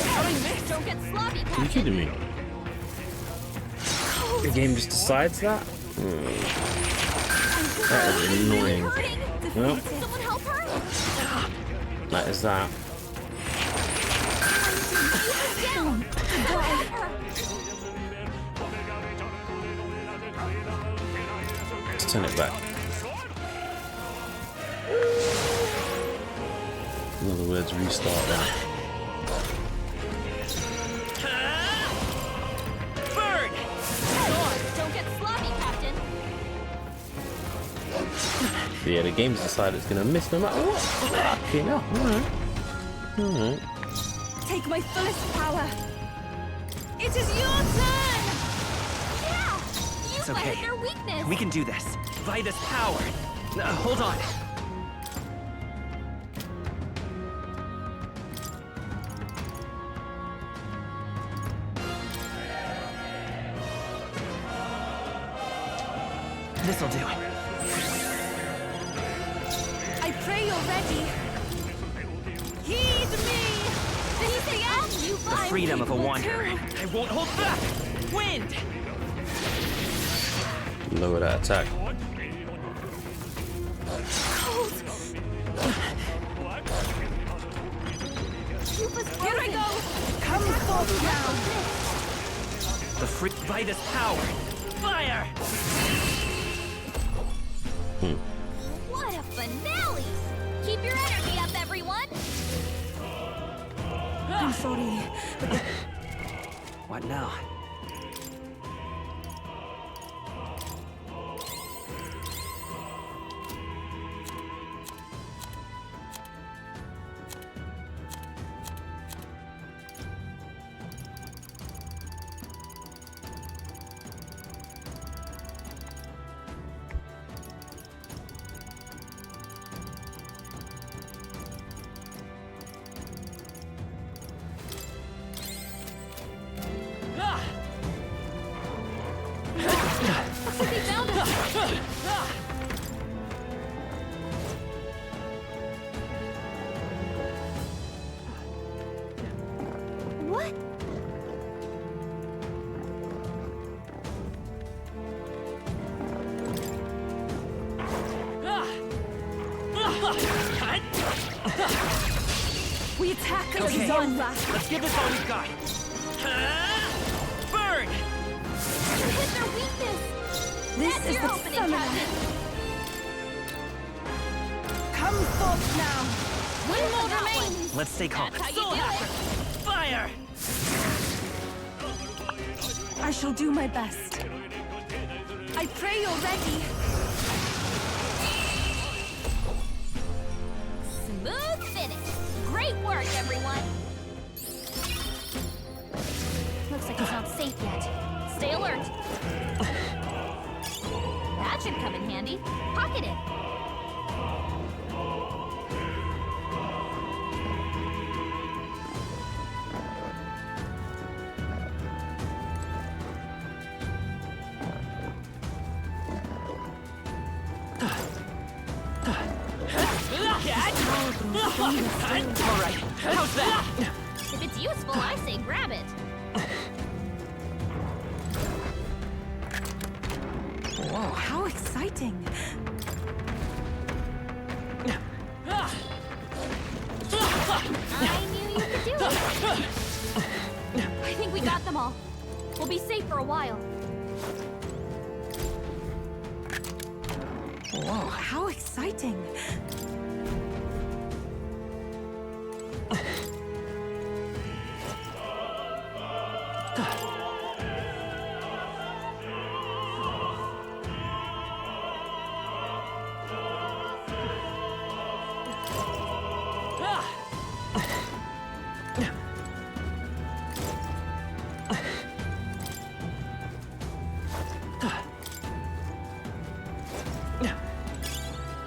How I missed? Don't get sloppy, Are you Captain. kidding me? The game just decides that? That is annoying. Well, Someone help her! that is that. Down! Let's turn it back. other words, restart them. Burn! Don't get sloppy, Captain. But yeah, the game's decided it's gonna miss no matter what. Fucking hell. Alright. Take my fullest power. It is your turn! Yeah! It's You okay. played their weakness! We can do this. Vitus power. Hold on. This'll do. I pray you're ready. Heed me! This is the end! You The freedom of a wanderer. I won't hold back. Wind! Lower that attack. Cold. Here I go! Come forth now! The free Vitus power. Fire! What a finale! Keep your energy up, everyone! I'm sorry. What now? What? We attack and Okay, zone. let's give this all we've got. Burn! With their weakness! This That's is your the opening, summoner. Captain! Come forth now. One more remains! Let's stay calm. That's how you do it! Fire! I shall do my best. I pray you're ready. Smooth finish! Great work, everyone! Looks like it's not safe yet. Stay alert! That should come in handy. Pocket it! Alright, how's that? If it's useful, I say grab it. Whoa, how exciting. I knew you could do it. I think we got them all. We'll be safe for a while. Whoa, how exciting.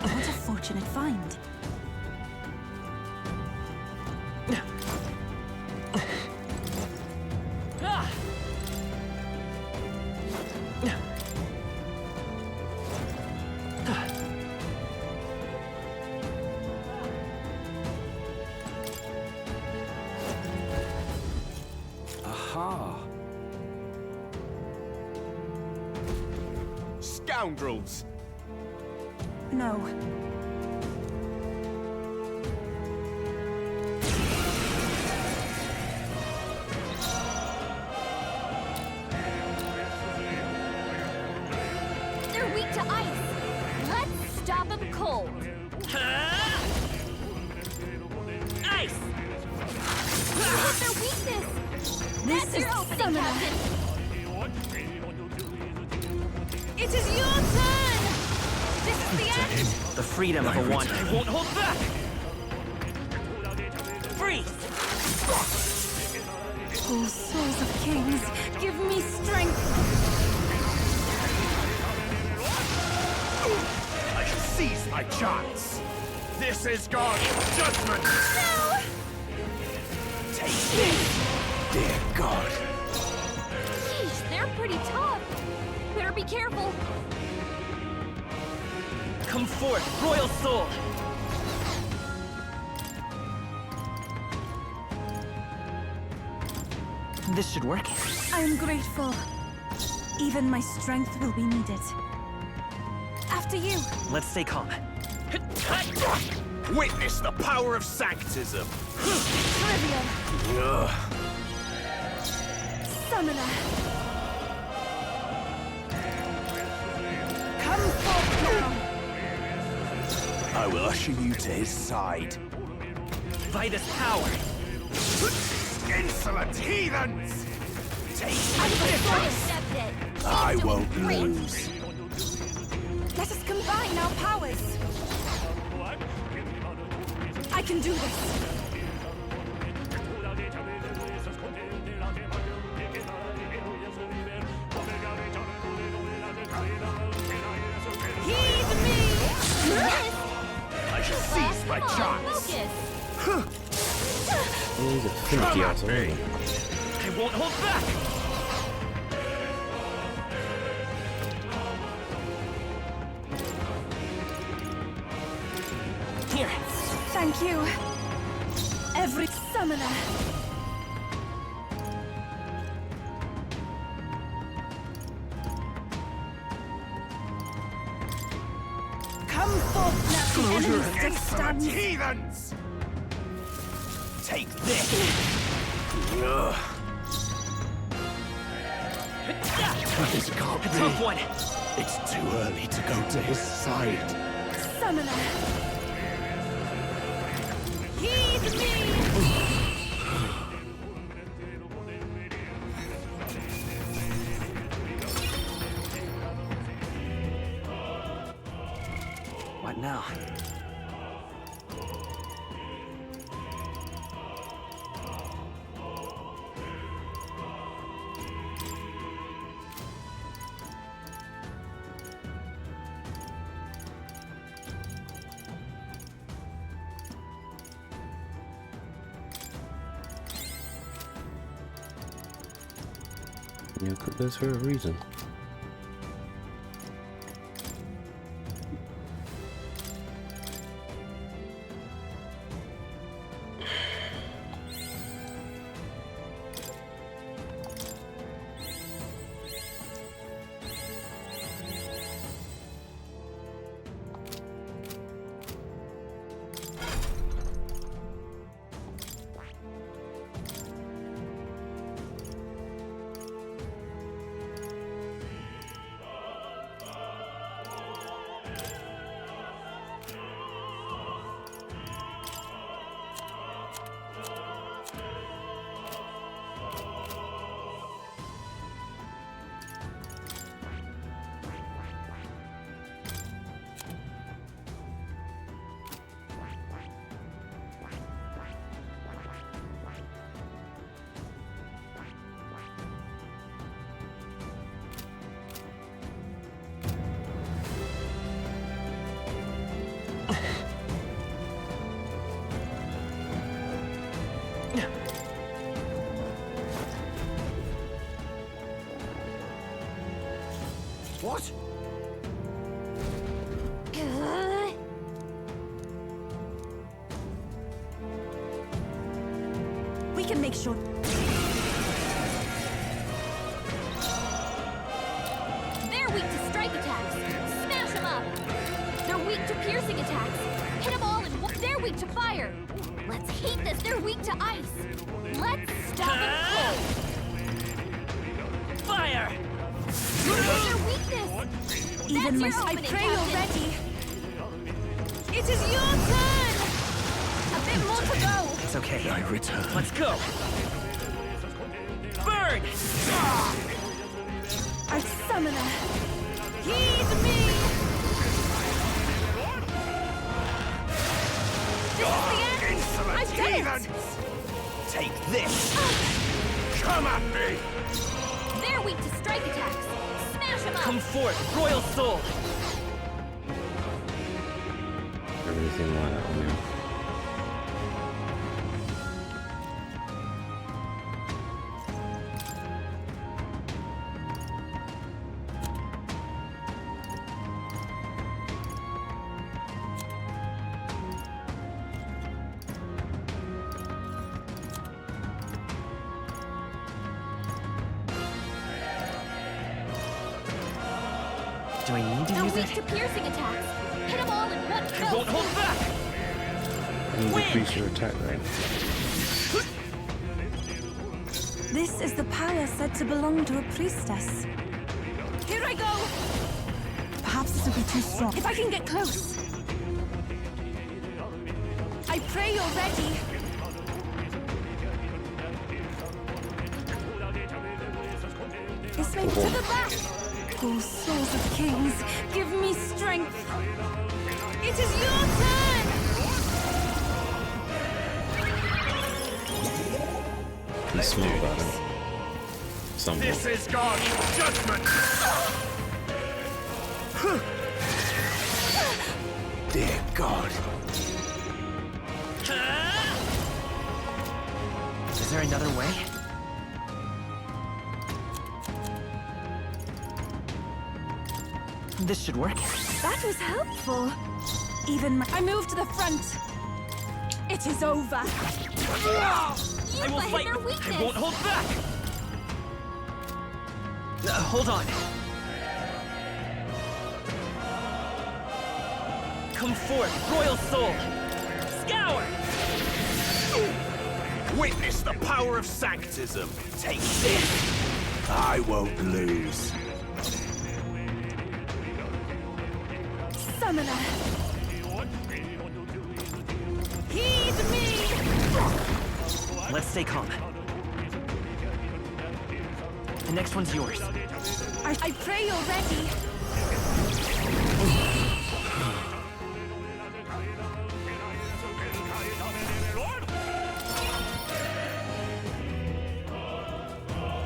What a fortunate find. Aha. Scoundrels! No. They're weak to ice. Let's stop them cold. Face! What's their weakness? This That's is your opening, Summoner. Captain. It is your turn! This is the end! The freedom of a one. I won't hold back! Freeze! Oh, souls of kings, give me strength! I shall seize my chance. This is God's judgment. No! Take this, dear God. Sheesh, they're pretty tough. Better be careful. Come forth, royal soul! This should work. I am grateful. Even my strength will be needed. After you. Let's stay calm. Witness the power of sanctism. Trivial. Summoner. Come forth now. I will usher you to his side. By this power! Insolent heathens! Take I'm this! before you stepped it. I won't Great. lose. Let us combine our powers. I can do this. Heed me! I shall seize my chance. He's a finicky asshole, isn't he? I won't hold back! Here. Thank you. Every summoner. Come forth, let the enemies still stand. Heathens! Take this! This can't be. Tough one! It's too early to go to his side. Summoner. Heed me! What now? You cook those for a reason. What? We can make sure. They're weak to strike attacks. Smash them up. They're weak to piercing attacks. Hit them all in one. They're weak to fire. Let's hate this. They're weak to ice. Let's stop them cold. Fire! What's their weakness? Even my. That's your I opening, pray Captain. already. It is your turn. A bit more to go. It's okay. I return. Let's go! Burn! I summon her. Heed me! This is the end! I've done it! Take this! Come at me! They're weak to strike attacks! Smash them up! Come forth, Royal Soul! Everything like that on him. Do I need to They're use weak it? to piercing attacks! Hit them all in one I fell won't hold swoop. back! And decrease your attack range. This is the power said to belong to a priestess. Here I go! Perhaps this will be too strong. If I can get close! I pray you're ready! This may be to the back. Oh, souls of kings, give me strength. It is your turn! He's smooth about it. Somewhat. This is God's judgment! Dear God. Is there another way? This should work. That was helpful. I move to the front. It is over. I will fight! I won't hold back! Hold on. Come forth, Royal Soul! Scour! Witness the power of sanctism. Take this. I won't lose. Summoner. Heed me! Let's stay calm. The next one's yours. I pray you're ready!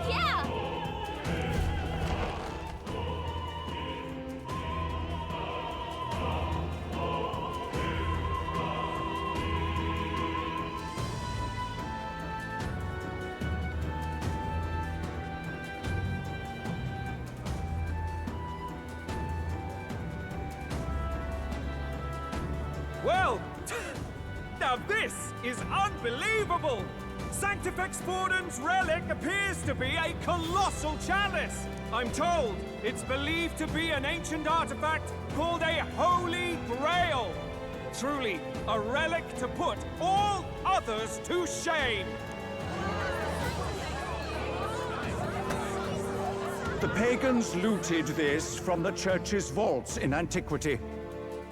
Yeah! Well, now this is unbelievable! Sanctifex Forden's relic appears to be a colossal chalice. I'm told it's believed to be an ancient artifact called a Holy Grail. Truly, a relic to put all others to shame. The pagans looted this from the church's vaults in antiquity.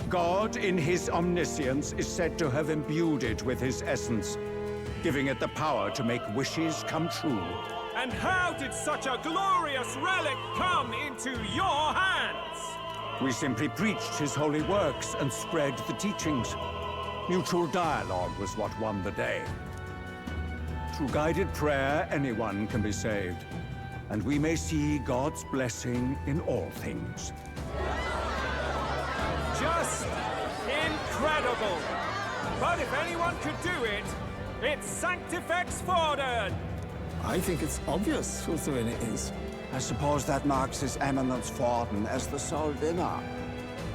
God, in his omniscience, is said to have imbued it with his essence, giving it the power to make wishes come true. And how did such a glorious relic come into your hands? We simply preached his holy works and spread the teachings. Mutual dialogue was what won the day. Through guided prayer, anyone can be saved, and we may see God's blessing in all things. Just incredible! But if anyone could do it, it's Sanctifex Forden! I think it's obvious who the winner is. I suppose that marks His Eminence Forden as the sole winner.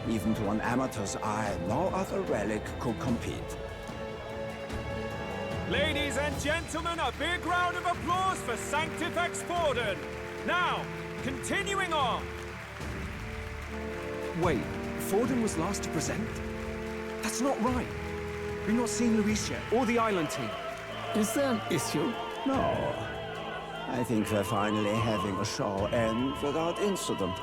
Even to an amateur's eye, no other relic could compete. Ladies and gentlemen, a big round of applause for Sanctifex Forden! Now, continuing on. Wait, Forden was last to present? That's not right. We've not seen Luis yet, or the island team. Is there an issue? No. I think we're finally having a show end without incident.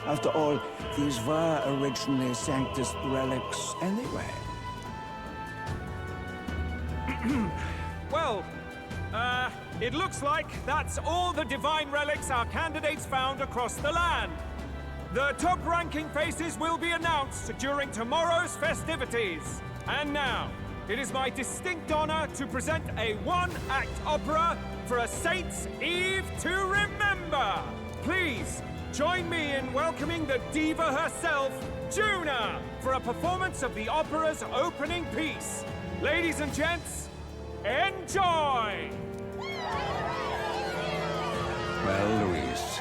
After all, these were originally Sanctus relics anyway. Well, it looks like that's all the divine relics our candidates found across the land. The top-ranking faces will be announced during tomorrow's festivities. And now, it is my distinct honor to present a one-act opera for a Saints' Eve to remember. Please, join me in welcoming the diva herself, Juna, for a performance of the opera's opening piece. Ladies and gents, enjoy! Well, Louise,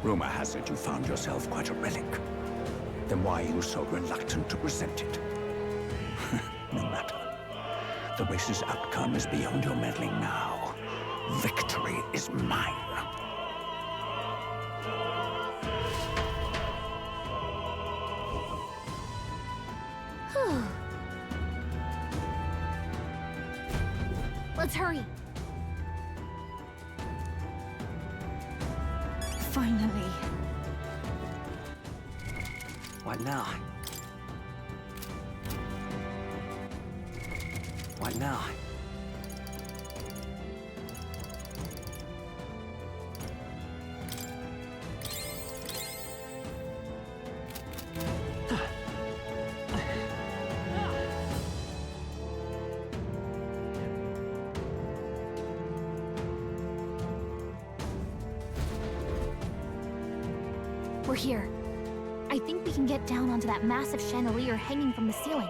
rumor has it you found yourself quite a relic. Then why are you so reluctant to present it? No matter. The race's outcome is beyond your meddling now. Victory is mine. Let's hurry. Finally. What now? What now? We're here. I think we can get down onto that massive chandelier hanging from the ceiling.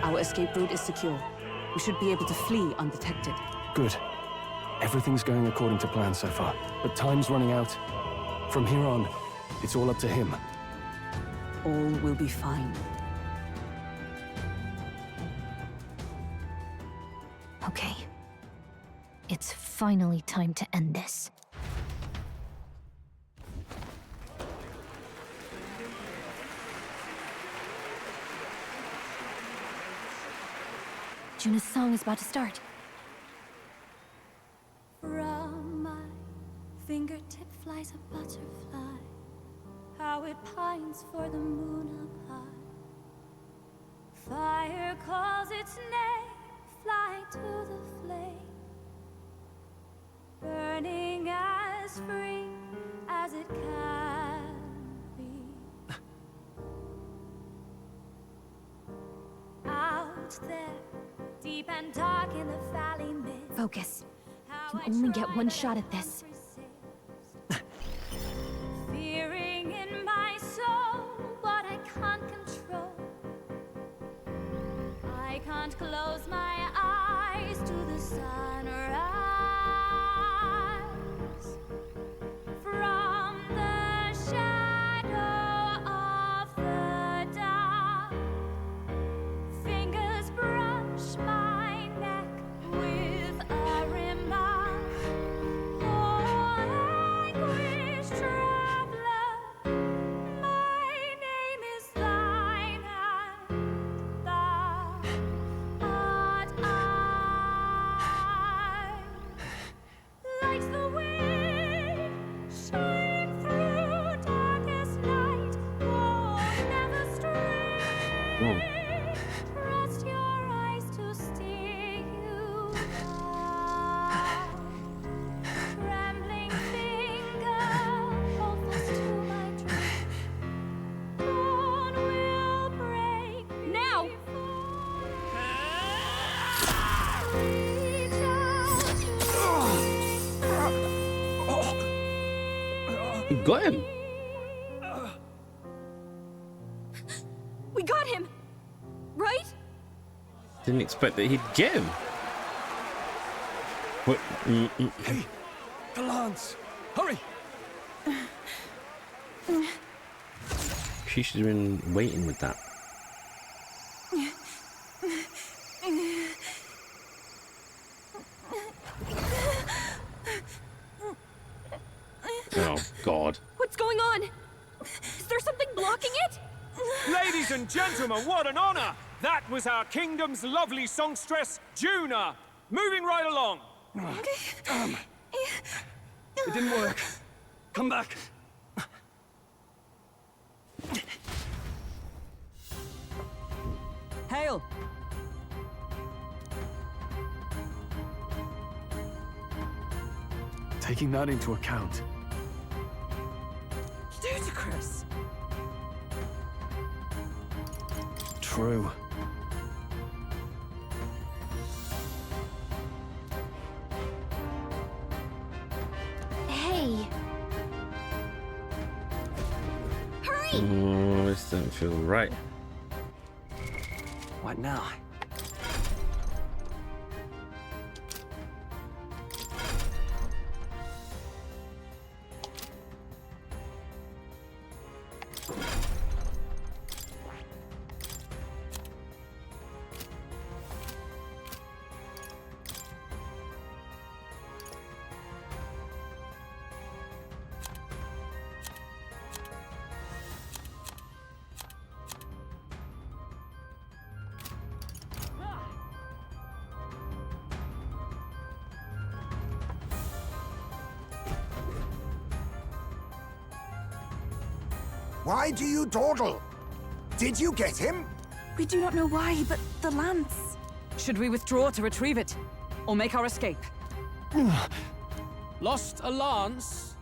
Our escape route is secure. We should be able to flee undetected. Good. Everything's going according to plan so far, but time's running out. From here on, it's all up to him. All will be fine. Okay. It's finally time to end this. Juna's song is about to start. From my fingertip flies a butterfly, how it pines for the moon up high. Fire calls its name, fly to the flame, burning as free as it can be. Out there, deep and dark in the valley mid. Focus. You can only get one shot at this. Fearing in my soul what I can't control. I can't close my eyes to the sunrise. From the shadow of the dark, fingers brush my neck with a remark. Oh, anguish traveler, my name is thine, and thou art I. Like the wind, shine through darkest night. Oh, never stray. Trust your eyes to steer you by. Trembling finger, hold fast to my dream. Dawn will break now. Reach out. You got him. We got him, right? Didn't expect that he'd get him. What? Hey, the lance! Hurry! She should have been waiting with that. Oh, God. What's going on? Is there something blocking it? Ladies and gentlemen, what an honor! That was our kingdom's lovely songstress, Juna. Moving right along. It didn't work. Come back. Hail! Taking that into account, Ludicrous. true. Hey. Hurry! Oh, this don't feel right. What now? Why do you dawdle? Did you get him? We do not know why, but the lance. Should we withdraw to retrieve it? Or make our escape? Lost a lance?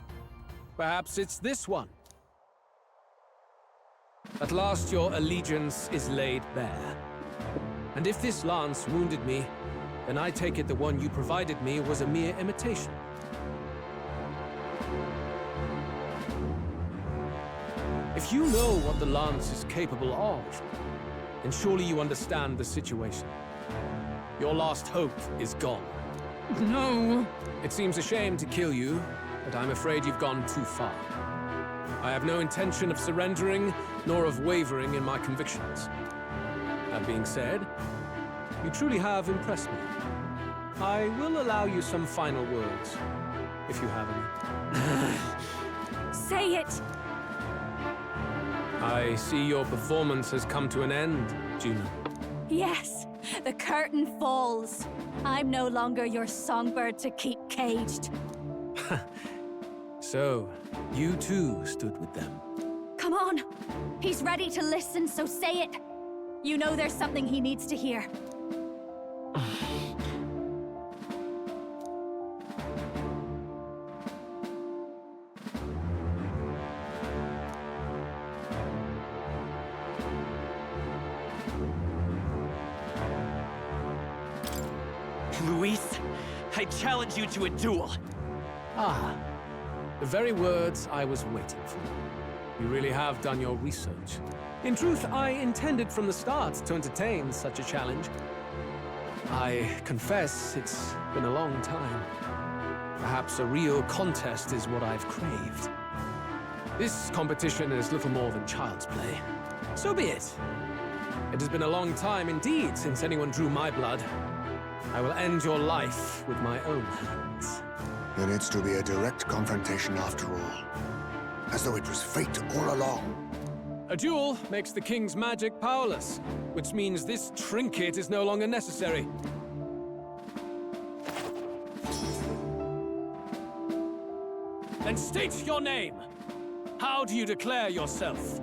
Perhaps it's this one. At last your allegiance is laid bare. And if this lance wounded me, then I take it the one you provided me was a mere imitation. If you know what the lance is capable of, then surely you understand the situation. Your last hope is gone. No. It seems a shame to kill you, but I'm afraid you've gone too far. I have no intention of surrendering, nor of wavering in my convictions. That being said, you truly have impressed me. I will allow you some final words, if you have any. Say it! I see your performance has come to an end, Juno. Yes, the curtain falls. I'm no longer your songbird to keep caged. So, you too stood with them. Come on. He's ready to listen, so say it. You know there's something he needs to hear. Luis, I challenge you to a duel. Ah, the very words I was waiting for. You really have done your research. In truth, I intended from the start to entertain such a challenge. I confess it's been a long time. Perhaps a real contest is what I've craved. This competition is little more than child's play. So be it. It has been a long time indeed since anyone drew my blood. I will end your life with my own hands. Then it's to be a direct confrontation after all. As though it was fate all along. A duel makes the king's magic powerless, which means this trinket is no longer necessary. Then state your name. How do you declare yourself?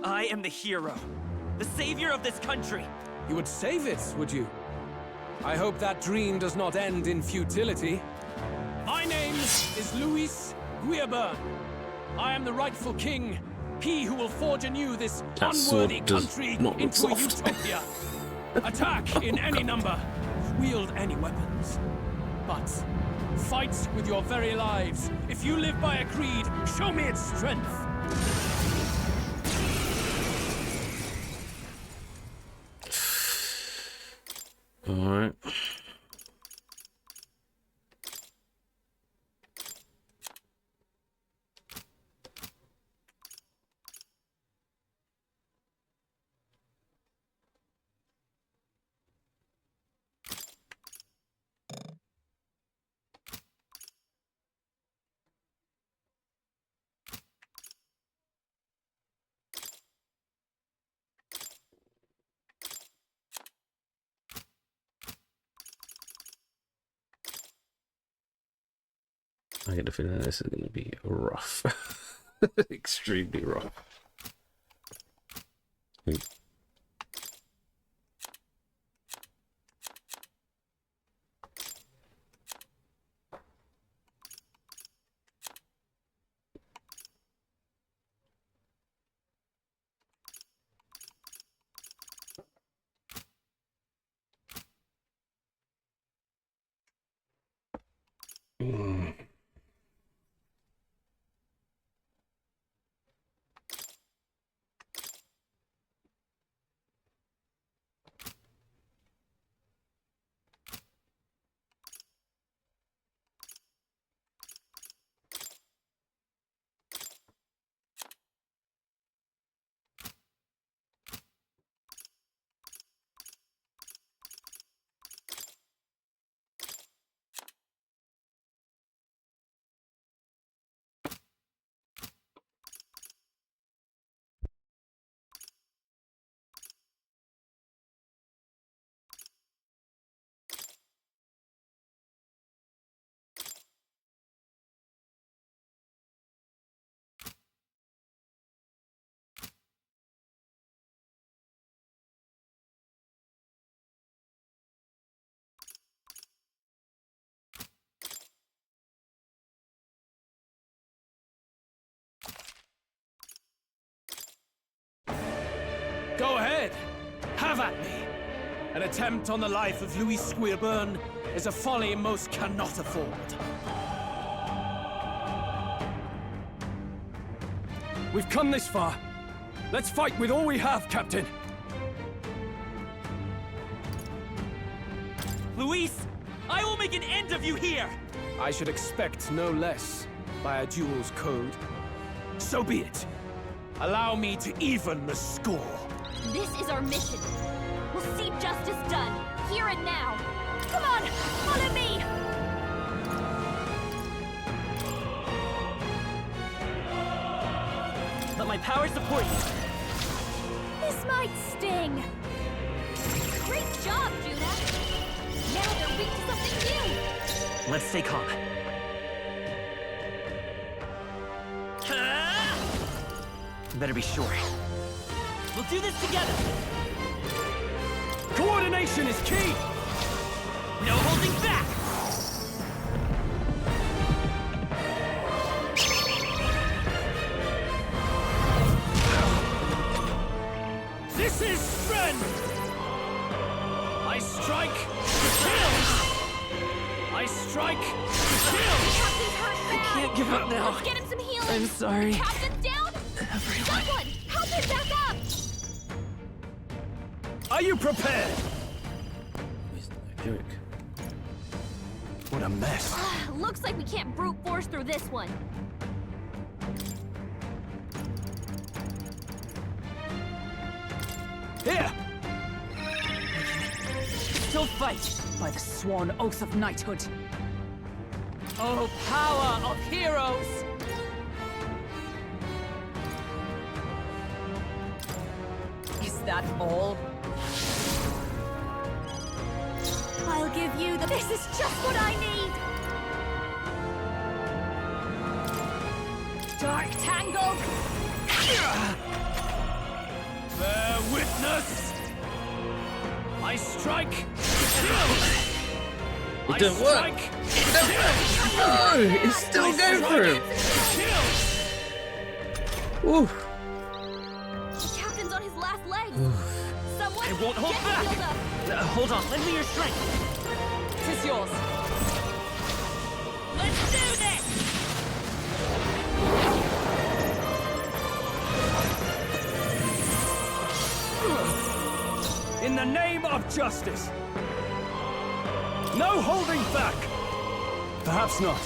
I am the hero, the savior of this country. You would save it, would you? I hope that dream does not end in futility. My name is Luis Guillaburn. I am the rightful king, he who will forge anew this unworthy country into a utopia. Attack in any number, wield any weapons. But fight with your very lives. If you live by a creed, show me its strength. All right. I get the feeling this is going to be rough. Extremely rough. Have at me! An attempt on the life of Louis Squeerburn is a folly most cannot afford. We've come this far. Let's fight with all we have, Captain. Luis, I will make an end of you here! I should expect no less by a duel's code. So be it. Allow me to even the score. This is our mission. We'll see justice done, here and now. Come on, follow me! Let my power support you. This might sting. Great job, Judah. Now they're weak to something new. Let's stay calm. Better be sure. We'll do this together. Coordination is key! No holding back! This is strength! I strike, kill! I strike, kill! Captain's hurt bad. I can't give up now. Let's get him some healing. I'm sorry. The captain's down? Someone, help him back up! Are you prepared? Jerk. What a mess. Looks like we can't brute force through this one. Here! Still fight! By the sworn oath of knighthood. Oh, power of heroes! Is that all? I'll give you the— This is just what I need! Dark Tangle! Bear witness! I strike, kill! It didn't work! No! It's still going for him! Ooh. The captain's on his last legs. Someone I won't hold get back! healed up. Hold on, lend me your strength. Tis yours. Let's do this! In the name of justice! No holding back! Perhaps not.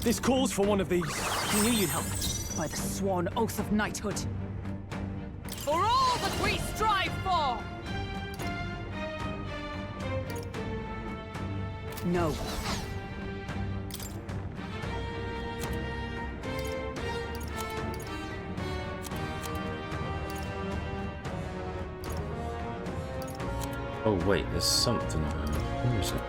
This calls for one of these. I knew you'd help. By the sworn oath of knighthood. For all that we strive for! No. Oh wait, there's something. Where is it?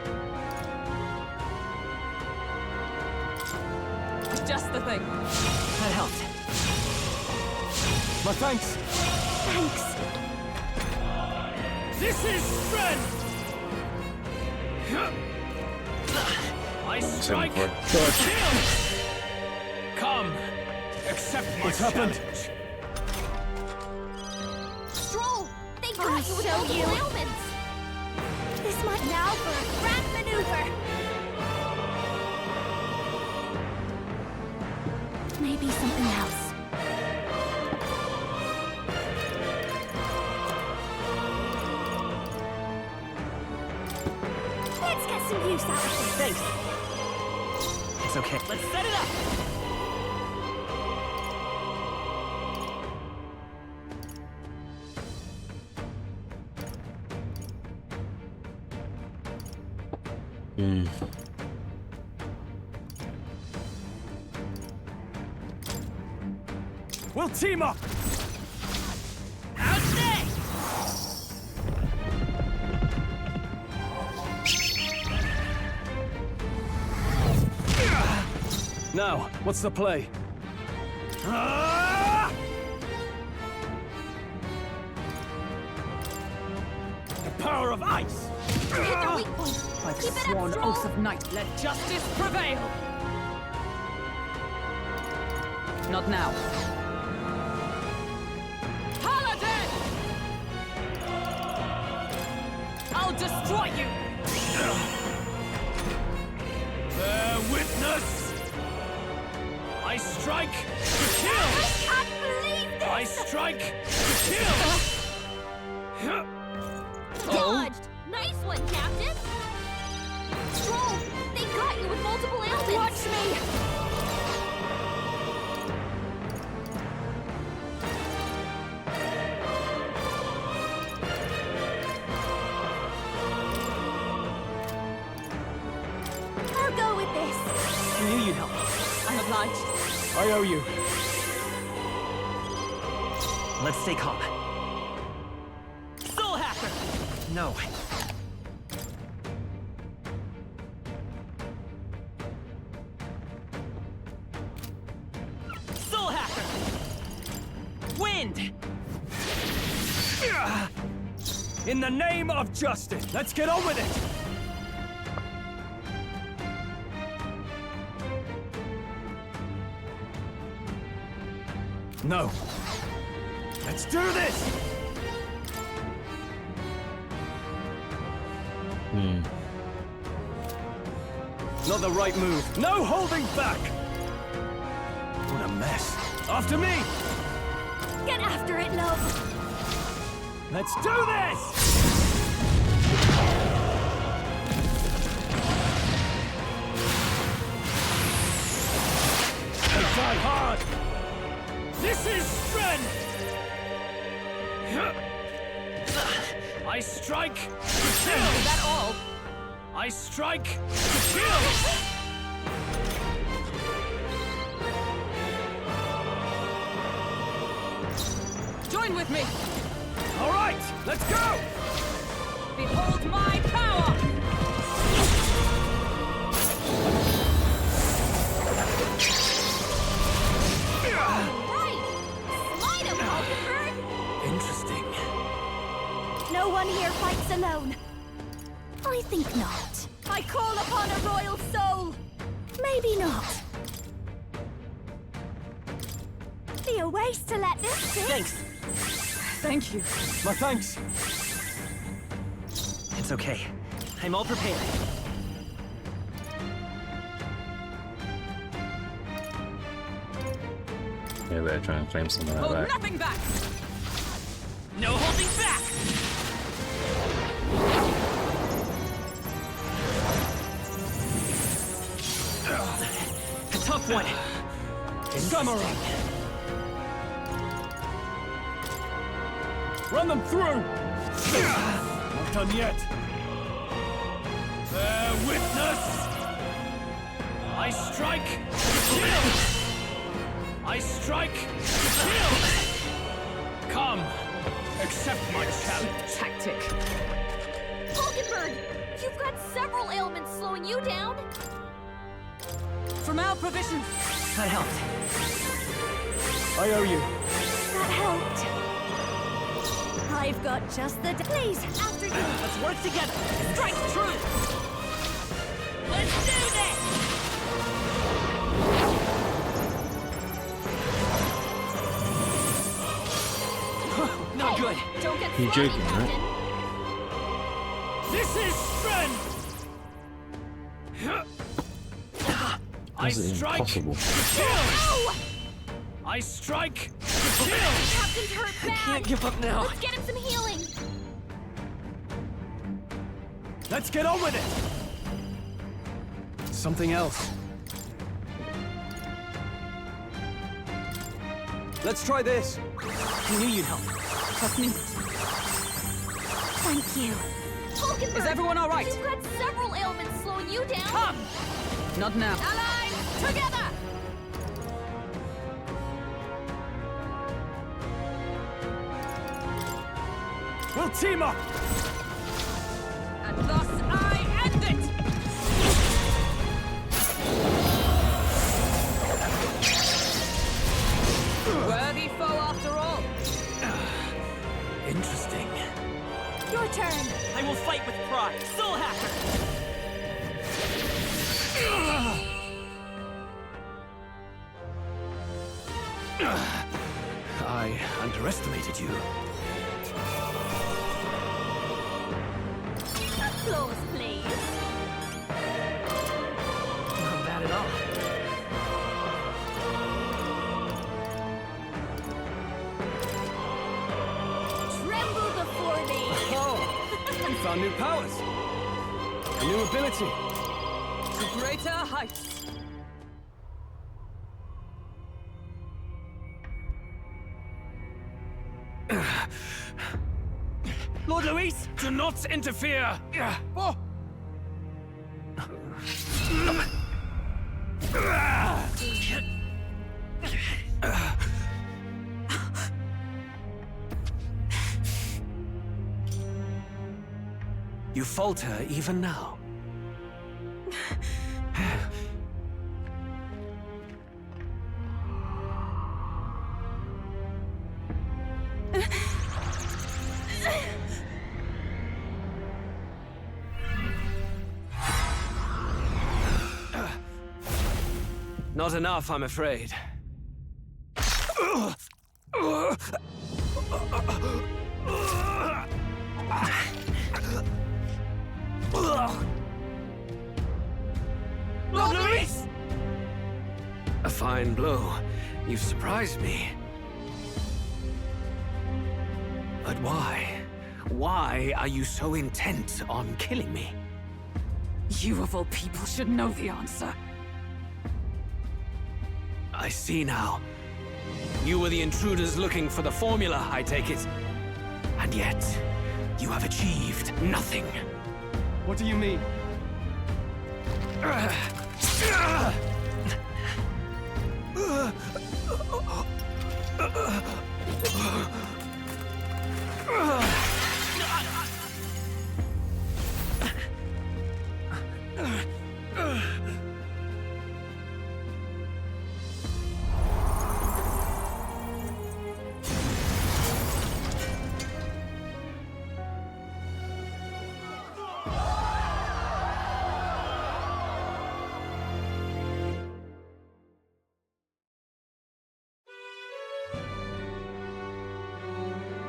Just the thing. That helped. My thanks. Thanks. This is strength! I strike, kill! Come, accept my challenge. Stroll! They got you with multiple ailments! This might— Now for a grand maneuver! Maybe something else. Let's get some use out of this. Thanks. It's okay. Let's set it up! We'll team up! Now, what's the play? power of ice! Hit their weak point. By the Keep it sworn up, Stroll. oath of night, let justice prevail! Not now. Paladin! I'll destroy you! Bear witness! I strike to kill! I can't believe this! I strike to kill! Dodged! Nice one, Captain! Stroll, they got you with multiple ailments! Watch me! I'll go with this! I knew you'd help. I'm obliged. I owe you. Let's stay calm. Soul Hacker! No. Soul Hacker! Wind! In the name of justice, let's get on with it! No. Let's do this! Not the right move. No holding back! What a mess. After me! Get after it, love! Let's do this! Die hard! This is strength! I strike to kill! Is that all? I strike to kill! Join with me! All right, let's go! Behold my power! Right! Slide him, Hulkenberg! Interesting. No one here fights alone. I think not. I call upon a royal soul. Maybe not. Be a waste to let this sit. Thanks. Thank you. My thanks. It's okay. I'm all prepared. Yeah, better try and claim something like Hold that. nothing back! No holding back! A tough one. Samurai! Run them through! Not done yet. Bear witness! I strike to kill! I strike to kill! Come, accept my challenge. Tactic. Hulkenberg, you've got several ailments slowing you down. From our provisions. That helped. I owe you. That helped. I've got just the... Please, after you. Let's work together! Strike true! Let's do this! Not good. Don't get You're slimy, joking, right? Captain. This is strength! I This is strike impossible. to kill! Ow! I strike to kill! Captain's hurt bad. Can't give up now. Let's get him some healing. Let's get on with it! Something else. Let's try this! I knew you'd help. Trust me. Thank you. Hulkenberg, Is everyone all right? You've got several ailments slowing you down. Come! Not now. Allies, together! We'll team up! And thus I end it! Worthy foe after all. Interesting. Your turn. I I underestimated you. Applause, please. Not bad at all. Tremble before me. Oh, you found new powers. A new ability. To greater heights. Lord Luis, do not interfere. Oh. You falter even now. Not enough, I'm afraid. Lord Luis! A fine blow. You've surprised me. But why? Why are you so intent on killing me? You of all people should know the answer. I see now. You were the intruders looking for the formula, I take it. And yet, you have achieved nothing. What do you mean?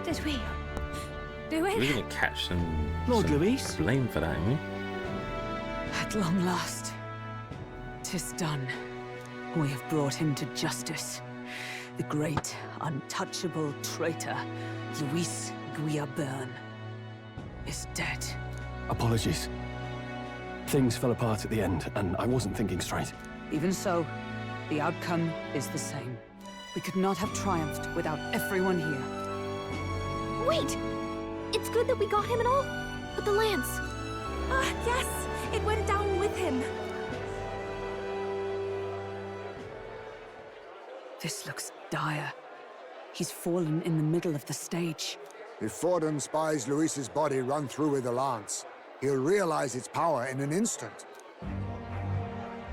Did we? Do it? We're gonna catch some Lord some Luis? blame for that, ain't we? At long last, 'tis done. We have brought him to justice. The great, untouchable traitor, Luis Guillabern, is dead. Apologies. Things fell apart at the end, and I wasn't thinking straight. Even so, the outcome is the same. We could not have triumphed without everyone here. Wait! It's good that we got him and all, but the lance. Yes! It went down with him. This looks dire. He's fallen in the middle of the stage. If Forden spies Luis's body run through with a lance, he'll realize its power in an instant.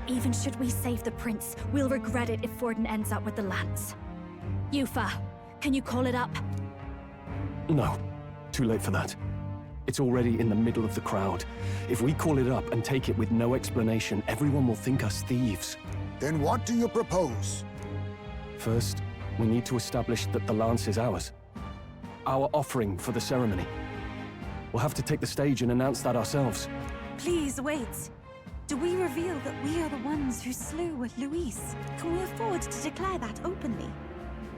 Even should we save the prince, we'll regret it if Forden ends up with the lance. Yufa, can you call it up? No, too late for that. It's already in the middle of the crowd. If we call it up and take it with no explanation, everyone will think us thieves. Then what do you propose? First, we need to establish that the lance is ours. Our offering for the ceremony. We'll have to take the stage and announce that ourselves. Please wait. Do we reveal that we are the ones who slew Luis? Can we afford to declare that openly?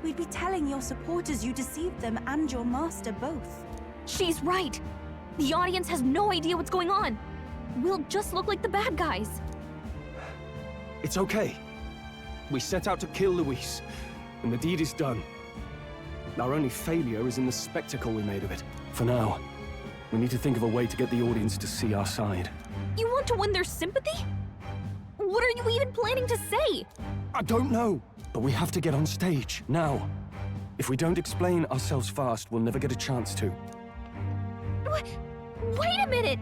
We'd be telling your supporters you deceived them and your master both. She's right. The audience has no idea what's going on. We'll just look like the bad guys. It's okay. We set out to kill Luis, and the deed is done. Our only failure is in the spectacle we made of it. For now, we need to think of a way to get the audience to see our side. You want to win their sympathy? What are you even planning to say? I don't know, but we have to get on stage, now. If we don't explain ourselves fast, we'll never get a chance to. Wait a minute!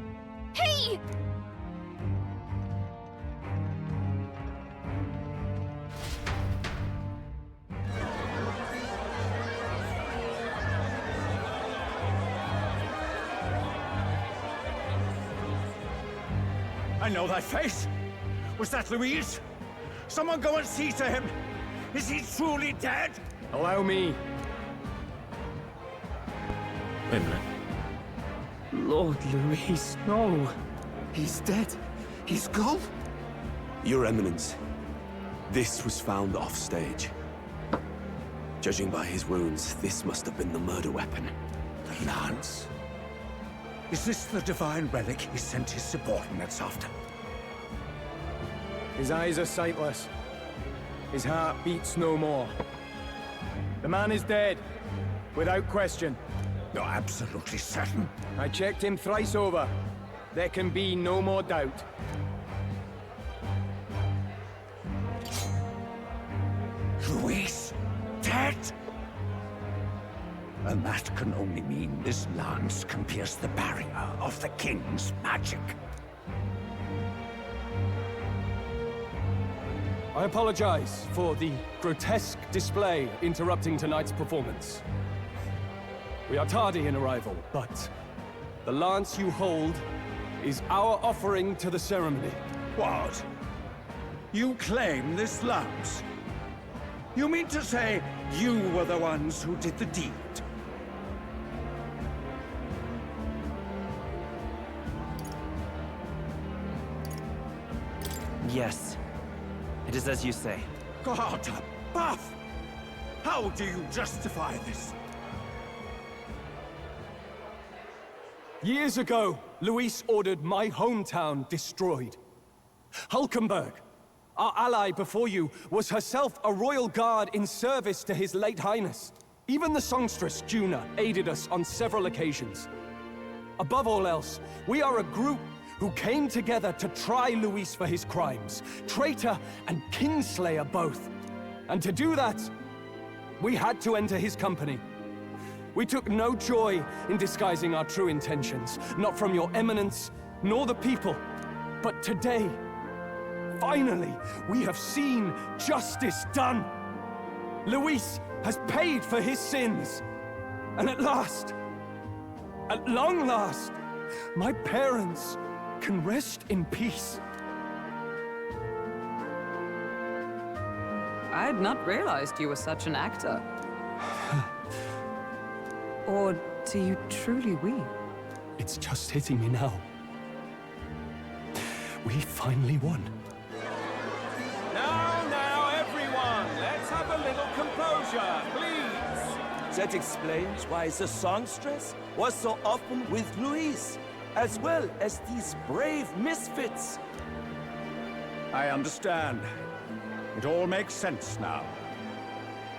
Hey! I know that face. Was that Luis? Someone go and see to him. Is he truly dead? Allow me. Wait a minute. Lord Luis, no. He's dead. He's gone. Your Eminence, this was found off-stage. Judging by his wounds, this must have been the murder weapon. The lance? Is this the divine relic he sent his subordinates after? His eyes are sightless. His heart beats no more. The man is dead, without question. You're absolutely certain? I checked him thrice over. There can be no more doubt. Luis, dead? And that can only mean this lance can pierce the barrier of the king's magic. I apologize for the grotesque display interrupting tonight's performance. We are tardy in arrival, but the lance you hold is our offering to the ceremony. What? You claim this lance? You mean to say you were the ones who did the deed? Yes. It is as you say. God above! How do you justify this? Years ago, Luis ordered my hometown destroyed. Hulkenberg, our ally before you, was herself a royal guard in service to his late highness. Even the songstress, Juna, aided us on several occasions. Above all else, we are a group who came together to try Luis for his crimes, traitor and kingslayer both. And to do that, we had to enter his company. We took no joy in disguising our true intentions, not from your eminence, nor the people. But today, finally, we have seen justice done. Luis has paid for his sins. And at last, at long last, my parents can rest in peace. I had not realized you were such an actor. Or do you truly weep? It's just hitting me now. We finally won. Now, everyone, let's have a little composure, please. That explains why the songstress was so often with Luis, as well as these brave misfits. I understand. It all makes sense now.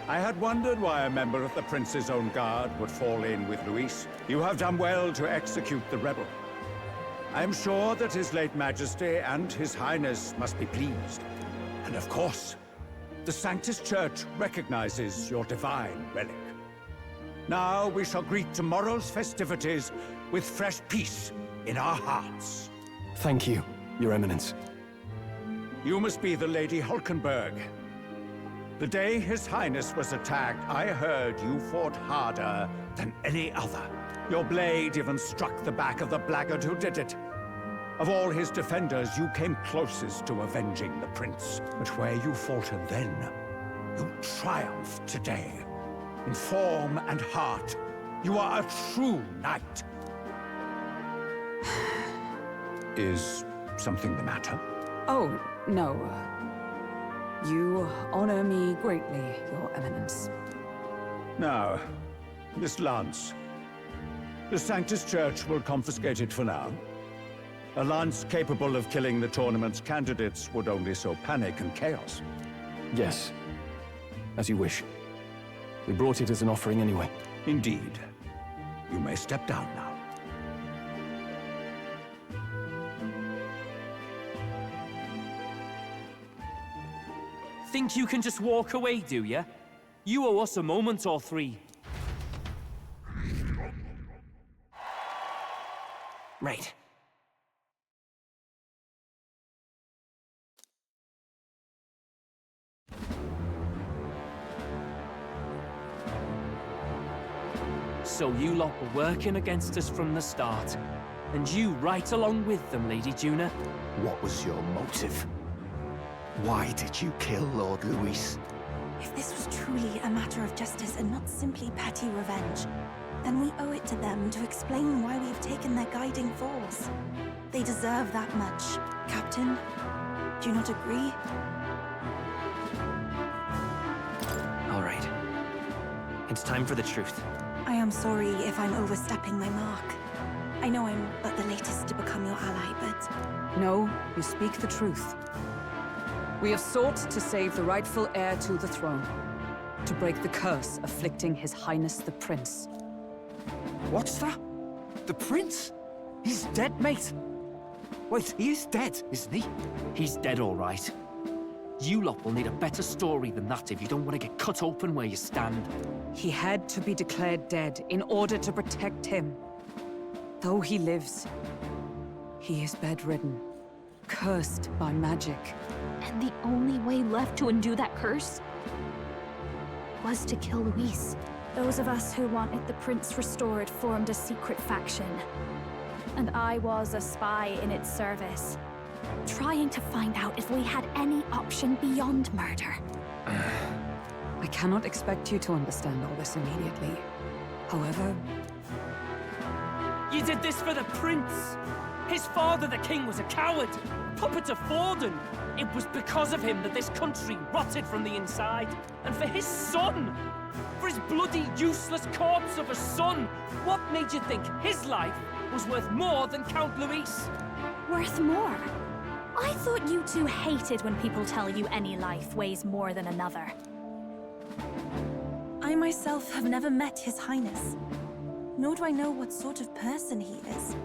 I had wondered why a member of the Prince's own guard would fall in with Luis. You have done well to execute the rebel. I am sure that His late Majesty and His Highness must be pleased. And of course, the Sanctus Church recognizes your divine relic. Now we shall greet tomorrow's festivities with fresh peace in our hearts. Thank you, Your Eminence. You must be the Lady Hulkenberg. The day His Highness was attacked, I heard you fought harder than any other. Your blade even struck the back of the blackguard who did it. Of all his defenders, you came closest to avenging the prince. But where you faltered then, you triumphed today. In form and heart, you are a true knight. Is something the matter? Oh, no. You honor me greatly, Your Eminence. Now, this lance. The Sanctus Church will confiscate it for now. A lance capable of killing the tournament's candidates would only sow panic and chaos. Yes, as you wish. We brought it as an offering anyway. Indeed. You may step down now. Think you can just walk away, do ya? You owe us a moment or three. Right. So you lot were working against us from the start. And you right along with them, Lady Juna. What was your motive? Why did you kill Lord Luis? If this was truly a matter of justice and not simply petty revenge, then we owe it to them to explain why we've taken their guiding force. They deserve that much. Captain, do you not agree? All right. It's time for the truth. I am sorry if I'm overstepping my mark. I know I'm but the latest to become your ally, but... No, you speak the truth. We have sought to save the rightful heir to the throne. To break the curse afflicting His Highness the Prince. What's that? The prince? He's dead, mate. Wait, he is dead, isn't he? He's dead, all right. You lot will need a better story than that if you don't want to get cut open where you stand. He had to be declared dead in order to protect him. Though he lives, he is bedridden, cursed by magic. And the only way left to undo that curse was to kill Luis. Those of us who wanted the prince restored formed a secret faction. And I was a spy in its service, trying to find out if we had any option beyond murder. I cannot expect you to understand all this immediately. However... You did this for the prince! His father, the king, was a coward! Puppet to Forden! It was because of him that this country rotted from the inside. And for his son! For his bloody, useless corpse of a son! What made you think his life was worth more than Count Luis? Worth more? I thought you two hated when people tell you any life weighs more than another. I myself have never met His Highness, nor do I know what sort of person he is.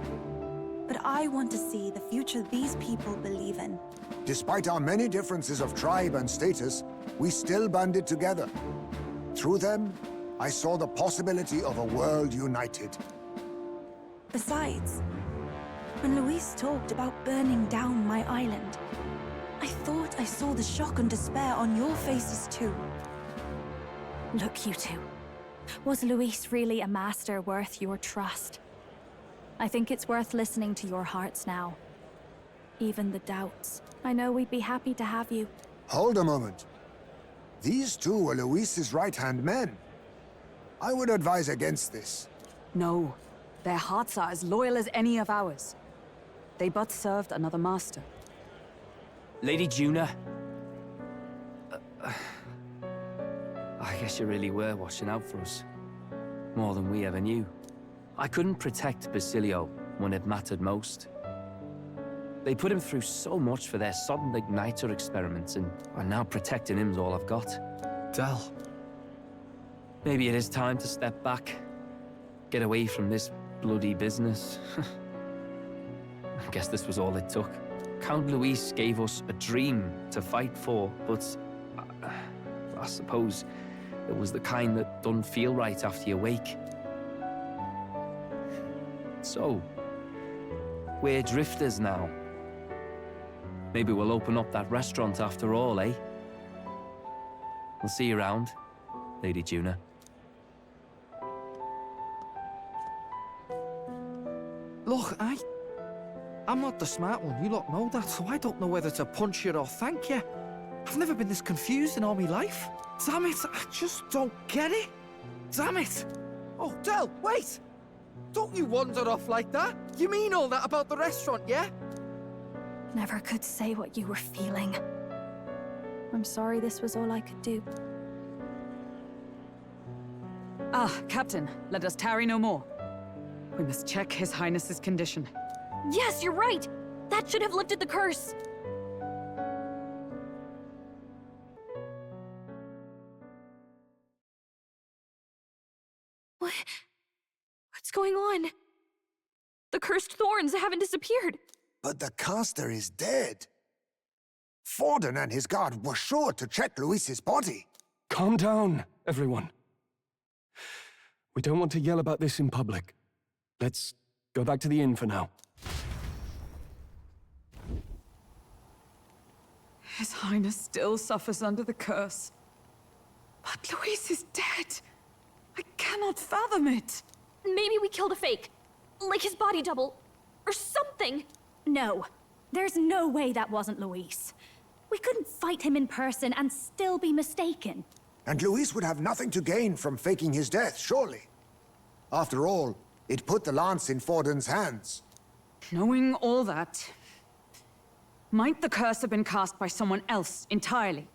But I want to see the future these people believe in. Despite our many differences of tribe and status, we still banded together. Through them, I saw the possibility of a world united. Besides, when Luis talked about burning down my island, I thought I saw the shock and despair on your faces too. Look, you two. Was Luis really a master worth your trust? I think it's worth listening to your hearts now. Even the doubts. I know we'd be happy to have you. Hold a moment. These two were Luis's right-hand men. I would advise against this. No. Their hearts are as loyal as any of ours. They but served another master. Lady Juna. I guess you really were watching out for us. More than we ever knew. I couldn't protect Basilio when it mattered most. They put him through so much for their sudden igniter experiments, and now protecting him's all I've got. Del. Maybe it is time to step back. Get away from this bloody business. I guess this was all it took. Count Luis gave us a dream to fight for, but I suppose it was the kind that doesn't feel right after you wake. So, we're drifters now. Maybe we'll open up that restaurant after all, eh? We'll see you around, Lady Juna. Look, I'm not the smart one, you lot know that, so I don't know whether to punch you or thank you. I've never been this confused in all my life. Damn it, I just don't get it. Damn it. Oh, Del, wait! Don't you wander off like that? You mean all that about the restaurant, yeah? Never could say what you were feeling. I'm sorry this was all I could do. Ah, Captain, let us tarry no more. We must check His Highness's condition. Yes, you're right! That should have lifted the curse! What's going on? The cursed thorns haven't disappeared. But the caster is dead. Forden and his guard were sure to check Luis's body. Calm down, everyone. We don't want to yell about this in public. Let's go back to the inn for now. His Highness still suffers under the curse. But Luis is dead. I cannot fathom it. Maybe we killed a fake. Like his body double. Or something. No. There's no way that wasn't Luis. We couldn't fight him in person and still be mistaken. And Luis would have nothing to gain from faking his death, surely. After all, it put the lance in Forden's hands. Knowing all that, might the curse have been cast by someone else entirely?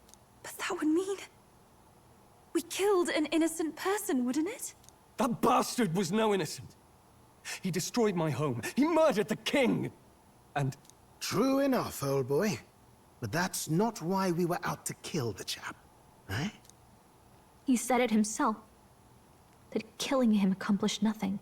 But that would mean... we killed an innocent person, wouldn't it? That bastard was no innocent. He destroyed my home. He murdered the king. And... True enough, old boy. But that's not why we were out to kill the chap, right? He said it himself. That killing him accomplished nothing.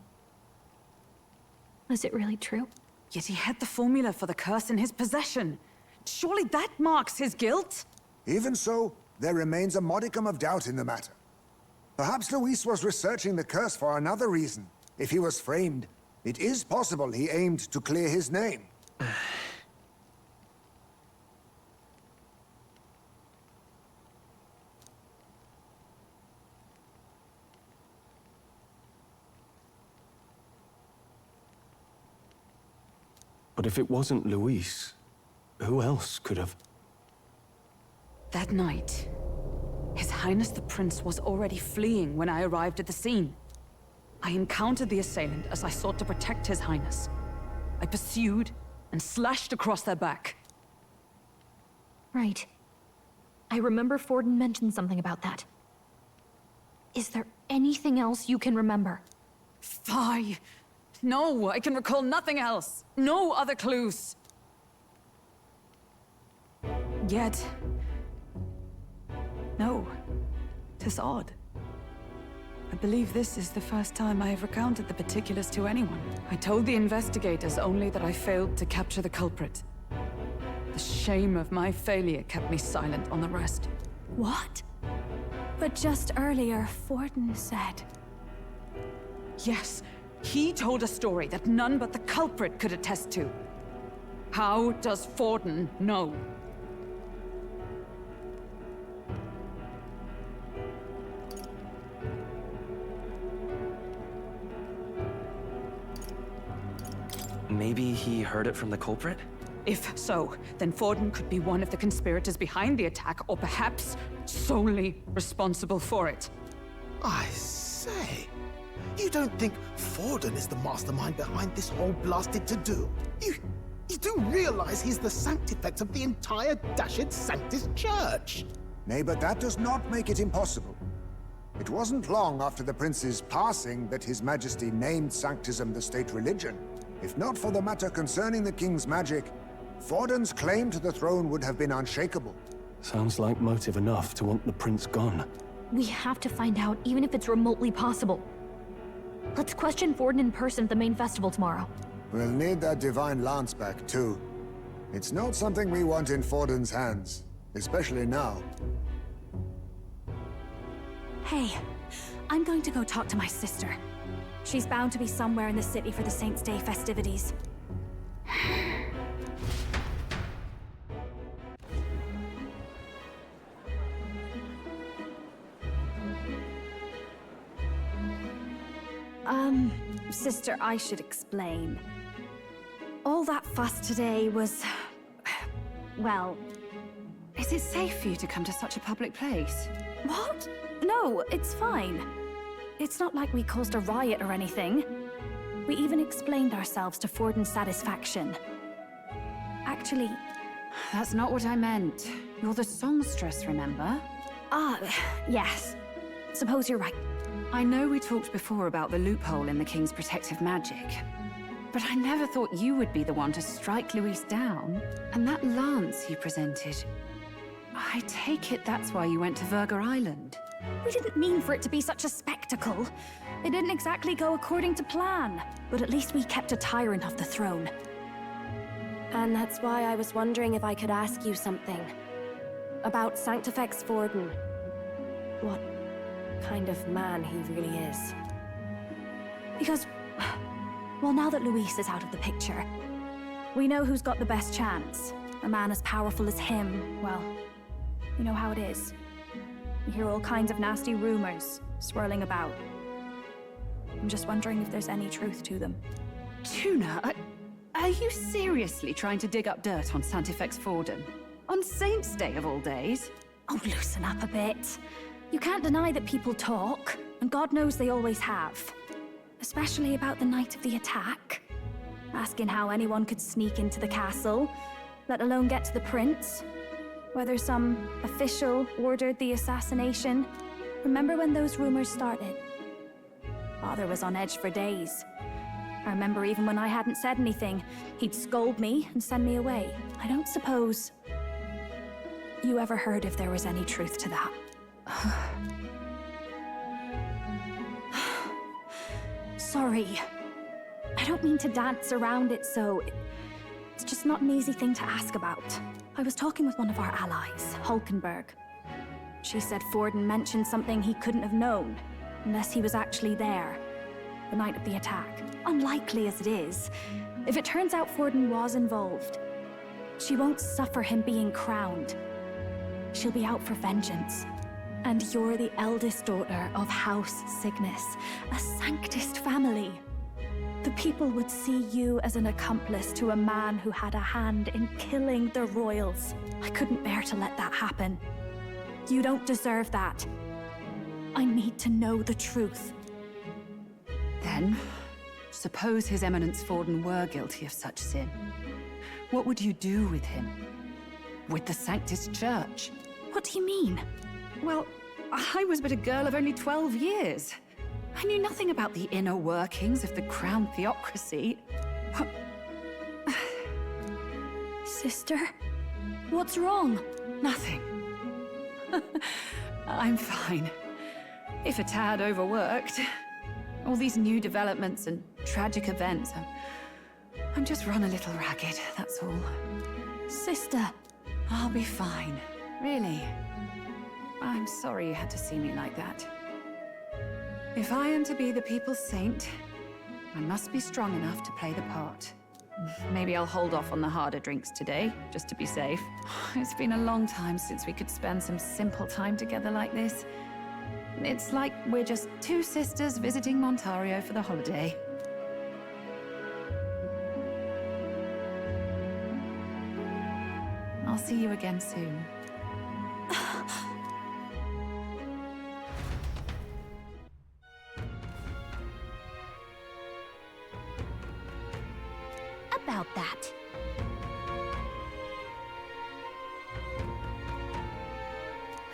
Was it really true? Yet he had the formula for the curse in his possession. Surely that marks his guilt? Even so, there remains a modicum of doubt in the matter. Perhaps Luis was researching the curse for another reason. If he was framed, it is possible he aimed to clear his name. But if it wasn't Luis, who else could have... That night, His Highness the Prince was already fleeing when I arrived at the scene. I encountered the assailant as I sought to protect His Highness. I pursued and slashed across their back. Right. I remember Forden mentioned something about that. Is there anything else you can remember? Fie! No, I can recall nothing else. No other clues. Yet... no. 'Tis odd. I believe this is the first time I have recounted the particulars to anyone. I told the investigators only that I failed to capture the culprit. The shame of my failure kept me silent on the rest. What? But just earlier, Forden said... Yes, he told a story that none but the culprit could attest to. How does Forden know? Maybe he heard it from the culprit? If so, then Forden could be one of the conspirators behind the attack, or perhaps solely responsible for it. I say, you don't think Forden is the mastermind behind this whole blasted to-do? You do realize he's the sanctifex of the entire dashed Sanctus Church? Nay, but that does not make it impossible. It wasn't long after the prince's passing that His Majesty named Sanctism the state religion. If not for the matter concerning the king's magic, Forden's claim to the throne would have been unshakable. Sounds like motive enough to want the prince gone. We have to find out, even if it's remotely possible. Let's question Forden in person at the main festival tomorrow. We'll need that divine lance back, too. It's not something we want in Forden's hands, especially now. Hey, I'm going to go talk to my sister. She's bound to be somewhere in the city for the Saints' Day festivities. Sister, I should explain. All that fuss today was... well... Is it safe for you to come to such a public place? What? No, it's fine. It's not like we caused a riot or anything. We even explained ourselves to Forden's satisfaction. Actually... That's not what I meant. You're the songstress, remember? Ah, yes. Suppose you're right. I know we talked before about the loophole in the King's protective magic, but I never thought you would be the one to strike Luis down. And that lance you presented... I take it that's why you went to Virga Island. We didn't mean for it to be such a spectacle. It didn't exactly go according to plan. But at least we kept a tyrant off the throne. And that's why I was wondering if I could ask you something. About Sanctifex Forden. What kind of man he really is. Because, well, now that Luis is out of the picture, we know who's got the best chance. A man as powerful as him, well, you know how it is. You hear all kinds of nasty rumors swirling about. I'm just wondering if there's any truth to them. Tuna, are you seriously trying to dig up dirt on Sanctifex Forden? On Saints' Day of all days? Oh, loosen up a bit. You can't deny that people talk, and God knows they always have. Especially about the night of the attack. Asking how anyone could sneak into the castle, let alone get to the prince. Whether some official ordered the assassination. Remember when those rumors started? Father was on edge for days. I remember even when I hadn't said anything, he'd scold me and send me away. I don't suppose you ever heard if there was any truth to that. Sorry. I don't mean to dance around it, so it's just not an easy thing to ask about. I was talking with one of our allies, Hulkenberg. She said Forden mentioned something he couldn't have known, unless he was actually there, the night of the attack. Unlikely as it is, if it turns out Forden was involved, she won't suffer him being crowned. She'll be out for vengeance. And you're the eldest daughter of House Cygnus, a Sanctist family. The people would see you as an accomplice to a man who had a hand in killing the royals. I couldn't bear to let that happen. You don't deserve that. I need to know the truth. Then, suppose His Eminence Forden were guilty of such sin. What would you do with him? With the Sanctist Church? What do you mean? Well, I was but a girl of only 12 years. I knew nothing about the inner workings of the crown theocracy. Sister? What's wrong? Nothing. I'm fine. If a tad overworked. All these new developments and tragic events, I'm just run a little ragged, that's all. Sister! I'll be fine. Really. I'm sorry you had to see me like that. If I am to be the people's saint, I must be strong enough to play the part. Maybe I'll hold off on the harder drinks today, just to be safe. It's been a long time since we could spend some simple time together like this. It's like we're just two sisters visiting Montario for the holiday. I'll see you again soon. About that.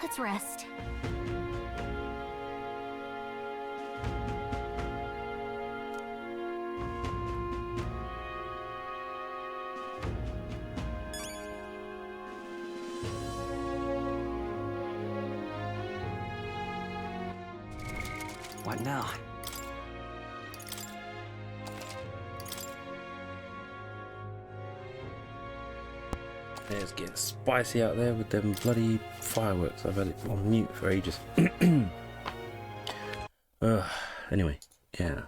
Let's rest. What now? Yeah, it's getting spicy out there with them bloody fireworks. I've had it on mute for ages. Anyway, yeah,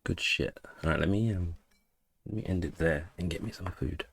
good shit. All right, let me end it there and get me some food.